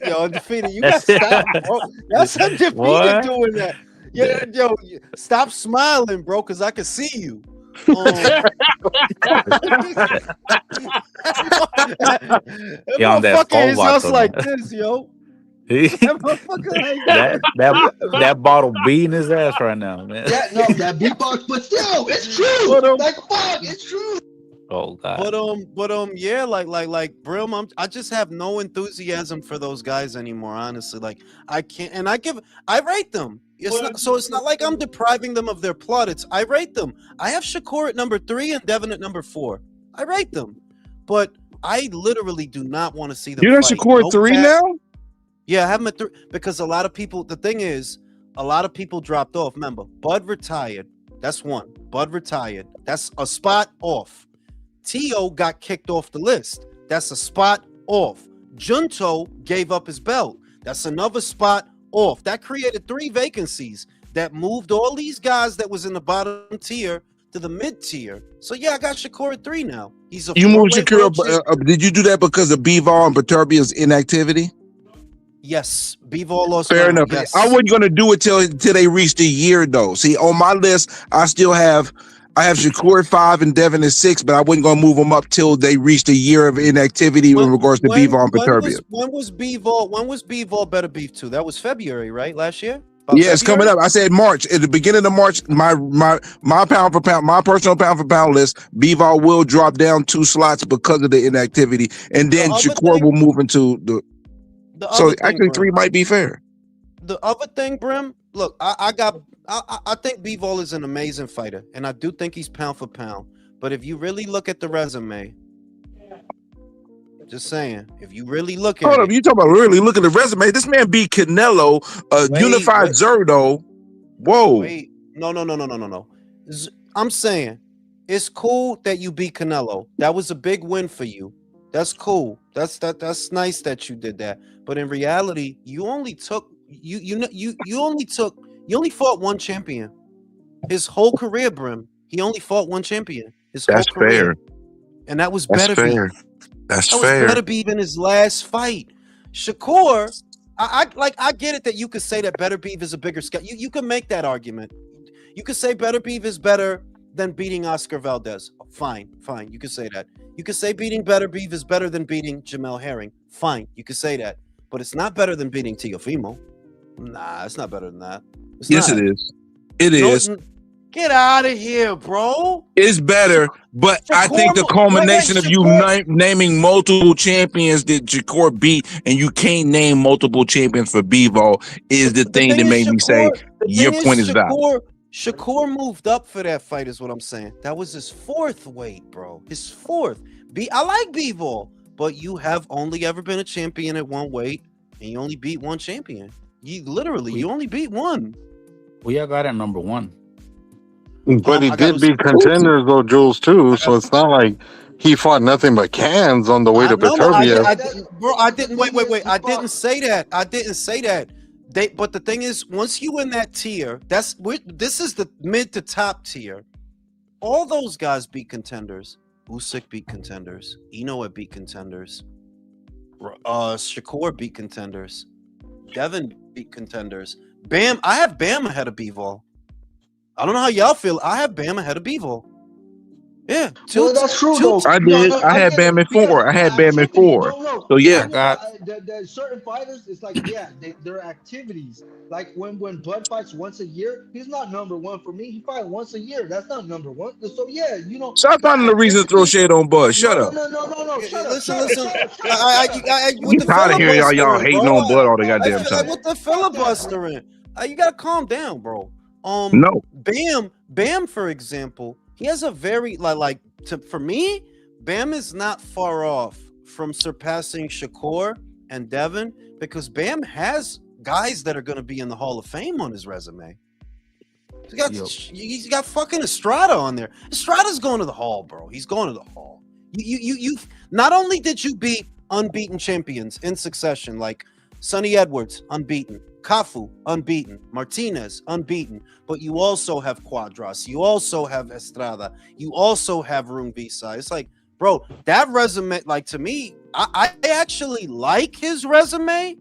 Yo, undefeated, you got to stop, bro. That's undefeated what? doing that. Yeah, yo, stop smiling, bro, because I can see you. That Yeah, on that motherfucker phone is watch just on like that. this, yo. That motherfucker like that bottle beating his ass right now, man. Yeah, no, that beatbox, but still, it's true. But Like, fuck, it's true. Oh god. yeah, like Brim, I just have no enthusiasm for those guys anymore, honestly. Like I can't, and I rate them. It's not like I'm depriving them of their plaudits. I rate them. I have Shakur at number 3 and Devin at number 4. I rate them, but I literally do not want to see them You done fight. Shakur No 3 cap. now? Yeah, I have them at 3 because a lot of people. The thing is, a lot of people dropped off. Remember, Bud retired. That's one. Bud retired. That's a spot off. Tio got kicked off the list. That's a spot off. Junto gave up his belt. That's another spot off. That created 3 vacancies that moved all these guys that was in the bottom tier to the mid tier. So yeah, I got Shakur at 3 now. He's a You moved four-way Shakur. world champion. Did you do that because of Bivol and Paterbia's inactivity? Yes, Bivol lost Fair ground. enough. Yes. I wasn't going to do it till they reached a year, though. See, on my list, I have Shakur at 5 and Devin at 6, but I wasn't going to move them up till they reached a year of inactivity in regards to Bivol and Paterbia. When was Bivol Better Beef 2? That was February, right? Last year? Yeah, it's coming up. I said March. At the beginning of March, my pound for pound, my personal pound for pound list, Bivol will drop down 2 slots because of the inactivity, and then Shakur will move into the. So actually, 3 might be fair. The other thing, Brim, look, I think Bivol is an amazing fighter, and I do think he's pound for pound. But if you really look at the resume, Just saying. If you really look Hold at up, it, you talking about really look at the resume? This man beat Canelo, unified wait, Zerdo. Whoa, wait. No. I'm saying it's cool that you beat Canelo. That was a big win for you. That's cool. That's nice that you did that. But in reality, you only fought one champion. His whole career, Brim. He only fought one champion. His whole that's career. fair. And that was That's Better fair. Beef. That's That was fair. Better Beef in his last fight. Shakur, I get it that you could say that Better Beef is a bigger scale. You can make that argument. You could say Better Beef is better than beating Oscar Valdez. Fine. You could say that. You could say beating Better Beef is better than beating Jamel Herring. Fine. You could say that. But it's not better than beating Teofimo. Nah, it's not better than that. It's Yes, not. it is. It No, is. get out of here, bro. It's better, but I think the culmination of you naming multiple champions that Shakur beat, and you can't name multiple champions for Bevo, is the thing that made me say your point is valid. Shakur moved up for that fight, is what I'm saying. That was his fourth weight, bro. His fourth. I like Bevo, but you have only ever been a champion at one weight, and you only beat one champion. You only beat one. We all got it number one. But he did beat contenders though, Jules, too. So it's not like he fought nothing but cans on the way to Beterbiev. I didn't. Wait. I didn't say that. But the thing is, once you in that tier, this is the mid to top tier. All those guys beat contenders. Usyk beat contenders. Inoue beat contenders. Shakur beat contenders. Devin beat contenders. Bam. I have Bam ahead of Bivol. I don't know how y'all feel. I have Bam ahead of Bivol. Yeah, that's true though. I did. I had Bam at 4. I had Bam at 4. So yeah, The certain fighters, it's like their activities. Like when Bud fights once a year, he's not number one for me. He fights once a year. That's not number one. So yeah, stop finding the reason to throw shade on Bud. Shut up. No. Shut up. Listen. We tired of hearing y'all hating on Bud all the goddamn time. With the filibustering, you gotta calm down, bro. No. Bam, for example, he has a very for me, Bam is not far off from surpassing Shakur and Devin because Bam has guys that are going to be in the Hall of Fame on his resume. He's got fucking Estrada on there. Estrada's going to the Hall, bro. He's going to the Hall. You not only did you beat unbeaten champions in succession like Sonny Edwards, unbeaten. Cafu, unbeaten. Martinez, unbeaten. But you also have Quadras. You also have Estrada. You also have Rune Visa. It's like, bro, that resume, to me, I actually like his resume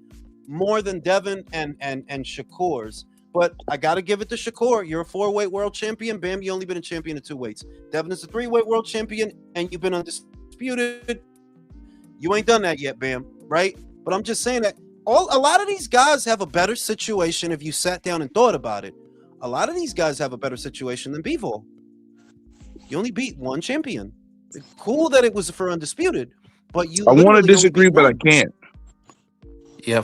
more than Devin and Shakur's. But I got to give it to Shakur. You're a 4-weight world champion. Bam, you only been a champion at 2 weights. Devin is a 3-weight world champion, and you've been undisputed. You ain't done that yet, Bam, right? But I'm just saying that a lot of these guys have a better situation if you sat down and thought about it. A lot of these guys have a better situation than Bivol. You only beat one champion. It's cool that it was for undisputed, but you. I want to disagree, but I can't. Yeah,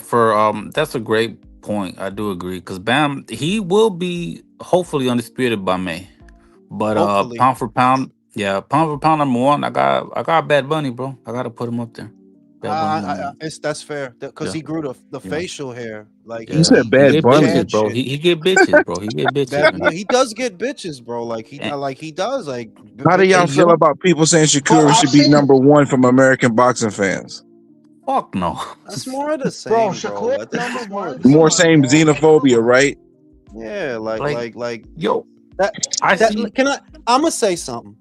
that's a great point. I do agree because Bam, he will be hopefully undisputed by May. But pound for pound number one. I got Bad Bunny, bro. I gotta put him up there. That's fair because he grew the facial hair. You said Bad Bunny, bitches, bro. He get bitches, bro. He get bitches. He does get bitches, bro. He does. How do y'all feel about people saying Shakur should be number one from American boxing fans? Fuck no. That's more of the same, bro. Shakur number one. More same xenophobia, right? Yeah, yo. I'm gonna say something.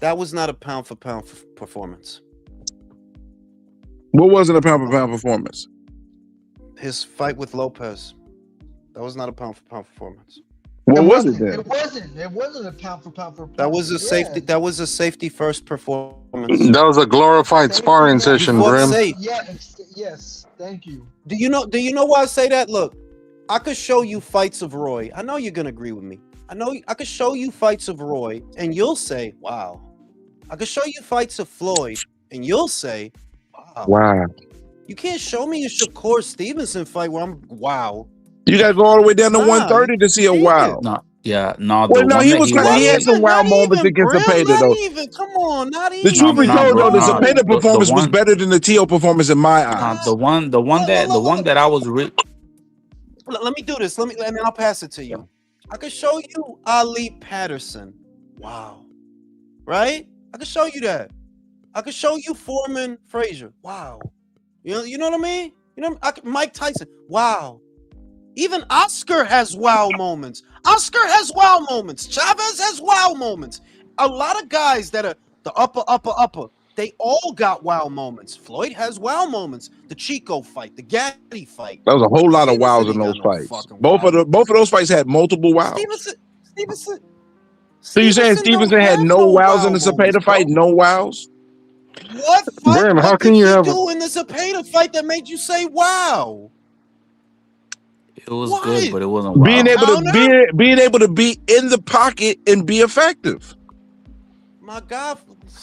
That was not a pound for pound performance. What wasn't a pound for pound performance? His fight with Lopez. That was not a pound for pound performance. What was it then? It wasn't a pound for pound performance. That was a safety. That was a safety first performance. That was a glorified sparring session, Brim. Yes. Thank you. Do you know why I say that? Look, I could show you fights of Roy. I know you're gonna agree with me. I could show you fights of Roy, and you'll say, "Wow." I could show you fights of Floyd, and you'll say, Wow. You can't show me a Shakur Stevenson fight where I'm wow. You gotta go all the way down to 130 to see a wow. No, Yeah, no, Well, the no, one he that was he kind of, Not he had wasn't. some even, not wild moments even, against Brim. Zepeda Not though. even. Come on, not The truth be Nah, told, bro, though, the nah. even. Zepeda The performance was one, better than the T.O. performance in my nah, eyes. the one that I was Let me do this. Let me, and then I'll pass it to you. I could show you Ali Patterson. Wow. Right? I could show you that. I could show you Foreman Frazier. Wow. You know what I mean? Mike Tyson. Wow. Even Oscar has wow moments. Oscar has wow moments. Chavez has wow moments. A lot of guys that are the upper, they all got wow moments. Floyd has wow moments. The Chico fight, the Gaddy fight. There was a whole lot of Stevenson wows in ain't those got no fights. fucking Both wow. of those fights had multiple wows. Stevenson. So you saying Don't Stevenson had have no no wows in wow the moments, Zepeda bro. fight? No wows? What fight? Brim, how What can did you he have do in the Zepeda fight that made you say wow? it was good, What? but it wasn't Being wow. able to Counter? being able to be in the pocket and be effective. My God,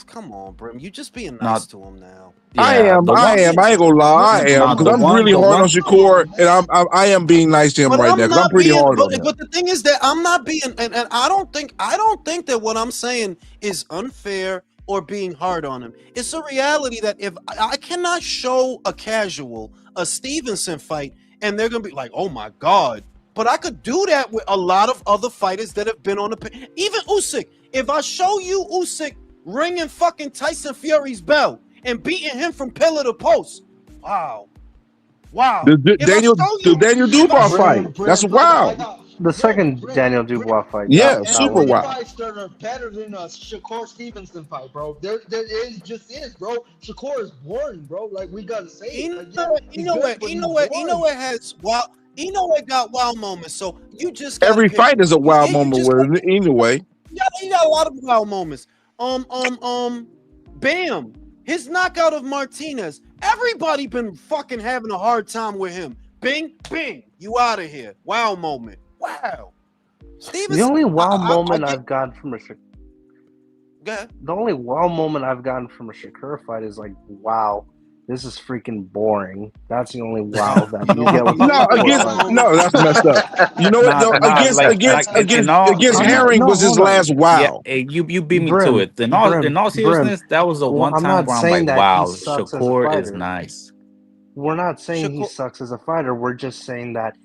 come on, Brim. You just being Not nice to him now. I yeah, am. the I one, am. I ain't gonna lie. I am not because the I'm one, really the hard on one. Shakur, and I am being nice to him But right now I'm because I'm not pretty being. hard on But him. the thing is that I'm not being, and I don't think that what I'm saying is unfair or being hard on him. It's a reality that if I cannot show a casual a Stevenson fight, and they're gonna be like, oh my God. But I could do that with a lot of other fighters that have been on the even Usyk. If I show you Usyk ringing fucking Tyson Fury's bell and beating him from pillar to post, wow. Wow. If I Daniel, show the you, Daniel if I Dubois show fight. Brim, That's Brim, brother, I wild. got The second Brim, Daniel Brim. Dubois fight, Yeah, There's that super was many wild. fights that are better than a Shakur Stevenson fight, bro. There is just is, bro. Shakur is boring, bro. Like we gotta say it. Like, yeah, he's good, but he's boring. has wow. It got wow moments. So you just got to Every pick fight is one. a You wild you moment just with it anyway. he got a lot of wow moments. Bam. His knockout of Martinez. Everybody been fucking having a hard time with him. Bing, bing. You out of here. Wow moment. Wow. Stevenson. the only wow I moment get, I've gotten from go ahead. the only wow moment I've gotten from a Shakur fight is like, wow, this is freaking boring. That's the only wow that you get with a No, Shakur against fight. no, that's messed up. You know what? Nah, No, nah, against I'm not, Herring no, was his hold on. last yeah, wow. you beat me to Brim, it. In Brim, all Brim. seriousness, that was the Well, one I'm time not where I'm like, saying that he wow, sucks as a Shakur is fighter. nice. We're not saying he Shakur. sucks as a fighter. We're just saying that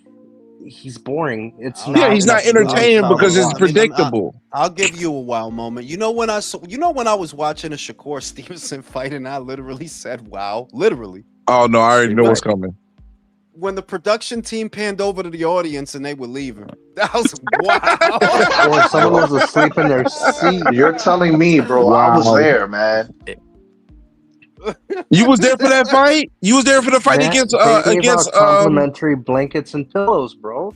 he's boring. It's Yeah, not he's not necessarily entertaining fun to because it's watch. predictable. I'll give you a wow moment. You know when when I was watching a Shakur Stevenson fight and I literally said wow, literally. Oh no, I already Say know what's what? coming. When the production team panned over to the audience and they were leaving. That was wow. Or someone was asleep in their seat. You're telling me, bro. I was Wow. there, man. You was there for that fight? You was there for the fight They gave out complimentary blankets and pillows, bro.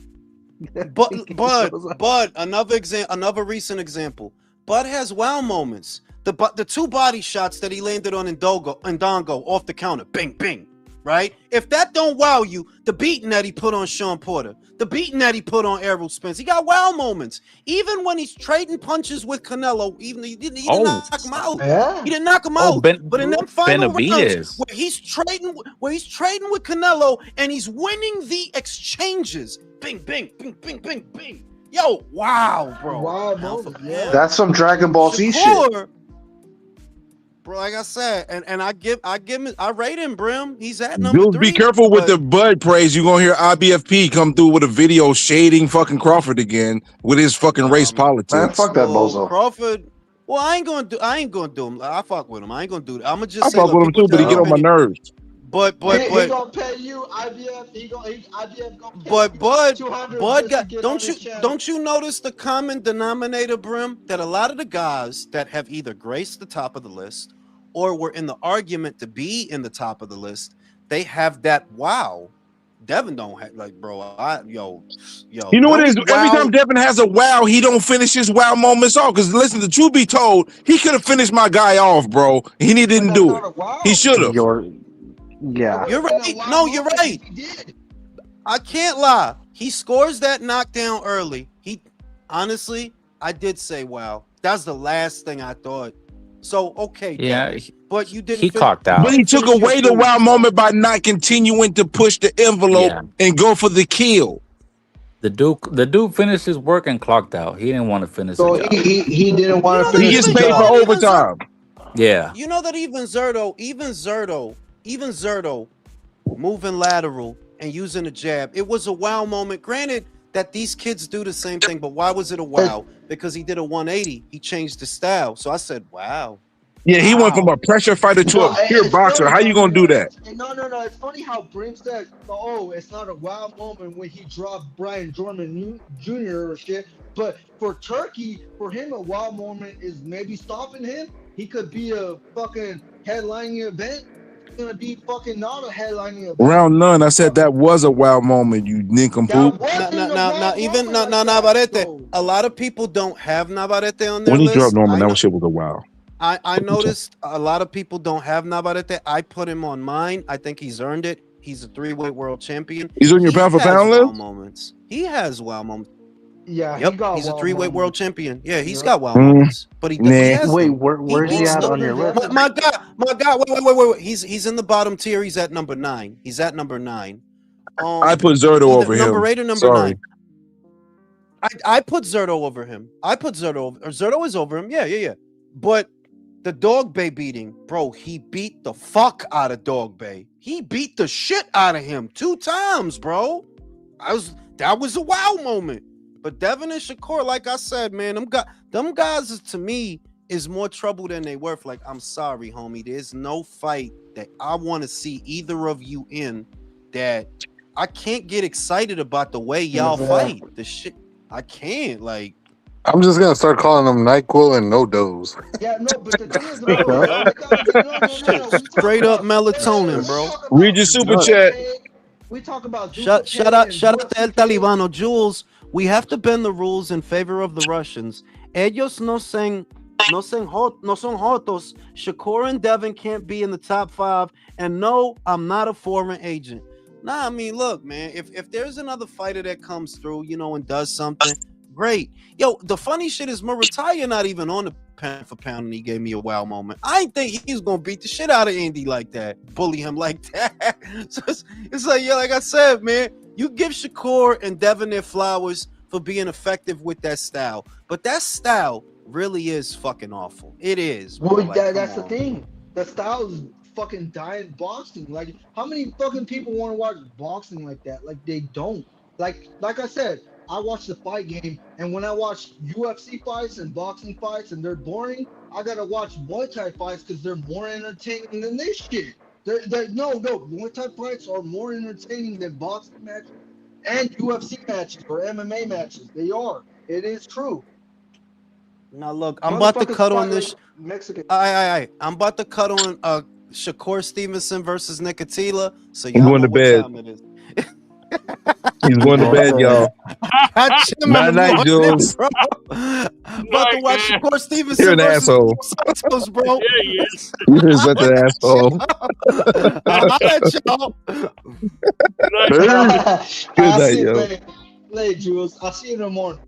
But another recent example. Bud has wow moments. The two body shots that he landed on Ndongo off the counter. Bing, bing. Right? If that don't wow you, the beating that he put on Sean Porter, the beating that he put on Errol Spence, he got wow moments. Even when he's trading punches with Canelo, even he didn't knock him out. Yeah. He didn't knock him Oh, out. But in them final rounds Benavidez. where he's trading with Canelo and he's winning the exchanges. Bing, bing, bing, bing, bing, bing. Yo, wow, bro. Wow, Alpha moment, yeah. That's some Dragon Ball Z shit. Shakur, bro, like I said, and I rate him, Brim. He's at number Dude, 3. be careful with the Bud praise. You're gonna hear IBFP come through with a video shading fucking Crawford again with his fucking race Man, politics. fuck that bozo. Crawford. Well, I ain't gonna do him. I fuck with him. I ain't gonna do that. I'm gonna just I say, fuck look, with him too, but he get on my nerves. But he gonna pay you IBF. IBF gonna pay Bud got, $200 don't you notice the common denominator, Brim, that a lot of the guys that have either graced the top of the list or were in the argument to be in the top of the list, they have that wow. Devin don't have, like, bro. Yo. You know what it is? Every time Devin has a wow, he don't finish his wow moments off. Because listen, the truth be told, he could have finished my guy off, bro. He didn't do it. He should have. Yeah. You're right. No, you're right. I can't lie. He scores that knockdown early. Honestly, I did say, wow. That's the last thing I thought. So, okay. Yeah. But you didn't. He clocked out. But he took away the wow moment by not continuing to push the envelope and go for the kill. The dude finished his work and clocked out. He didn't want to finish the So job. he didn't want to He finish gets the paid for job. overtime. Yeah. You know that even Zerto, moving lateral and using a jab, it was a wow moment. Granted that these kids do the same thing, but why was it a wow? Because he did a 180. He changed the style. So I said, wow. Yeah, he went from a pressure fighter to a pure It's boxer. funny. How you gonna do that? No. It's funny how Brink said, "Oh, it's not a wow moment when he dropped Brian Jordan Jr. or shit." But for Turkey, for him, a wow moment is maybe stopping him. He could be a fucking headlining event. It's gonna be fucking not a headlining event. Round none, I said that was a wow moment, you nincompoop. Navarrete. A lot of people don't have Navarrete on their When he list. dropped Norman, that shit was a wow. I noticed a lot of people don't have Navarrete. I put him on mine. I think he's earned it. He's a 3-weight world champion. He's on your pound for pound list? Moments. He has wow moments. Yeah, yep. He got he's a wow 3-weight moments. world champion. Yeah, he's got wow moments. But he has wait, them. where's he at on your list? My God, wait. He's in the bottom tier. He's at number 9. He's at number 9. I put Zerto over him. Number 8 or number Sorry. 9. I put Zerto over him. Zerto is over him. Yeah. But the Dog Bay beating, bro, he beat the fuck out of Dog Bay. He beat the shit out of him 2 times, bro. That was a wow moment. But Devin and Shakur, like I said, man, them guys to me is more trouble than they worth. Like, I'm sorry, homie. There's no fight that I want to see either of you in that I can't get excited about the way y'all fight. The shit, I can't. Like, I'm just gonna start calling them NyQuil and no dose. Yeah, no, but the thing is, straight up melatonin, bro. Read your super chat. We talk about shout out to El Talibano. Jules, we have to bend the rules in favor of the Russians. Ellos no son jotos. Shakur and Devin can't be in the top 5. And no, I'm not a foreign agent. Nah, I mean, look, man, if there's another fighter that comes through, and does something, great. Yo, the funny shit is Murataya not even on the pound for pound, and he gave me a wow moment. I didn't think he was gonna beat the shit out of Andy like that, bully him like that. So it's like, yeah, like I said, man, you give Shakur and Devin their flowers for being effective with that style, but that style really is fucking awful. It is. Well, like, that's the thing. The style is fucking dying boxing. Like, how many fucking people want to watch boxing like that? Like, they don't. Like I said, I watch the fight game, and when I watch UFC fights and boxing fights and they're boring, I gotta watch Muay Thai fights because they're more entertaining than this shit. No, Muay Thai fights are more entertaining than boxing matches and UFC matches or MMA matches. They are. It is true. Now look, I'm about to cut on this. Mexican. I'm about to cut on Shakur Stevenson versus Nicotina. So I'm going to bed. He's going to bed, y'all. Night night, Jules. About to watch Shakur Stevenson. You're an asshole. Santos, bro. Yeah. You're such an asshole. I'll let y'all. Good night, yo. Late, Jules. I'll see you in the morning.